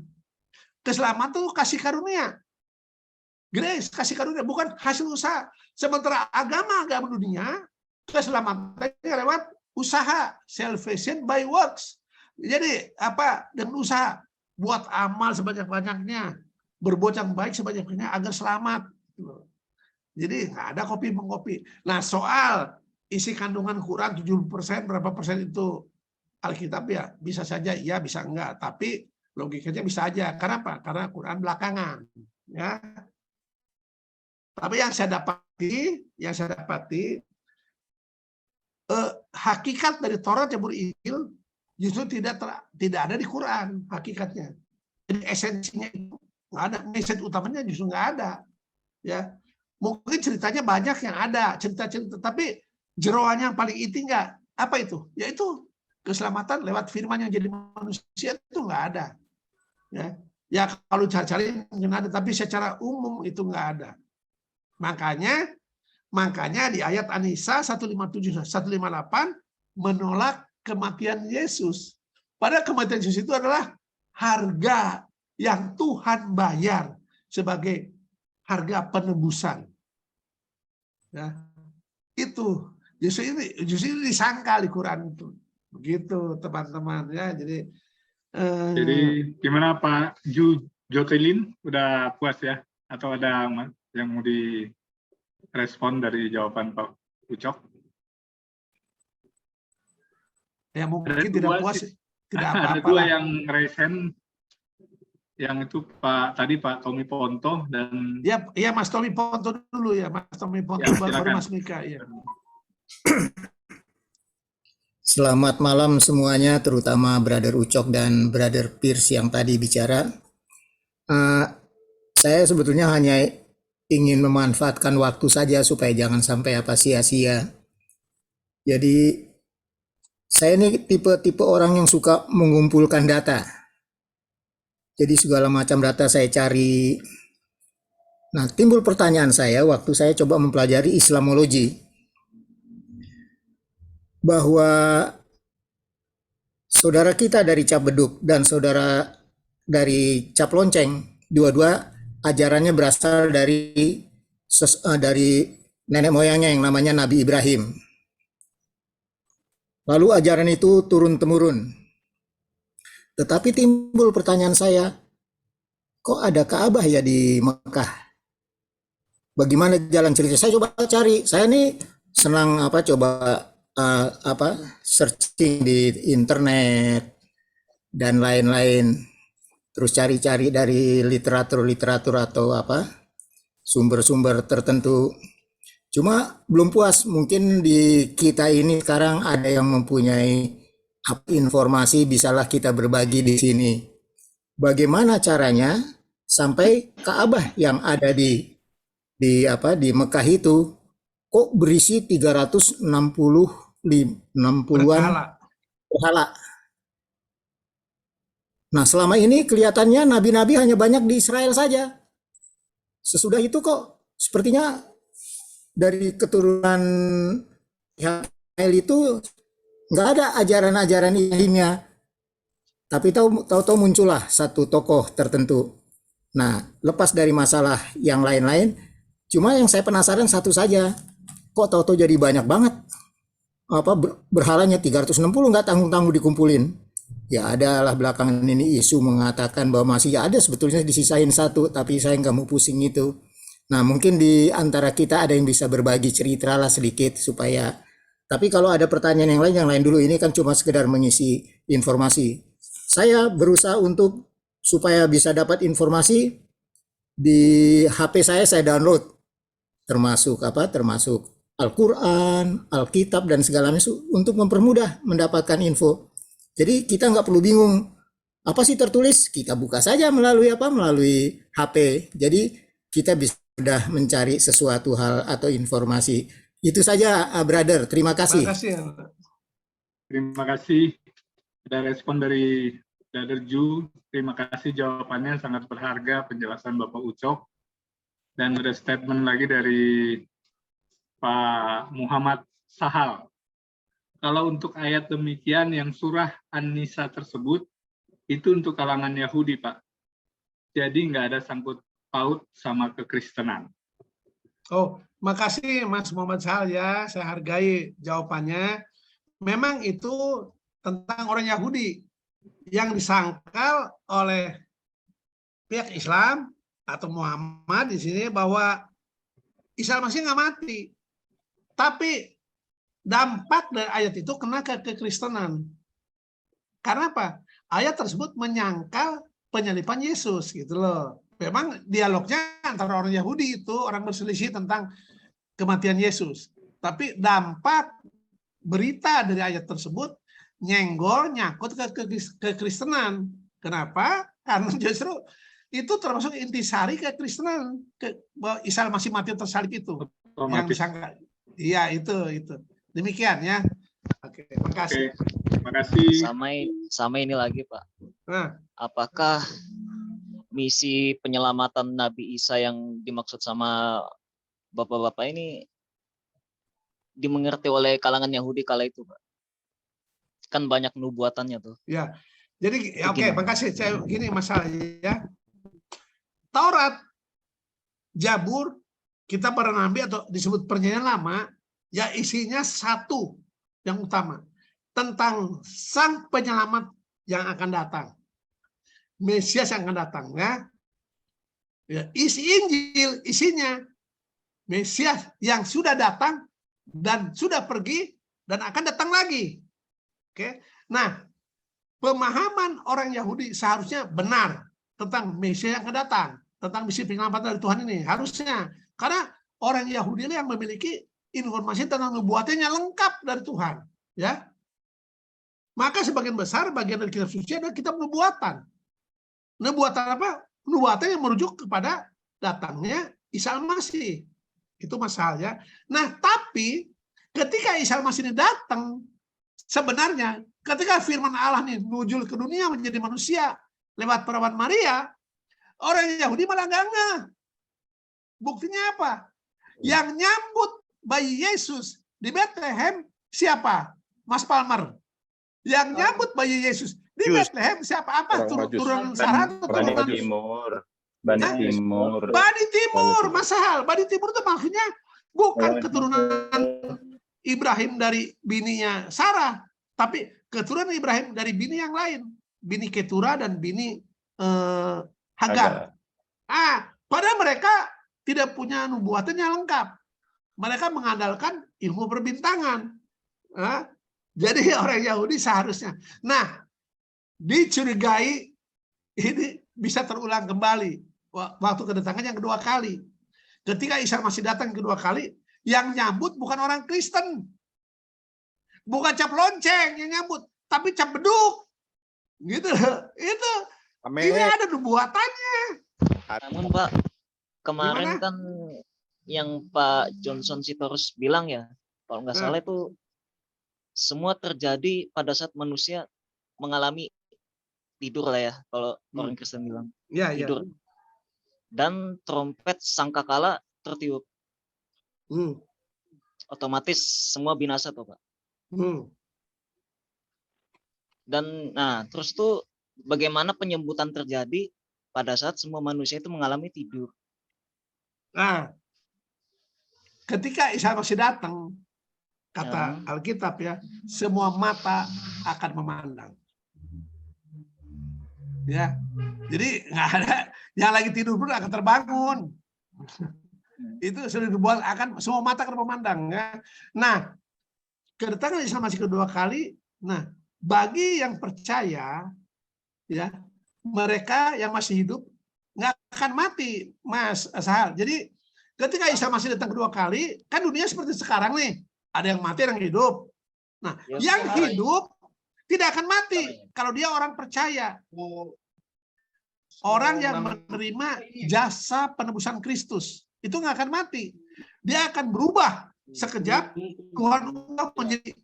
Keselamatan itu kasih karunia. Grace, kasih karunia, bukan hasil usaha. Sementara agama dunia, keselamatannya lewat usaha, salvation by works. Jadi apa? Dengan usaha, buat amal sebanyak-banyaknya, berbuat yang baik sebanyak-banyaknya agar selamat. Jadi nggak ada kopi mengkopi. Nah, soal isi kandungan Quran 70%, berapa persen itu Alkitab ya? Bisa saja iya, bisa enggak. Tapi logikanya bisa aja. Karena apa? Karena Quran belakangan. Ya. Tapi yang saya dapati, hakikat dari Taurat Zabur Injil justru tidak ada di Quran hakikatnya. Jadi esensinya itu nggak ada, esensi utamanya justru nggak ada. Ya, mungkin ceritanya banyak yang ada cerita-cerita, tapi jeroannya yang paling inti nggak. Apa itu? Yaitu keselamatan lewat firman yang jadi manusia itu nggak ada. Ya kalau cari-cari mungkin ada, tapi secara umum itu nggak ada. Makanya di ayat An-Nisa 157-158 menolak kematian Yesus. Padahal kematian Yesus itu adalah harga yang Tuhan bayar sebagai harga penebusan. Ya, itu justru ini disangkal di Quran itu. Begitu teman-teman ya. Jadi gimana Pak Jotelin, udah puas ya? Atau ada yang mau direspon dari jawaban Pak Ucok? Ya mungkin tidak puas, tidak apa-apa. Ada dua yang resen, yang itu Pak Tommy Ponto dan ya Mas Tommy Ponto dulu ya, Mas Tommy Ponto ya, baru Mas Mika ya. Selamat malam semuanya, terutama Brother Ucok dan Brother Pierce yang tadi bicara. Saya sebetulnya hanya ingin memanfaatkan waktu saja supaya jangan sampai sia-sia. Jadi saya ini tipe orang yang suka mengumpulkan data. Jadi segala macam data saya cari. Nah, timbul pertanyaan saya waktu saya coba mempelajari Islamologi, bahwa saudara kita dari Cap Beduk dan saudara dari Cap Lonceng, dua-dua ajarannya berasal dari nenek moyangnya yang namanya Nabi Ibrahim. Lalu ajaran itu turun-temurun. Tetapi timbul pertanyaan saya, kok ada Ka'bah ya di Mekah? Bagaimana jalan cerita? Saya coba cari. Saya nih senang searching di internet dan lain-lain. Terus cari-cari dari literatur atau sumber-sumber tertentu. Cuma belum puas. Mungkin di kita ini sekarang ada yang mempunyai informasi, bisalah kita berbagi di sini. Bagaimana caranya sampai Ka'bah yang ada di Mekah itu kok berisi 360-an berhala. Nah, selama ini kelihatannya nabi-nabi hanya banyak di Israel saja. Sesudah itu kok sepertinya dari keturunan Ismail itu nggak ada ajaran-ajaran ilmiah. Tapi tahu-tahu muncullah satu tokoh tertentu. Nah, lepas dari masalah yang lain-lain, cuma yang saya penasaran satu saja, kok tahu-tahu jadi banyak banget berhalanya 360 nggak tanggung-tanggung dikumpulin. Ya adalah belakangan ini isu mengatakan bahwa masih ada sebetulnya disisain satu, tapi saya nggak mau pusing itu. Nah, mungkin di antara kita ada yang bisa berbagi cerita lah sedikit supaya. Tapi kalau ada pertanyaan yang lain dulu, ini kan cuma sekedar mengisi informasi. Saya berusaha untuk supaya bisa dapat informasi di HP saya download termasuk Al-Quran, Alkitab dan segala macam untuk mempermudah mendapatkan info. Jadi kita nggak perlu bingung apa sih tertulis, kita buka saja melalui HP. Jadi kita bisa mudah mencari sesuatu hal atau informasi. Itu saja, brother. Terima kasih. Terima kasih. Ada respon dari Brother Ju. Terima kasih jawabannya sangat berharga, penjelasan Bapak Ucok. Dan ada statement lagi dari Pak Muhammad Sahal. Kalau untuk ayat demikian yang surah An-Nisa tersebut, itu untuk kalangan Yahudi, Pak. Jadi nggak ada sangkut paut sama kekristenan. Oh, makasih Mas Muhammad Sahal ya, saya hargai jawabannya. Memang itu tentang orang Yahudi yang disangkal oleh pihak Islam atau Muhammad di sini bahwa Isa Masih nggak mati. Tapi dampak dari ayat itu kena ke kekristenan. Karena apa? Ayat tersebut menyangkal penyaliban Yesus gitu loh. Memang dialognya antara orang Yahudi itu orang berselisih tentang kematian Yesus. Tapi dampak berita dari ayat tersebut nyenggol nyangkut ke kekristenan. Kenapa? Karena justru itu termasuk intisari kekristenan, bahwa Isa Masih mati tersalib itu. Yang disangka. Iya, itu. Demikian ya. Oke, terima kasih. Terima kasih. Sama ini lagi, Pak. Nah, apakah misi penyelamatan Nabi Isa yang dimaksud sama bapak-bapak ini dimengerti oleh kalangan Yahudi kala itu, Pak? Kan banyak nubuatannya tuh. Ya. Jadi oke, makasih. Saya gini masalahnya ya. Taurat, Jabur, kita para nabi atau disebut perjanjian lama, ya isinya satu yang utama, tentang sang penyelamat yang akan datang, Mesias yang akan datang ya. Isi Injil isinya Mesias yang sudah datang dan sudah pergi dan akan datang lagi. Oke. Nah, pemahaman orang Yahudi seharusnya benar tentang Mesias yang akan datang, tentang misi penyelamatan dari Tuhan ini harusnya, karena orang Yahudi ini yang memiliki informasi tentang nubuatannya lengkap dari Tuhan, ya. Maka sebagian besar bagian dari kitab suci adalah kitab nubuatan. Nubuatan apa? Nubuatan yang merujuk kepada datangnya Isa Al-Masih. Itu masalahnya. Nah, tapi ketika Isa Al-Masih ini datang, sebenarnya ketika firman Allah ini nujul ke dunia menjadi manusia lewat perawan Maria, orang Yahudi malah nggak. Buktinya apa? Yang nyambut bayi Yesus di Bethlehem siapa? Mas Palmer. Yang nyambut bayi Yesus di Bethlehem siapa? Apa? Turunan Sarah atau turunan Timur? Bani Timur. Bani Timur, Mas Sahal. Bani Timur itu maksudnya bukan keturunan Ibrahim dari bininya Sarah, Tapi keturunan Ibrahim dari bini yang lain, bini Ketura dan bini Hagar. Padahal mereka tidak punya nubuatan yang lengkap. Mereka mengandalkan ilmu perbintangan. Jadi orang Yahudi seharusnya. Nah, dicurigai ini bisa terulang kembali waktu kedatangan yang kedua kali. Ketika Isa masih datang kedua kali, yang nyambut bukan orang Kristen. Bukan cap lonceng yang nyambut, tapi cap beduk. Gitu. Itu. Ini ada nubuatannya. Namun Pak, kemarin Gimana? kan yang Pak Johnson Sitorus bilang ya, kalau nggak salah itu semua terjadi pada saat manusia mengalami tidur lah ya, kalau orang Kristen bilang. Tidur. Dan trompet sangkakala tertiup. Otomatis semua binasa tuh Pak. Dan nah terus tuh bagaimana penyambutan terjadi pada saat semua manusia itu mengalami tidur. Nah, ketika Isa masih datang, kata Alkitab ya, semua mata akan memandang. Ya, jadi nggak ada yang lagi tidur pun akan terbangun. Itu sudah dibuat, akan semua mata akan memandang. Ya. Nah, kedatangan Isa masih kedua kali. Nah, bagi yang percaya, ya mereka yang masih hidup nggak akan mati, Mas Sahal. Jadi ketika Isa masih datang kedua kali, kan dunia seperti sekarang nih, ada yang mati, ada yang hidup. Nah, yang hidup tidak akan mati kalau dia orang percaya. Orang yang menerima jasa penebusan Kristus itu nggak akan mati. Dia akan berubah sekejap. Tuhan ubah menjadi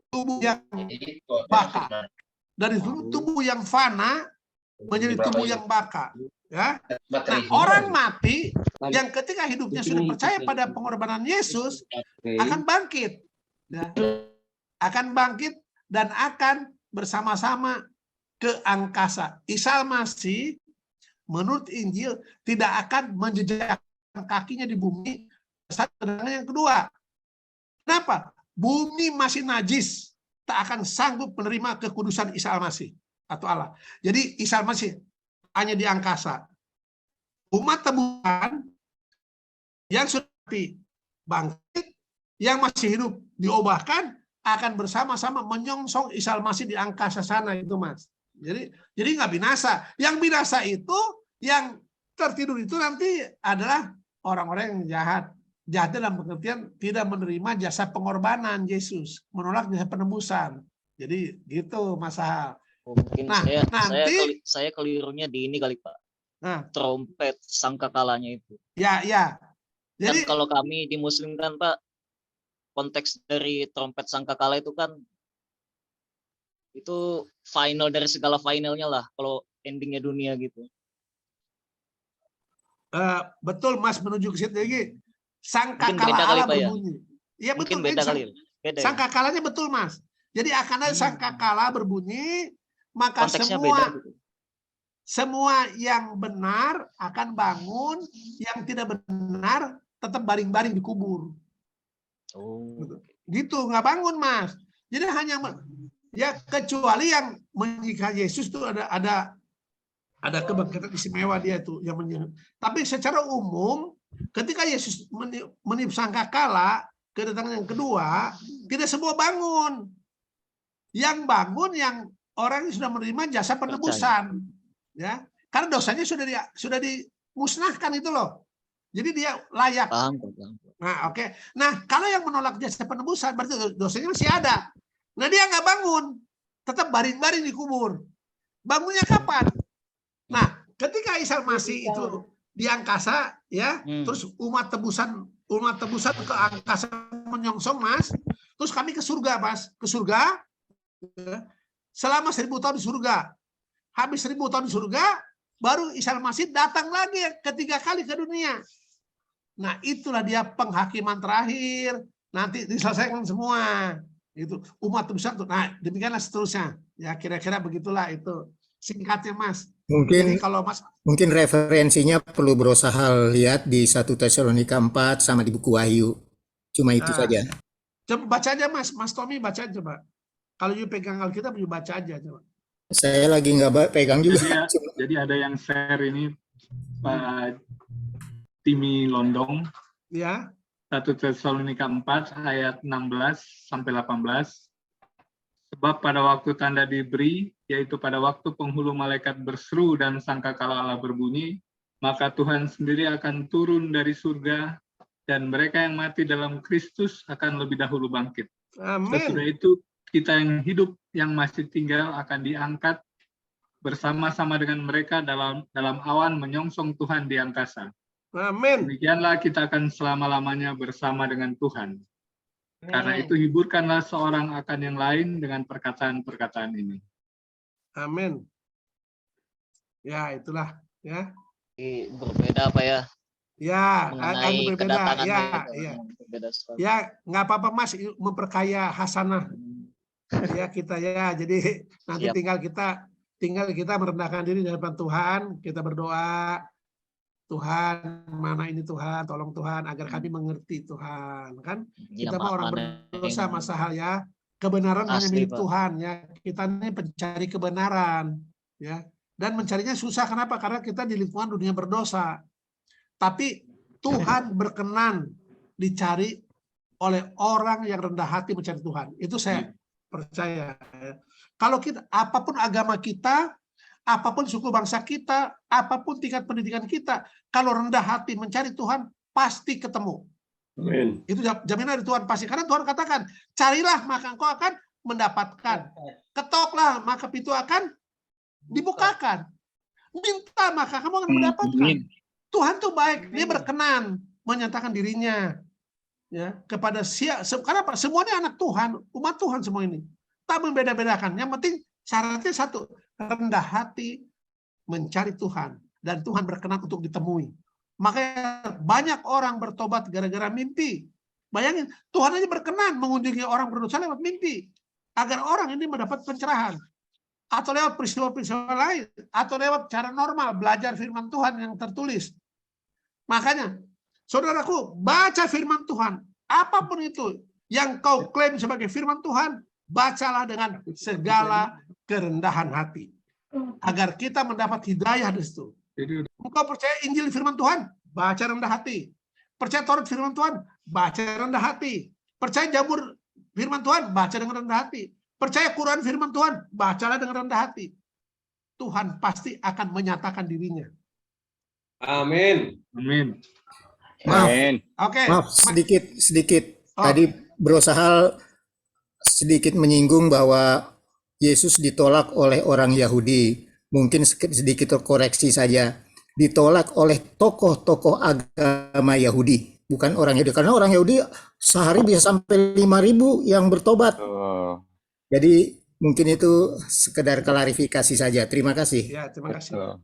tubuh yang baka. Dari tubuh yang fana menjadi tubuh yang baka. Ya. Nah, orang mati yang ketika hidupnya sudah percaya pada pengorbanan Yesus akan bangkit. Ya. Akan bangkit dan akan bersama-sama ke angkasa. Isa Masih menurut Injil tidak akan menjejakkan kakinya di bumi saat kedatangan yang kedua. Kenapa? Bumi masih najis, tak akan sanggup menerima kekudusan Isa Masih atau Allah. Jadi Isa Masih hanya di angkasa. Umat tebusan yang sudah bangkit, yang masih hidup diubahkan akan bersama-sama menyongsong Isa Masih di angkasa sana itu, Mas. Jadi nggak binasa. Yang binasa itu, yang tertidur itu nanti adalah orang-orang yang jahat. Jahat dalam pengertian tidak menerima jasa pengorbanan Yesus, menolak jasa penebusan. Jadi gitu Mas Sahal. Mungkin Nah, saya kelirunya di ini kali Pak. Trompet sangkakalanya itu. Ya. Jadi kan kalau kami di Muslim kan Pak, konteks dari trompet sangkakala itu kan itu final dari segala finalnya lah kalau endingnya dunia gitu. Betul Mas, menuju ke situ lagi. Sangkakala Allah berbunyi. Iya betul. Beda kali. Beda, sangkakalanya betul Mas. Jadi akan ada sangkakala berbunyi, maka konteksnya semua yang benar akan bangun, yang tidak benar tetap baring-baring dikubur. Gitu, nggak bangun Mas. Jadi hanya ya kecuali yang menyiksa Yesus itu ada kebangkitan istimewa dia tuh yang tapi secara umum ketika Yesus meniup sangkakala kedatangan yang kedua, tidak semua bangun. Yang bangun yang orang yang sudah menerima jasa penebusan, ya, karena dosanya sudah dimusnahkan itu loh. Jadi dia layak. Nah, oke. Nah, kalau yang menolak jasa penebusan berarti dosanya masih ada. Nah, dia nggak bangun, tetap baring-baring dikubur. Bangunnya kapan? Nah, ketika Isa Masih itu di angkasa, ya, terus umat tebusan ke angkasa menyongsong Mas, terus kami ke surga Mas, ke surga, selama 1000 tahun di surga. Habis 1000 tahun di surga, baru Isa Masih datang lagi ketiga kali ke dunia. Nah, itulah dia penghakiman terakhir. Nanti diselesaikan semua. Itu umat tebusan tuh. Nah, demikianlah seterusnya. Ya, kira-kira begitulah itu. Singkatnya, Mas. Mungkin jadi, kalau Mas referensinya perlu berusaha lihat di 1 Tesalonika 4 sama di buku Wahyu. Cuma itu saja. Coba baca aja, Mas. Mas Tommy baca coba. Kalau you pegang Alkitab, you baca aja. Coba. Saya lagi nggak pegang juga. Jadi ada yang share ini Pak Timi Londong. Ya. 1 Tesalonika 4 ayat 16 sampai 18. Sebab pada waktu tanda diberi, yaitu pada waktu penghulu malaikat berseru dan sangkakala Allah berbunyi, maka Tuhan sendiri akan turun dari surga dan mereka yang mati dalam Kristus akan lebih dahulu bangkit. Amin. Sesudah itu kita yang hidup yang masih tinggal akan diangkat bersama-sama dengan mereka dalam awan menyongsong Tuhan di angkasa. Amin. Demikianlah kita akan selama-lamanya bersama dengan Tuhan. Karena itu hiburkanlah seorang akan yang lain dengan perkataan-perkataan ini. Amin. Ya, itulah ya. Berbeda apa ya? Ya, Mengenai berbeda. kedatangannya Ya, itu, ya. berbeda sekali. Ya, nggak apa-apa Mas, memperkaya hasanah. Ya kita ya. Jadi nanti Siap. tinggal kita merendahkan diri di hadapan Tuhan, kita berdoa. Tuhan, mana ini Tuhan, tolong Tuhan agar kami mengerti Tuhan, kan? Ya, Kita mah orang berdosa, masa hal ya. Kebenaran hanya Asli, milik Pak. Tuhan ya. Kita ini pencari kebenaran ya. Dan mencarinya susah kenapa? Karena kita di lingkungan dunia berdosa. Tapi Tuhan berkenan dicari oleh orang yang rendah hati mencari Tuhan. Itu saya percaya. Kalau kita apapun agama kita, apapun suku bangsa kita, apapun tingkat pendidikan kita, kalau rendah hati mencari Tuhan, pasti ketemu. Amin. Itu jaminan dari Tuhan pasti. Karena Tuhan katakan, carilah maka engkau akan mendapatkan. Ketoklah maka pintu akan dibukakan. Minta maka kamu akan mendapatkan. Tuhan tuh baik, dia berkenan menyatakan dirinya ya kepada karena apa? Semuanya anak Tuhan, umat Tuhan semua ini. Tak membeda-bedakan. Yang penting syaratnya satu, rendah hati mencari Tuhan dan Tuhan berkenan untuk ditemui. Makanya banyak orang bertobat gara-gara mimpi. Bayangin, Tuhan aja berkenan mengunjungi orang berdosa lewat mimpi agar orang ini mendapat pencerahan atau lewat peristiwa-peristiwa lain atau lewat cara normal belajar firman Tuhan yang tertulis. Makanya, saudaraku, baca firman Tuhan, apapun itu yang kau klaim sebagai firman Tuhan, bacalah dengan segala kerendahan hati agar kita mendapat hidayah di situ. Engkau percaya Injil firman Tuhan, baca rendah hati. Percaya Taurat firman Tuhan, baca rendah hati. Percaya Zabur firman Tuhan, baca dengan rendah hati. Percaya Quran firman Tuhan, bacalah dengan rendah hati. Tuhan pasti akan menyatakan dirinya. Amin. Amin. Maaf, Oke. maaf sedikit. Tadi berusaha sedikit menyinggung bahwa Yesus ditolak oleh orang Yahudi. Mungkin sedikit terkoreksi saja. Ditolak oleh tokoh-tokoh agama Yahudi, bukan orang Yahudi. Karena orang Yahudi sehari bisa sampai 5.000 yang bertobat. Jadi mungkin itu sekedar klarifikasi saja. Terima kasih. Ya, terima kasih.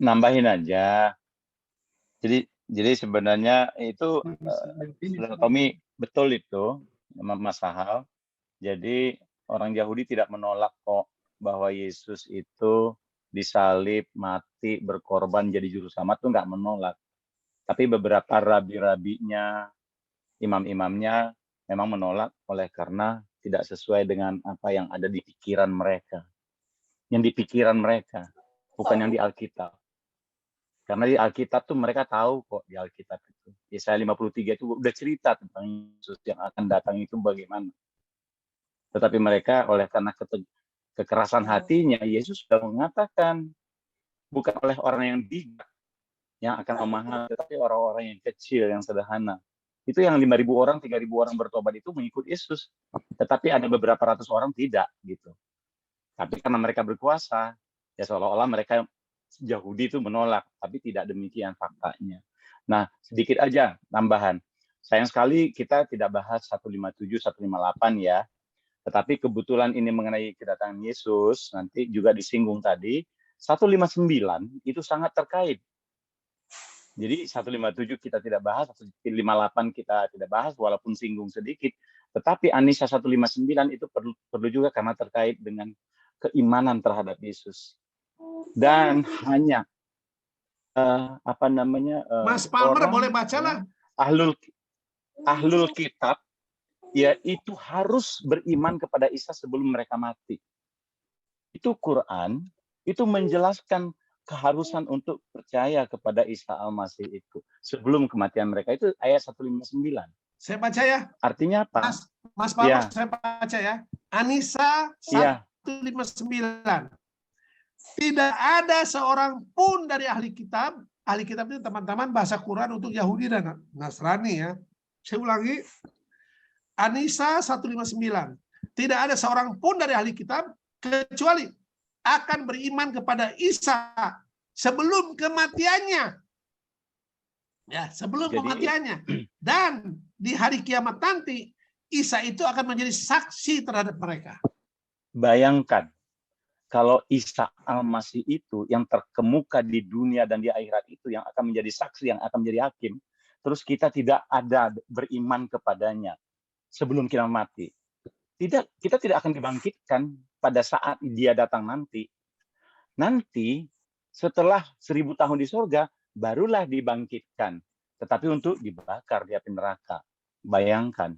Nambahin aja. Jadi sebenarnya itu Tommy betul itu Mas Sahal. Jadi orang Yahudi tidak menolak kok bahwa Yesus itu disalib, mati, berkorban jadi juru selamat itu nggak menolak. Tapi beberapa rabi-rabinya, imam-imamnya memang menolak oleh karena tidak sesuai dengan apa yang ada di pikiran mereka. Yang di pikiran mereka, bukan yang di Alkitab. Karena di Alkitab tuh mereka tahu kok di Alkitab itu. Yesaya 53 itu udah cerita tentang Yesus yang akan datang itu bagaimana. Tetapi mereka oleh karena kekerasan hatinya, Yesus sudah mengatakan bukan oleh orang yang bijak yang akan memahami, tetapi orang-orang yang kecil, yang sederhana. Itu yang 5.000 orang, 3.000 orang bertobat itu mengikut Yesus. Tetapi ada beberapa ratus orang tidak gitu. Tapi karena mereka berkuasa, ya seolah-olah mereka Yahudi itu menolak, tapi tidak demikian faktanya. Nah, sedikit aja tambahan. Sayang sekali kita tidak bahas 157, 158 ya. Tetapi kebetulan ini mengenai kedatangan Yesus, nanti juga disinggung tadi, 159 itu sangat terkait. Jadi 157 kita tidak bahas, 158 kita tidak bahas, walaupun singgung sedikit. Tetapi Anisa 159 itu perlu juga karena terkait dengan keimanan terhadap Yesus. Dan hanya Mas Palmer boleh bacalah. Ahlul kitab ya itu harus beriman kepada Isa sebelum mereka mati. Itu Quran, itu menjelaskan keharusan untuk percaya kepada Isa Al-Masih itu sebelum kematian mereka. Itu ayat 159. Saya baca ya. Artinya apa? Mas Palmer, Ya. saya baca ya. Anisa Iya. 159. Tidak ada seorang pun dari ahli kitab itu teman-teman bahasa Quran untuk Yahudi dan Nasrani ya. Saya ulangi. Anisa 159. Tidak ada seorang pun dari ahli kitab kecuali akan beriman kepada Isa sebelum kematiannya. Ya, sebelum kematiannya. Dan di hari kiamat nanti Isa itu akan menjadi saksi terhadap mereka. Bayangkan kalau Isa Al-Masih itu yang terkemuka di dunia dan di akhirat itu yang akan menjadi saksi, yang akan menjadi hakim, terus kita tidak ada beriman kepadanya sebelum kita mati. Kita tidak akan dibangkitkan pada saat dia datang nanti. Nanti setelah 1000 tahun di surga barulah dibangkitkan, tetapi untuk dibakar di api neraka. Bayangkan.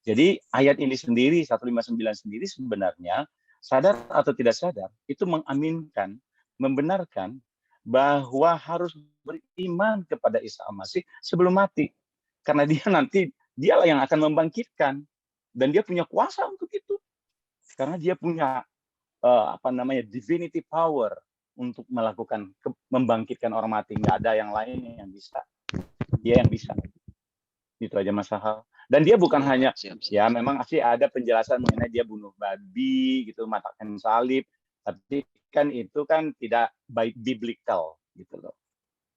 Jadi ayat ini sendiri 159 sendiri sebenarnya sadar atau tidak sadar, itu mengaminkan, membenarkan bahwa harus beriman kepada Isa Al-Masih sebelum mati. Karena dia nanti, dialah yang akan membangkitkan. Dan dia punya kuasa untuk itu. Karena dia punya divinity power untuk melakukan, membangkitkan orang mati. Nggak ada yang lain yang bisa. Dia yang bisa. Itu aja Mas Sahal. Dan dia bukan hanya, ya memang sih ada penjelasan mengenai dia bunuh babi, gitu, matakan salib, tapi kan itu kan tidak baik biblical, gitu loh.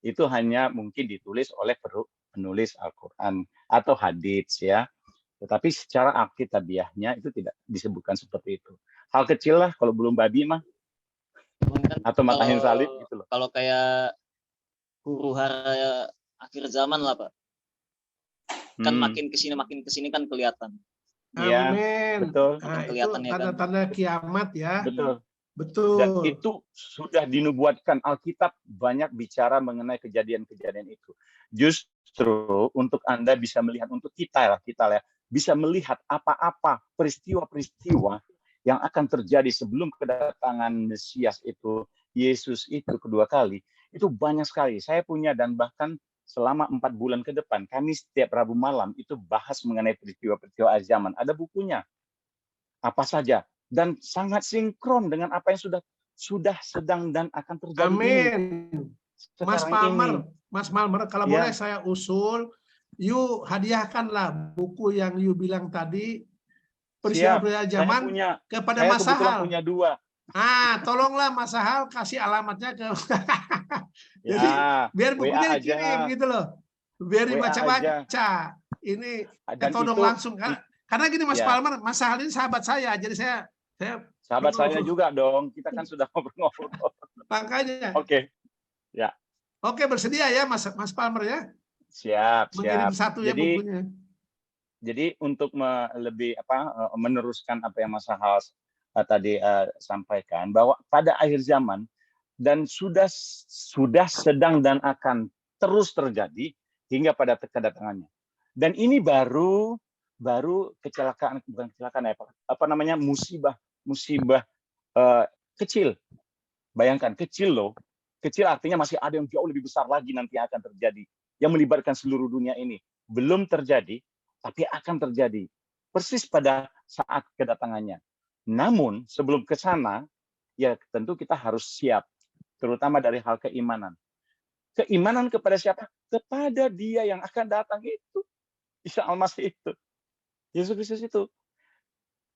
Itu hanya mungkin ditulis oleh penulis Al-Quran atau hadits ya. Tetapi secara alkitabiahnya itu tidak disebutkan seperti itu. Hal kecil lah kalau belum babi mah. Atau matahin salib gitu loh. Kalau kayak huru-hara akhir zaman lah Pak. Kan makin kesini kan kelihatan. Iya, Amin. betul. Nah, itu Kelihatan ya kan. tanda-tanda kiamat ya. Betul. Betul. Dan itu sudah dinubuatkan. Alkitab banyak bicara mengenai kejadian-kejadian itu. Justru untuk Anda bisa melihat, untuk kita ya, bisa melihat apa-apa peristiwa-peristiwa yang akan terjadi sebelum kedatangan Mesias itu, Yesus itu kedua kali. Itu banyak sekali. Saya punya dan bahkan selama 4 bulan ke depan, kami setiap Rabu malam itu bahas mengenai peristiwa-peristiwa akhir zaman. Ada bukunya. Apa saja. Dan sangat sinkron dengan apa yang sudah sedang dan akan terjadi. Amin. Mas Palmer, kalau Ya. boleh saya usul, you hadiahkanlah buku yang you bilang tadi, peristiwa-peristiwa zaman kepada Mas Sahal. Punya 2. Tolonglah Mas Sahal kasih alamatnya ke jadi Ya, biar bukunya WA dikirim aja. gitu loh. Biar WA dibaca-baca. Ini Dan tolong itu, langsung. Karena gini Mas ya. Palmer, Mas Sahal ini sahabat saya. Jadi saya Sahabat saya juga dong. Kita kan sudah ngobrol-ngobrol. Makanya. Oke. Ya. Oke, bersedia ya Mas Palmer ya? Siap. Mengirim satu ya bukunya. Jadi untuk meneruskan apa yang Mas Sahal tadi sampaikan, bahwa pada akhir zaman dan sudah sedang dan akan terus terjadi hingga pada kedatangannya. Dan ini baru kecelakaan, bukan kecelakaan ya, musibah kecil. Bayangkan, kecil loh. Kecil artinya masih ada yang jauh lebih besar lagi nanti akan terjadi, yang melibatkan seluruh dunia ini. Belum terjadi, tapi akan terjadi. Persis pada saat kedatangannya. Namun, sebelum ke sana, ya tentu kita harus siap. Terutama dari hal keimanan. Keimanan kepada siapa? Kepada dia yang akan datang itu. Isa Al-Masih itu. Yesus Kristus itu.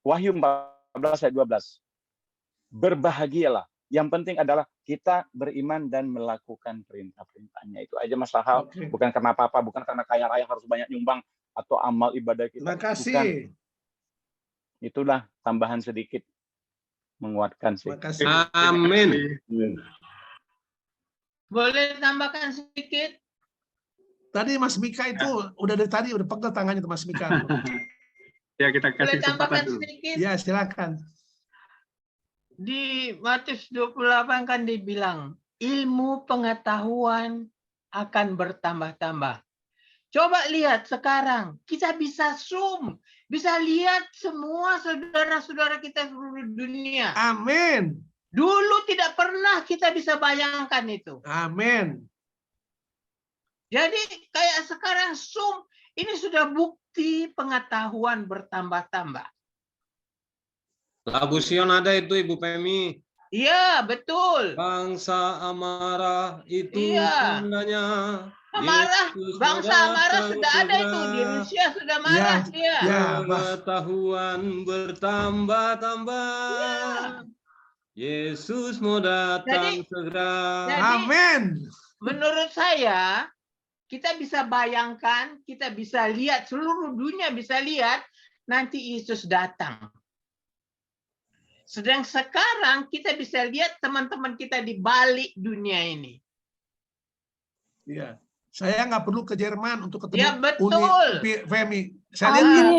Wahyu 14 ayat 12. Berbahagialah. Yang penting adalah kita beriman dan melakukan perintah-perintahnya. Itu aja Mas Sahal. Bukan karena apa-apa, bukan karena kaya raya harus banyak nyumbang atau amal ibadah kita. Terima kasih. Bukan. Itulah tambahan sedikit menguatkan sih. Terima kasih. Amin. Boleh tambahkan sedikit? Tadi Mas Mika itu udah dari tadi udah pegel tangannya tuh Mas Mika. Ya, kita kasih Boleh tambahkan kesempatan dulu. sedikit? Ya, silakan. Di Matius 28 kan dibilang ilmu pengetahuan akan bertambah-tambah. Coba lihat sekarang, kita bisa Zoom, bisa lihat semua saudara-saudara kita seluruh dunia. Amin. Dulu tidak pernah kita bisa bayangkan itu. Amin. Jadi kayak sekarang Zoom ini sudah bukti pengetahuan bertambah-tambah. Lagu Sion ada itu Ibu Pemi. Iya, betul. Bangsa amarah itu Iya. tandanya. Amarah, Yesus bangsa amarah datang sudah ada itu di segera. Rusia sudah marah dia. Pengetahuan bertambah-tambah. Yesus mau datang segera. Jadi, menurut saya, kita bisa bayangkan, kita bisa lihat, seluruh dunia bisa lihat, nanti Yesus datang. Sedang sekarang kita bisa lihat teman-teman kita di balik dunia ini. Iya. Saya nggak perlu ke Jerman untuk ketemu Ya, betul. Femi. Saya lihat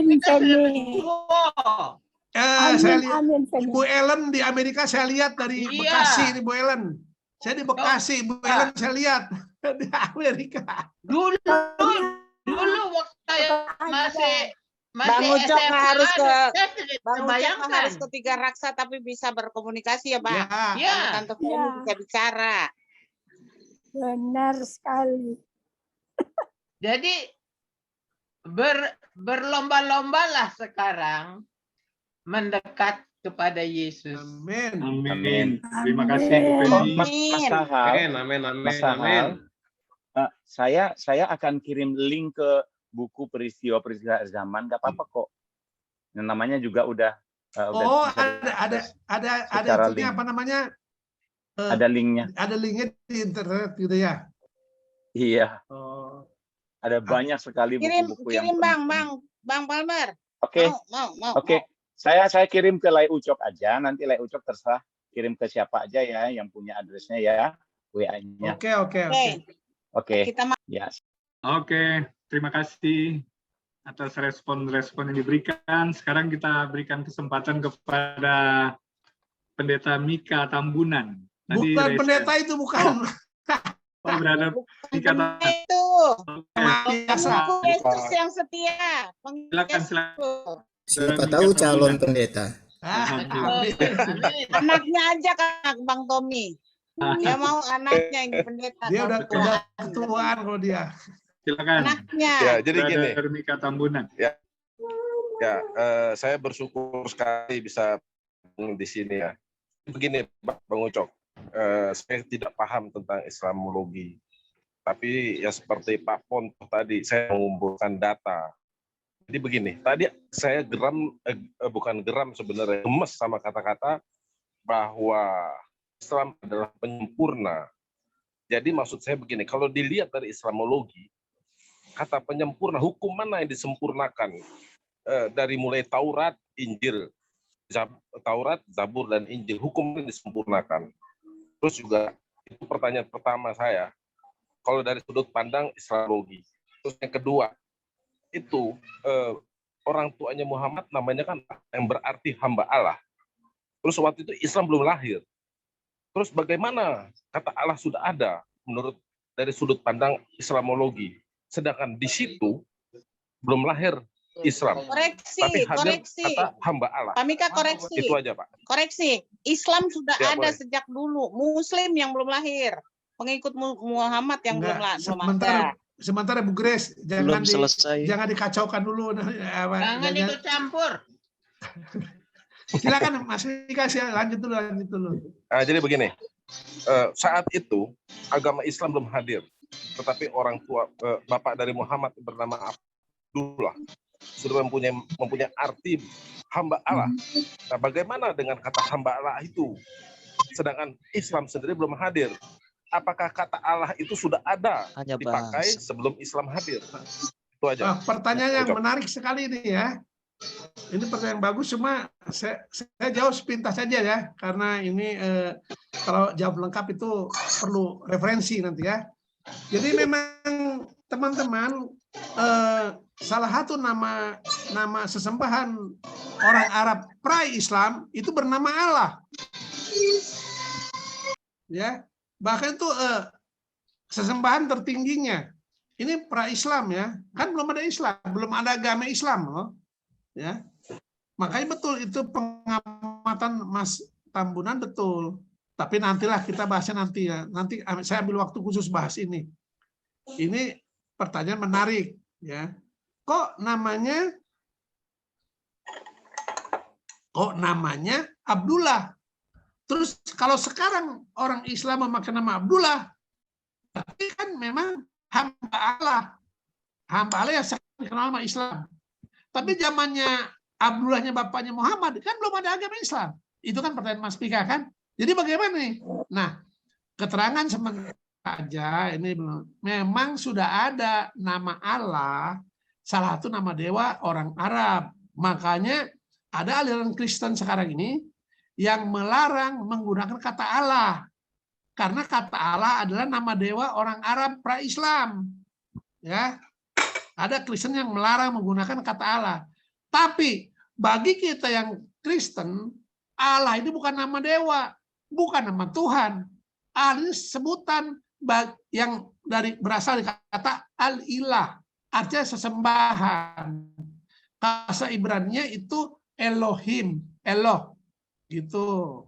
saya lihat Ibu Ellen di Amerika, saya lihat dari Bekasi, Ibu Ellen. Saya di Bekasi, Ibu Ellen saya lihat di Amerika. Dulu waktu saya masih Bang Ucok SMA, nggak harus ke saya tidak Bang Ucok bayangkan. nggak harus ke Tiga Raksa tapi bisa berkomunikasi ya Bang. Ya. Sama Tante Femi bisa bicara. Benar sekali. Jadi berlomba-lombalah sekarang mendekat kepada Yesus. Amin. Amin. Terima kasih Bu Femi. Mas Sahal, Amin. Mas Sahal, saya akan kirim link ke buku peristiwa-peristiwa zaman, nggak apa-apa kok. Yang namanya juga udah Oh, bisa ada secara itunya, link. apa namanya? Ada linknya. Ada linknya di internet gitu ya. Iya. Oh. Ada banyak sekali buku-buku yang Kirim Bang Palmer. Oke. Mau. Oke. Saya kirim ke Lai Ucok aja, nanti Lai Ucok terserah kirim ke siapa aja ya yang punya adresnya ya, WA-nya. Oke. Ya. Oke, terima kasih atas respon-respon yang diberikan. Sekarang kita berikan kesempatan kepada Pendeta Mika Tambunan. Tadi Bukan pendeta itu, bukan. Oh, berada Mika Tambunan. Itu. Biasa. Yesus yang setia. Silakan. Siapa tahu calon pendeta. Anaknya aja kan Bang Tommy. Dia mau anaknya yang pendeta. Dia udah ketuaan kalau dia. Silakan. Anaknya. Ya, jadi gini. Mika Tambunan. Ya, saya bersyukur sekali bisa di sini ya. Begini, Bang Ucok, saya tidak paham tentang Islamologi, tapi ya seperti Pak Ponto tadi, saya mengumpulkan data. Jadi begini, tadi saya bukan geram sebenarnya, gemes sama kata-kata bahwa Islam adalah penyempurna. Jadi maksud saya begini, kalau dilihat dari Islamologi, kata penyempurna, hukum mana yang disempurnakan? Dari mulai Taurat, Injil, Taurat, Zabur, dan Injil, hukum yang disempurnakan. Terus juga, itu pertanyaan pertama saya, kalau dari sudut pandang Islamologi. Terus yang kedua, itu orang tuanya Muhammad namanya kan yang berarti hamba Allah. Terus waktu itu Islam belum lahir. Terus bagaimana kata Allah sudah ada menurut dari sudut pandang Islamologi, sedangkan di situ belum lahir Islam. Tapi hadir kata hamba Allah. Pak Mika koreksi. Itu aja Pak. Koreksi. Islam sudah Ya, ada boleh. sejak dulu. Muslim yang belum lahir. Pengikut Muhammad yang belum ada. Sementara Bu Grace, jangan Belum selesai. jangan dikacaukan dulu. Jangan ikut campur. Silakan Mas Mika, lanjut dulu. Nah, jadi begini, saat itu agama Islam belum hadir, tetapi orang tua bapak dari Muhammad bernama Abdullah sudah mempunyai arti hamba Allah. Nah, bagaimana dengan kata hamba Allah itu? Sedangkan Islam sendiri belum hadir. Apakah kata Allah itu sudah ada dipakai sebelum Islam hadir? Itu aja. Pertanyaan yang menarik sekali ini ya. Ini pertanyaan bagus, cuma saya jawab sepintas saja ya, karena ini kalau jawab lengkap itu perlu referensi nanti ya. Jadi memang teman-teman, salah satu nama sesembahan orang Arab pra-Islam itu bernama Allah. Ya. Bahkan itu sesembahan tertingginya. Ini pra-Islam ya. Kan belum ada Islam, belum ada agama Islam loh. Ya, makanya betul itu pengamatan Mas Tambunan betul. Tapi nantilah kita bahasnya nanti ya. Nanti saya ambil waktu khusus bahas ini. Ini pertanyaan menarik ya. Kok namanya Abdullah? Terus kalau sekarang orang Islam memakai nama Abdullah, berarti kan memang hamba Allah. Hamba Allah yang dikenal nama Islam. Tapi zamannya Abdullahnya bapaknya Muhammad, kan belum ada agama Islam. Itu kan pertanyaan Mas Pika kan? Jadi bagaimana nih? Nah, keterangan sementara aja ini memang sudah ada nama Allah, salah satu nama dewa orang Arab. Makanya ada aliran Kristen sekarang ini yang melarang menggunakan kata Allah. Karena kata Allah adalah nama dewa orang Arab pra-Islam. Ya. Ada Kristen yang melarang menggunakan kata Allah. Tapi bagi kita yang Kristen, Allah ini bukan nama dewa, bukan nama Tuhan. Allah ini sebutan yang berasal dari kata al-ilah, artinya sesembahan. Bahasa Ibrani-nya itu Elohim, Eloh, gitu.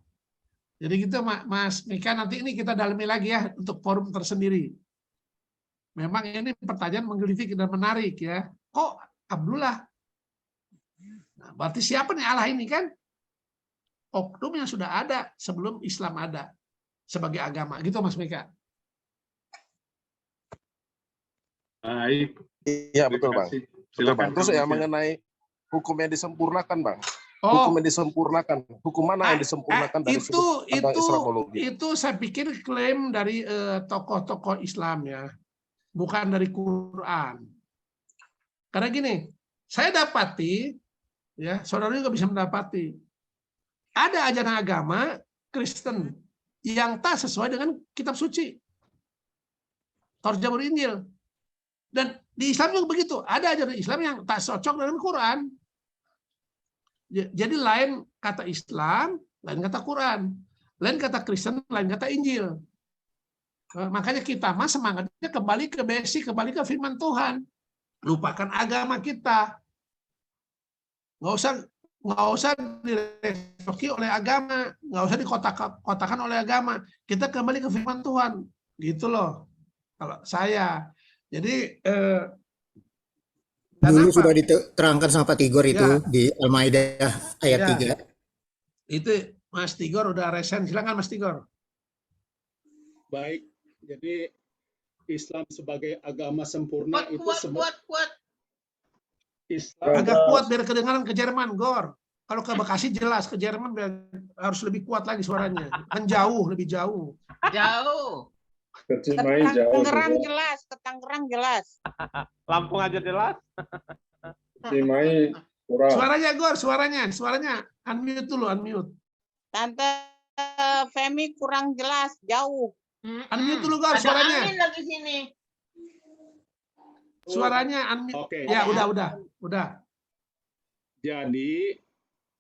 Jadi gitu Mas Mika, nanti ini kita dalami lagi ya untuk forum tersendiri. Memang ini pertanyaan menggelitik dan menarik ya. Kok Abdullah? Nah, berarti siapa nih Allah ini kan? Oknum yang sudah ada sebelum Islam ada sebagai agama. Gitu Mas Mika. Baik. Iya betul Bang. Betul, Bang. Terus ya mengenai hukum yang disempurnakan Bang. Hukum yang disempurnakan. Hukum mana yang disempurnakan dari sudut pandang Islamologi? Itu saya pikir klaim dari tokoh-tokoh Islam ya. Bukan dari Quran. Karena gini, saya dapati, ya saudara juga bisa mendapati, ada ajaran agama Kristen yang tak sesuai dengan kitab suci, Taurat, Zabur, Injil. Dan di Islam juga begitu, ada ajaran Islam yang tak cocok dengan Quran. Jadi lain kata Islam, lain kata Quran, lain kata Kristen, lain kata Injil. Makanya kita mah semangatnya kembali ke basic, kembali ke firman Tuhan. Lupakan agama kita. Nggak usah diresoki oleh agama, nggak usah dikotakan oleh agama. Kita kembali ke firman Tuhan, gitu loh. Kalau saya, jadi dulu sudah diterangkan sama Pak Tigor itu ya, di Al-Maidah ayat 3. Itu Mas Tigor udah resen, silakan Mas Tigor. Baik. Jadi Islam sebagai agama sempurna itu kuat. Islam agak kuat biar kedengaran ke Jerman, Gor. Kalau ke Bekasi jelas, ke Jerman harus lebih kuat lagi suaranya. Kan jauh, lebih jauh. Jauh. Ke Tangerang jelas. Lampung aja jelas. Cimahi kurang. Suaranya Gor, suaranya. Unmute dulu, unmute. Tante Femi kurang jelas, jauh. Unmute dulu Gor, suaranya. Ada angin lagi sini. Suaranya unmute. Oke. Ya, udah. Jadi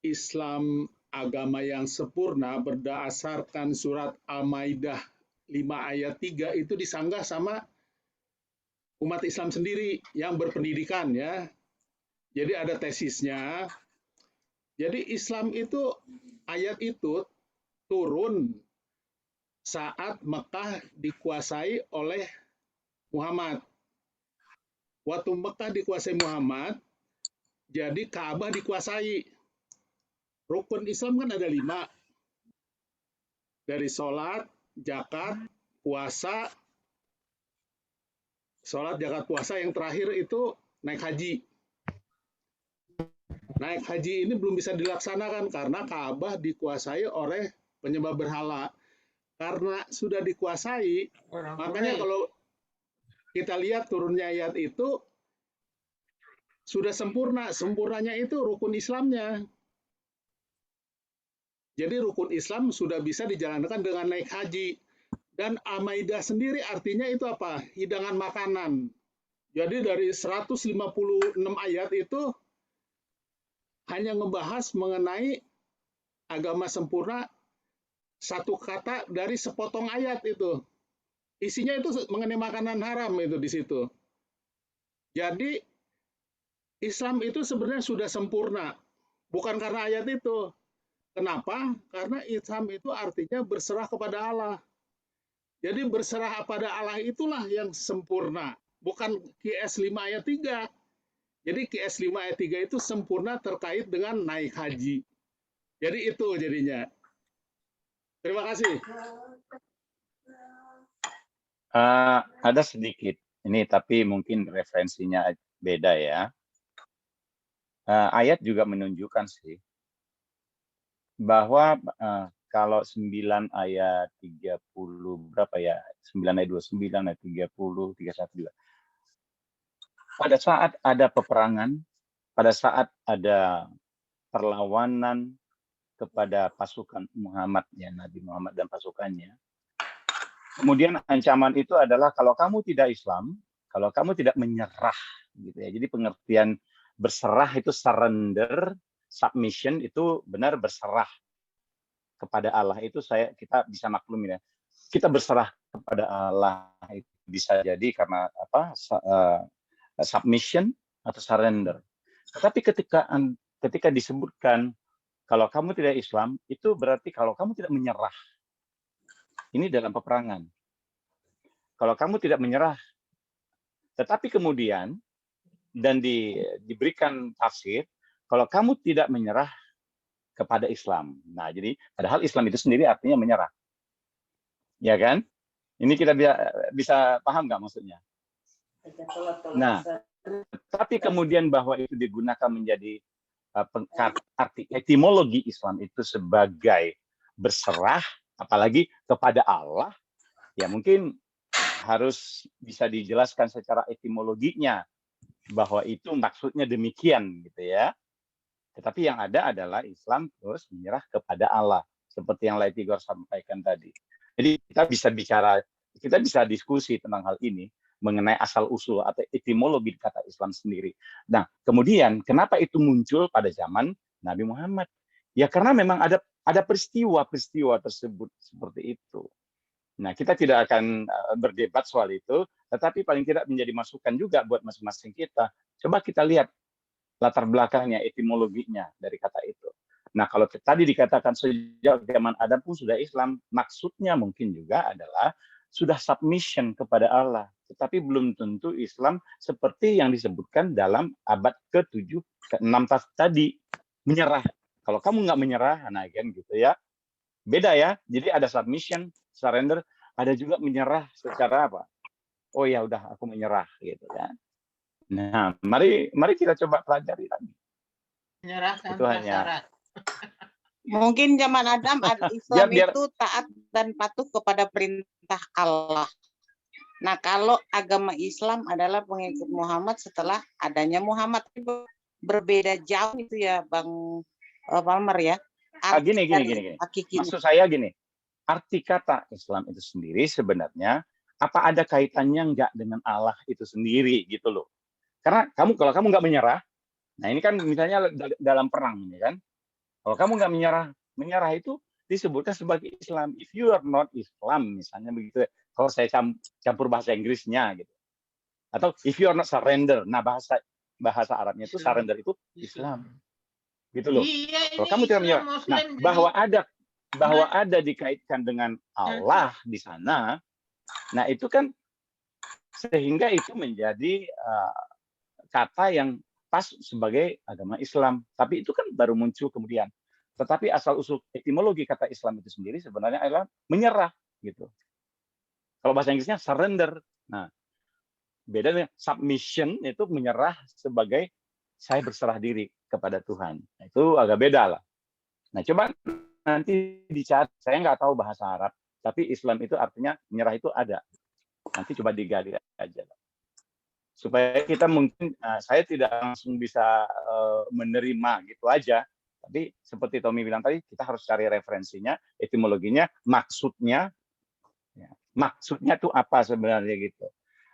Islam agama yang sempurna berdasarkan surat Al-Maidah 5 ayat 3 itu disanggah sama umat Islam sendiri yang berpendidikan ya. Jadi ada tesisnya. Jadi Islam itu ayat itu turun saat Mekah dikuasai oleh Muhammad. Waktu Mekah dikuasai Muhammad, jadi Ka'bah dikuasai. Rukun Islam kan ada 5. Dari sholat, zakat, puasa. Sholat, zakat, puasa. Yang terakhir itu naik haji. Naik haji ini belum bisa dilaksanakan karena Ka'bah dikuasai oleh penyembah berhala. Karena sudah dikuasai, makanya kalau kita lihat turunnya ayat itu sudah sempurna. Sempurnanya itu rukun Islamnya. Jadi rukun Islam sudah bisa dijalankan dengan naik haji. Dan Al-Maidah sendiri artinya itu apa? Hidangan makanan. Jadi dari 156 ayat itu hanya ngebahas mengenai agama sempurna satu kata dari sepotong ayat itu. Isinya itu mengenai makanan haram itu di situ. Jadi Islam itu sebenarnya sudah sempurna. Bukan karena ayat itu. Kenapa? Karena Islam itu artinya berserah kepada Allah. Jadi berserah pada Allah itulah yang sempurna. Bukan QS 5 ayat 3. Jadi QS 5 ayat 3 itu sempurna terkait dengan naik haji. Jadi itu jadinya. Terima kasih. Ada sedikit ini, tapi mungkin referensinya beda ya. Ayat juga menunjukkan sih bahwa kalau 9 ayat 30 berapa ya? 9 ayat 29 ayat 30 31 juga. Pada saat ada peperangan, pada saat ada perlawanan kepada pasukan Muhammad ya, Nabi Muhammad dan pasukannya. Kemudian ancaman itu adalah kalau kamu tidak Islam, kalau kamu tidak menyerah gitu ya. Jadi pengertian berserah itu surrender, submission itu benar berserah kepada Allah. Itu kita bisa maklumin ya. Kita berserah kepada Allah itu bisa jadi karena apa? Submission atau surrender. Tetapi ketika disebutkan kalau kamu tidak Islam, itu berarti kalau kamu tidak menyerah. Ini dalam peperangan. Kalau kamu tidak menyerah, tetapi kemudian dan diberikan tafsir, kalau kamu tidak menyerah kepada Islam. Nah, jadi padahal Islam itu sendiri artinya menyerah. Ya kan? Ini kita bisa paham nggak maksudnya? Nah, tapi kemudian bahwa itu digunakan menjadi arti etimologi Islam itu sebagai berserah, apalagi kepada Allah, ya mungkin harus bisa dijelaskan secara etimologinya bahwa itu maksudnya demikian gitu ya. Tetapi yang ada adalah Islam terus menyerah kepada Allah seperti yang Lai Tigor sampaikan tadi. Jadi kita bisa diskusi tentang hal ini mengenai asal usul atau etimologi kata Islam sendiri. Nah, kemudian kenapa itu muncul pada zaman Nabi Muhammad? Ya karena memang ada peristiwa-peristiwa tersebut seperti itu. Nah, kita tidak akan berdebat soal itu, tetapi paling tidak menjadi masukan juga buat masing-masing kita. Coba kita lihat latar belakangnya, etimologinya dari kata itu. Nah, kalau tadi dikatakan sejak zaman Adam pun sudah Islam, maksudnya mungkin juga adalah sudah submission kepada Allah. Tetapi belum tentu Islam seperti yang disebutkan dalam abad ke-7, ke-6 tadi. Menyerah. Kalau kamu nggak menyerah, nah kan gitu ya. Beda ya. Jadi ada submission, surrender, ada juga menyerah secara apa? Oh ya udah aku menyerah gitu ya. Nah, mari kita coba pelajari lagi. Menyerah Itu tanpa hanya syarat. Mungkin zaman Adam Islam itu taat dan patuh kepada perintah Allah. Nah, kalau agama Islam adalah pengikut Muhammad setelah adanya Muhammad. Berbeda jauh itu ya, Bang Palmer ya. Gini. Maksud saya gini, arti kata Islam itu sendiri sebenarnya apa ada kaitannya enggak dengan Allah itu sendiri gitu loh. Karena kalau kamu nggak menyerah, nah ini kan misalnya dalam perang ini kan, kalau kamu nggak menyerah itu disebutkan sebagai Islam. If you are not Islam misalnya begitu. Kalau saya campur bahasa Inggrisnya gitu. Atau if you are not surrender. Nah bahasa Arabnya itu surrender itu Islam. Gitu loh. Iya, kalau kamu tidak menyerah. Nah, bahwa ada dikaitkan dengan Allah di sana. Nah, itu kan sehingga itu menjadi kata yang pas sebagai agama Islam. Tapi itu kan baru muncul kemudian. Tetapi asal-usul etimologi kata Islam itu sendiri sebenarnya adalah menyerah gitu. Kalau bahasa Inggrisnya surrender. Nah, beda dengan submission itu menyerah sebagai saya berserah diri kepada Tuhan. Nah, itu agak beda lah. Nah, coba nanti dicari. Saya nggak tahu bahasa Arab, tapi Islam itu artinya menyerah itu ada. Nanti coba digali aja. Supaya kita mungkin, saya tidak langsung bisa menerima gitu aja. Tapi seperti Tommy bilang tadi, kita harus cari referensinya, etimologinya, maksudnya. Ya, maksudnya itu apa sebenarnya gitu.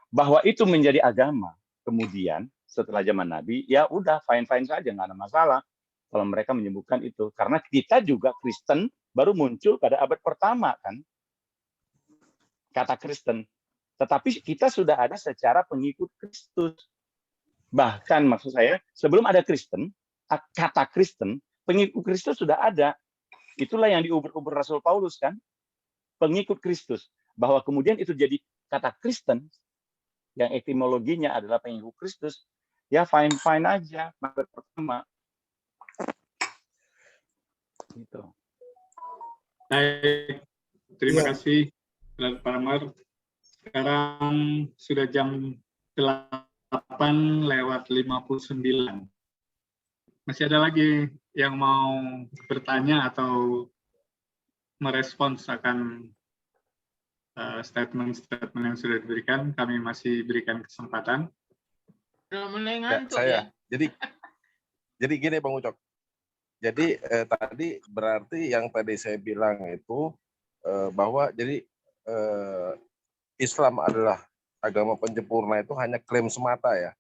Bahwa itu menjadi agama. Kemudian setelah zaman Nabi, ya udah fine-fine saja, nggak ada masalah. Kalau mereka menyebutkan itu. Karena kita juga Kristen baru muncul pada abad pertama kan. Kata Kristen. Tetapi kita sudah ada secara pengikut Kristus. Bahkan maksud saya, sebelum ada Kristen, kata Kristen, pengikut Kristus sudah ada. Itulah yang diuber-uber Rasul Paulus kan, pengikut Kristus. Bahwa kemudian itu jadi kata Kristen, yang etimologinya adalah pengikut Kristus, ya fine-fine aja. Maka pertama. Gitu. Baik, terima kasih Pak Amar. Sekarang sudah jam 8:59. Masih ada lagi yang mau bertanya atau merespons akan statement-statement yang sudah diberikan? Kami masih berikan kesempatan. Saya. Jadi gini Bang Ucok. Jadi tadi berarti yang tadi saya bilang itu bahwa jadi Islam adalah agama penyempurna itu hanya klaim semata ya.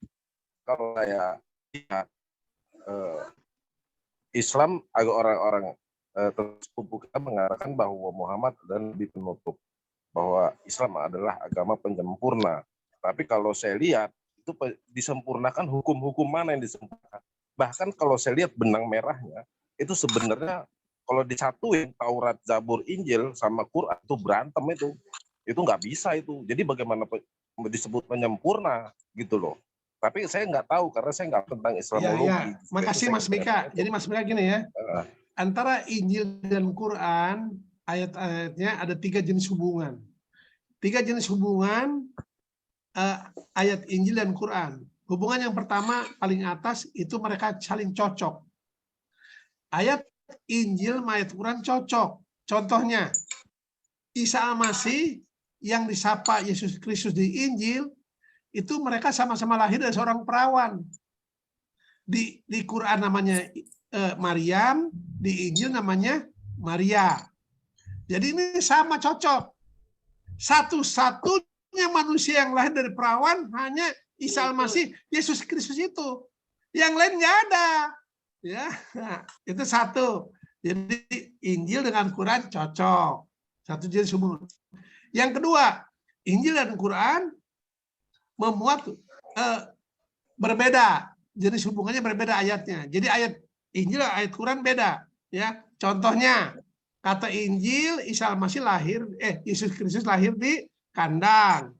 Kalau saya lihat Islam agak orang-orang sepupu kita mengatakan bahwa Muhammad dan Nabi penutup, bahwa Islam adalah agama penyempurna. Tapi kalau saya lihat itu disempurnakan, hukum-hukum mana yang disempurnakan? Bahkan kalau saya lihat benang merahnya itu sebenarnya kalau disatuin Taurat, Zabur, Injil sama Quran itu berantem itu nggak bisa itu. Jadi bagaimana disebut penyempurna gitu loh. Tapi saya nggak tahu karena saya nggak tentang Islamologi. Ya. Makasih Mas Mika. Jadi Mas Mika gini ya, antara Injil dan Quran ayat-ayatnya ada 3 jenis hubungan. 3 jenis hubungan ayat Injil dan Quran. Hubungan yang pertama paling atas itu mereka saling cocok. Ayat Injil sama ayat Quran cocok. Contohnya Isa Al-Masih yang disapa Yesus Kristus di Injil itu mereka sama-sama lahir dari seorang perawan. Di Quran namanya Maryam, di Injil namanya Maria. Jadi ini sama cocok. Satu-satunya manusia yang lahir dari perawan hanya Isa Al-Masih, Yesus Kristus itu. Yang lain nggak ada. Ya, itu satu. Jadi Injil dengan Quran cocok. Satu jenis hubungan. Yang kedua, Injil dan Quran memuat berbeda. Jenis hubungannya berbeda ayatnya. Jadi ayat Injil dan ayat Quran beda. Ya, contohnya kata Injil Isa Al-Masih lahir, Yesus Kristus lahir di kandang.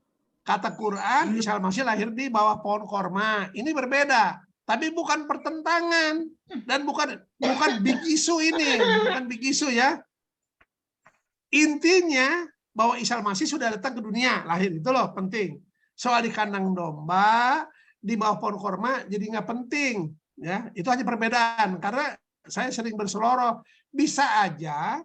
Kata Quran Isa Al-Masih lahir di bawah pohon korma. Ini berbeda. Tapi bukan pertentangan dan bukan big issue ini, bukan big issue ya. Intinya bahwa Isa Al-Masih sudah datang ke dunia, lahir itu loh penting. Soal di kandang domba, di bawah pohon korma jadi nggak penting, ya. Itu hanya perbedaan karena saya sering berseloroh. Bisa aja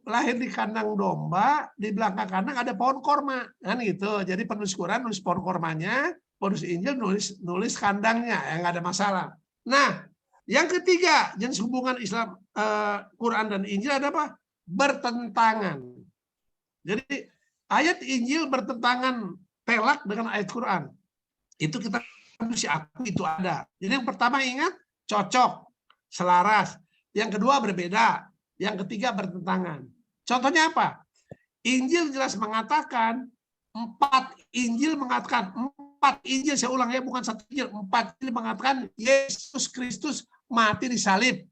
lahir di kandang domba, di belakang kandang ada pohon korma, kan gitu. Jadi penulis Quran nulis pohon kormanya, penulis Injil nulis kandangnya, ya nggak ada masalah. Nah, yang ketiga jenis hubungan Islam, Quran dan Injil ada apa? Bertentangan. Jadi ayat Injil bertentangan telak dengan ayat Quran. Itu kita mesti akui itu ada. Jadi yang pertama ingat cocok, selaras. Yang kedua berbeda. Yang ketiga bertentangan. Contohnya apa? Injil jelas mengatakan 4 Injil mengatakan 4 Injil, saya ulang ya, bukan 1 Injil, 4 Injil mengatakan Yesus Kristus mati di salib.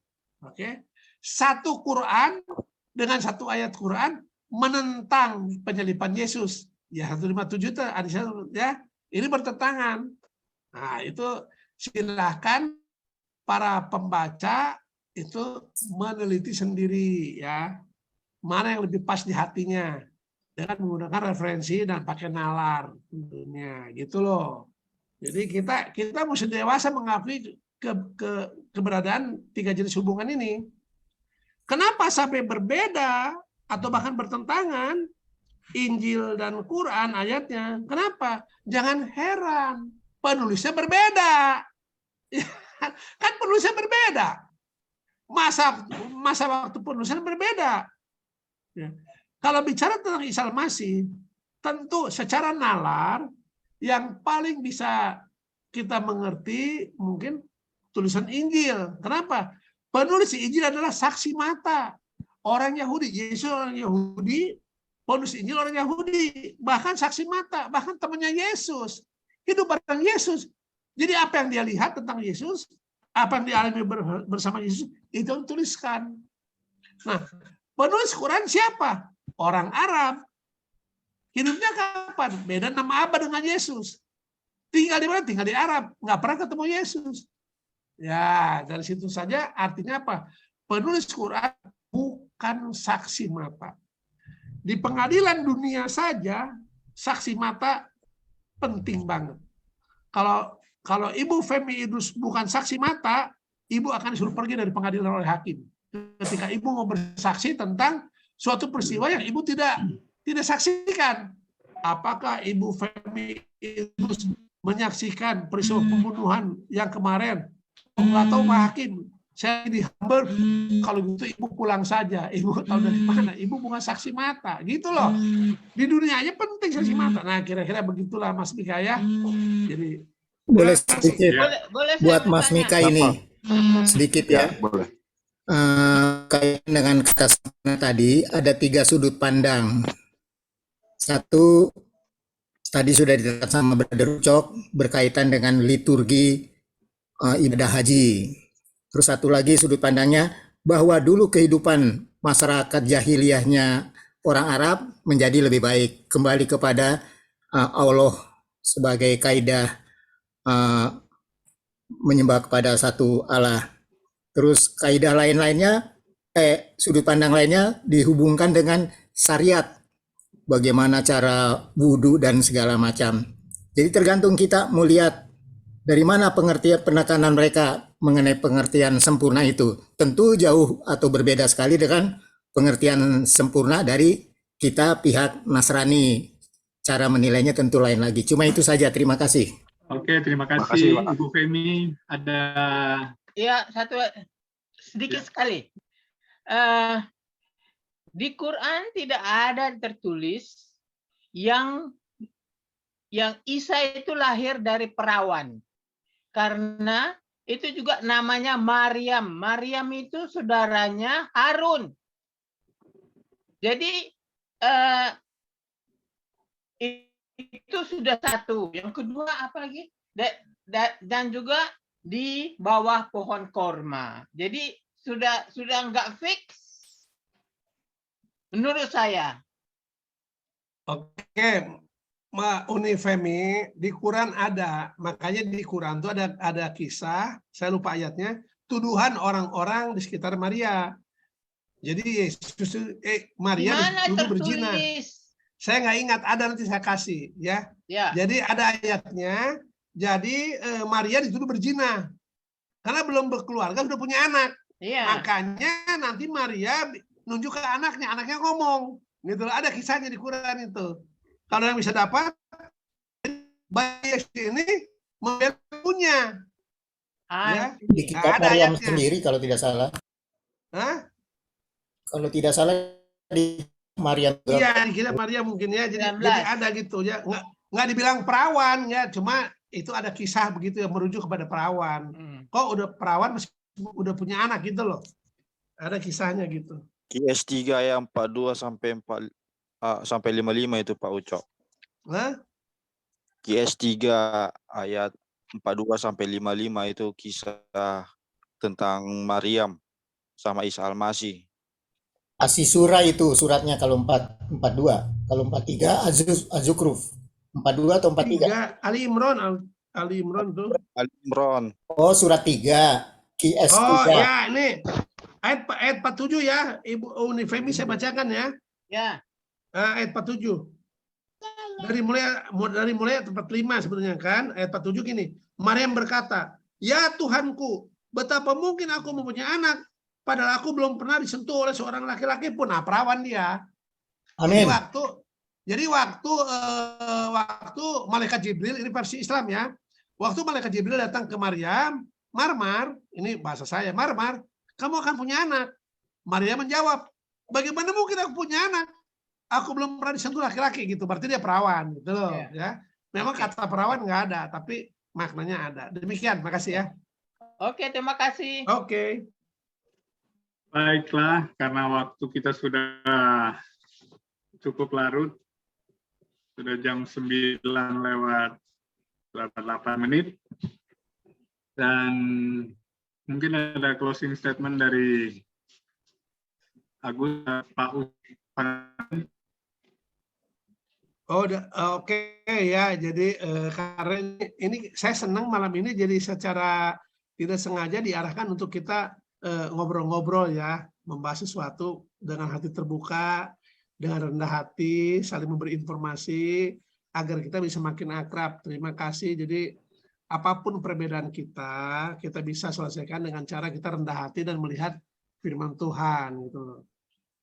Oke. Satu Quran dengan satu ayat Quran menentang penyaliban Yesus. Ya 157 itu ya. Ini bertentangan. Nah, itu silahkan para pembaca itu meneliti sendiri ya. Mana yang lebih pas di hatinya dengan menggunakan referensi dan pakai nalar tentunya gitu loh. Jadi kita mesti dewasa mengakui keberadaan 3 jenis hubungan ini. Kenapa sampai berbeda atau bahkan bertentangan Injil dan Quran ayatnya? Kenapa? Jangan heran, penulisnya berbeda. Kan penulisnya berbeda. Masa waktu penulisan berbeda. Ya. Kalau bicara tentang Isa Al-Masih, tentu secara nalar yang paling bisa kita mengerti mungkin tulisan Injil. Kenapa? Penulis Injil adalah saksi mata. Orang Yahudi, Yesus orang Yahudi, penulis Injil orang Yahudi, bahkan saksi mata, bahkan temannya Yesus. Hidup bareng Yesus. Jadi apa yang dia lihat tentang Yesus, apa yang dialami bersama Yesus, itu dituliskan. Nah, penulis Quran siapa? Orang Arab. Hidupnya kapan? Beda nama Abah dengan Yesus. Tinggal di mana? Tinggal di Arab. Nggak pernah ketemu Yesus. Ya, dari situ saja artinya apa? Penulis Quran bukan saksi mata. Di pengadilan dunia saja, saksi mata penting banget. Kalau Ibu Femi Idrus bukan saksi mata, Ibu akan disuruh pergi dari pengadilan oleh hakim. Ketika Ibu mau bersaksi tentang suatu peristiwa yang Ibu tidak saksikan. Apakah Ibu Femi Idrus menyaksikan peristiwa pembunuhan yang kemarin? Nggak tahu Pak Hakim. Saya di Hamburg, kalau gitu Ibu pulang saja. Ibu tahu dari mana? Ibu bukan saksi mata, gitu loh. Di dunia aja penting saksi mata. Nah, kira-kira begitulah Mas Mika ya. Jadi boleh sedikit Boleh buat Mas Mika ini sedikit ya. Boleh. Kaitan dengan kata tadi ada 3 sudut pandang. Satu tadi sudah dikatakan sama Brother Ucok berkaitan dengan liturgi ibadah haji. Terus satu lagi sudut pandangnya bahwa dulu kehidupan masyarakat jahiliyahnya orang Arab menjadi lebih baik, kembali kepada Allah sebagai kaidah menyembah kepada satu Allah. Terus kaidah lain-lainnya, sudut pandang lainnya dihubungkan dengan syariat, bagaimana cara wudhu dan segala macam. Jadi tergantung kita mau lihat dari mana pengertian penekanan mereka mengenai pengertian sempurna itu. Tentu jauh atau berbeda sekali dengan pengertian sempurna dari kita pihak Nasrani. Cara menilainya tentu lain lagi. Cuma itu saja. Terima kasih. Oke, terima kasih Ibu Femi. Ada Ya, satu sedikit sekali. Di Quran tidak ada tertulis yang Isa itu lahir dari perawan. Karena itu juga namanya Maryam. Maryam itu saudaranya Harun. Jadi itu sudah satu. Yang kedua apa lagi? Dan juga di bawah pohon korma. Jadi sudah nggak fix menurut saya. Oke. Mbak Uni Femi, di Quran ada, makanya di Quran itu ada kisah, saya lupa ayatnya, tuduhan orang-orang di sekitar Maria. Jadi Yesus, Maria dulu berzina. Saya nggak ingat, ada nanti saya kasih ya. Jadi ada ayatnya, jadi Maria dituduh berzina karena belum berkeluarga sudah punya anak. Makanya nanti Maria nunjuk ke anaknya ngomong. Gitu, ada kisahnya di Quran itu. Kalau yang bisa dapat, bayi ini membela punya. Ya. Di kitab Maryam sendiri kalau tidak salah. Hah? Kalau tidak salah di Maryam. Iya, di kitab Maryam mungkin ya. Jadi ada gitu ya. Nggak dibilang perawan ya, cuma itu ada kisah begitu yang merujuk kepada perawan. Kok udah perawan udah punya anak gitu loh. Ada kisahnya gitu. QS 3 yang 42 sampai 55 itu Pak Ucok. Hah? QS 3 ayat 42 sampai 55 itu kisah tentang Maryam sama Isa Al-Masih. Asy-Syura itu suratnya kalau 42, kalau 43 Az-Zukhruf. 42 atau 43? Ali Imran tuh. Ali Imran. Oh, surat 3. QS 3. Oh ya, ini ayat 47 ya, Ibu Uni Femi saya bacakan ya. Ya. Ayat 47. Dari mulai ayat 45 sebenarnya kan. Ayat 47 gini. Maryam berkata, "Ya Tuhanku, betapa mungkin aku mempunyai anak padahal aku belum pernah disentuh oleh seorang laki-laki pun." Nah, perawan dia. Amin. Jadi waktu malaikat Jibril, ini versi Islam ya. Waktu malaikat Jibril datang ke Maryam, Marmar, ini bahasa saya, Marmar, kamu akan punya anak. Maryam menjawab, bagaimana mungkin aku punya anak? Aku belum pernah disentuh laki-laki gitu. Berarti dia perawan gitu loh ya. Memang kata perawan nggak ada, tapi maknanya ada. Demikian, makasih ya. Oke, terima kasih. Oke. Baiklah, karena waktu kita sudah cukup larut. Sudah jam 9 lewat 8 menit. Dan mungkin ada closing statement dari Agus, Pak Oh, oke ya. Jadi karena ini saya senang malam ini jadi secara tidak sengaja diarahkan untuk kita ngobrol-ngobrol ya, membahas sesuatu dengan hati terbuka, dengan rendah hati, saling memberi informasi agar kita bisa makin akrab. Terima kasih. Jadi apapun perbedaan kita bisa selesaikan dengan cara kita rendah hati dan melihat firman Tuhan gitu.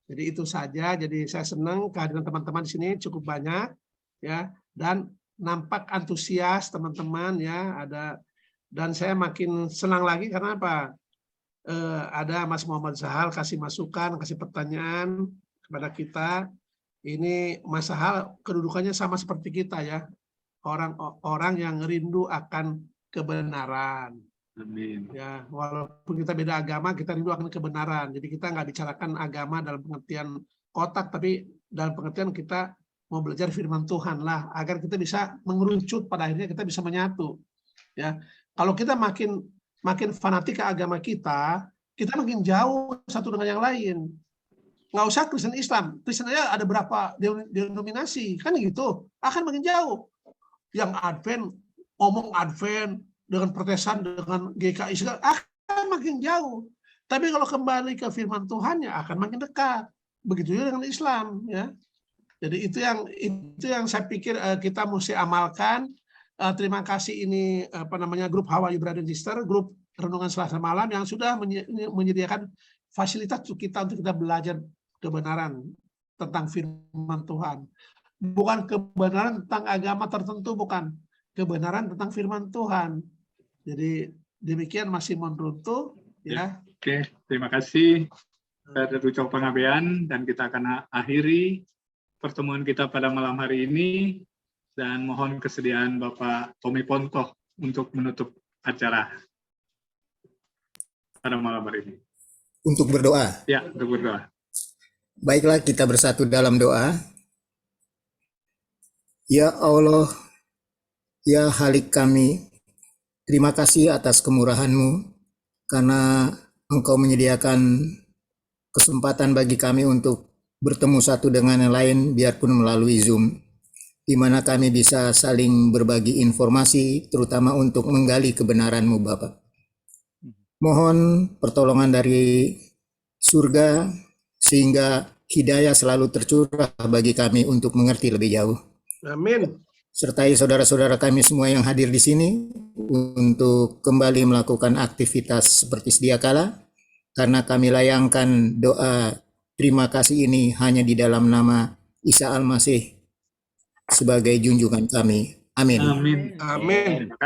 Jadi itu saja. Jadi saya senang kehadiran teman-teman di sini cukup banyak ya, dan nampak antusias teman-teman ya, ada, dan saya makin senang lagi karena apa? Ada Mas Muhammad Zahal kasih masukan, kasih pertanyaan kepada kita. Ini Mas Zahal kedudukannya sama seperti kita ya, orang-orang yang rindu akan kebenaran. Amin. Ya, walaupun kita beda agama, kita rindu akan kebenaran. Jadi kita nggak bicarakan agama dalam pengertian kotak, tapi dalam pengertian kita mau belajar firman Tuhan lah, agar kita bisa mengerucut, pada akhirnya kita bisa menyatu. Ya, kalau kita makin fanatik ke agama kita makin jauh satu dengan yang lain. Nggak usah Kristen Islam, Kristen aja ada berapa denominasi, kan gitu, akan makin jauh. Yang Advent, ngomong Advent, dengan Protestan, dengan GKI, akan makin jauh. Tapi kalau kembali ke firman Tuhan, ya akan makin dekat. Begitu juga dengan Islam. Ya. Jadi itu yang saya pikir kita mesti amalkan. Terima kasih ini grup How Are You Brother and Sister, grup Renungan Selasa Malam yang sudah menyediakan fasilitas untuk kita belajar kebenaran tentang firman Tuhan. Bukan kebenaran tentang agama tertentu, bukan. Kebenaran tentang firman Tuhan. Jadi demikian masih Monruntu ya. Oke, terima kasih Saya ucap pengabean dan kita akan akhiri pertemuan kita pada malam hari ini dan mohon kesediaan Bapak Tommy Pontoh untuk menutup acara pada malam hari ini. Untuk berdoa. Ya, untuk berdoa. Baiklah, kita bersatu dalam doa. Ya Allah, ya Khalik kami, terima kasih atas kemurahan-Mu karena Engkau menyediakan kesempatan bagi kami untuk bertemu satu dengan yang lain biarpun melalui Zoom, di mana kami bisa saling berbagi informasi terutama untuk menggali kebenaran-Mu Bapa. Mohon pertolongan dari surga sehingga hidayah selalu tercurah bagi kami untuk mengerti lebih jauh. Amin. Sertai saudara-saudara kami semua yang hadir di sini untuk kembali melakukan aktivitas seperti sedia kala, karena kami layangkan doa terima kasih ini hanya di dalam nama Isa Al-Masih sebagai junjungan kami. Amin. Amin. Amin. Terima kasih.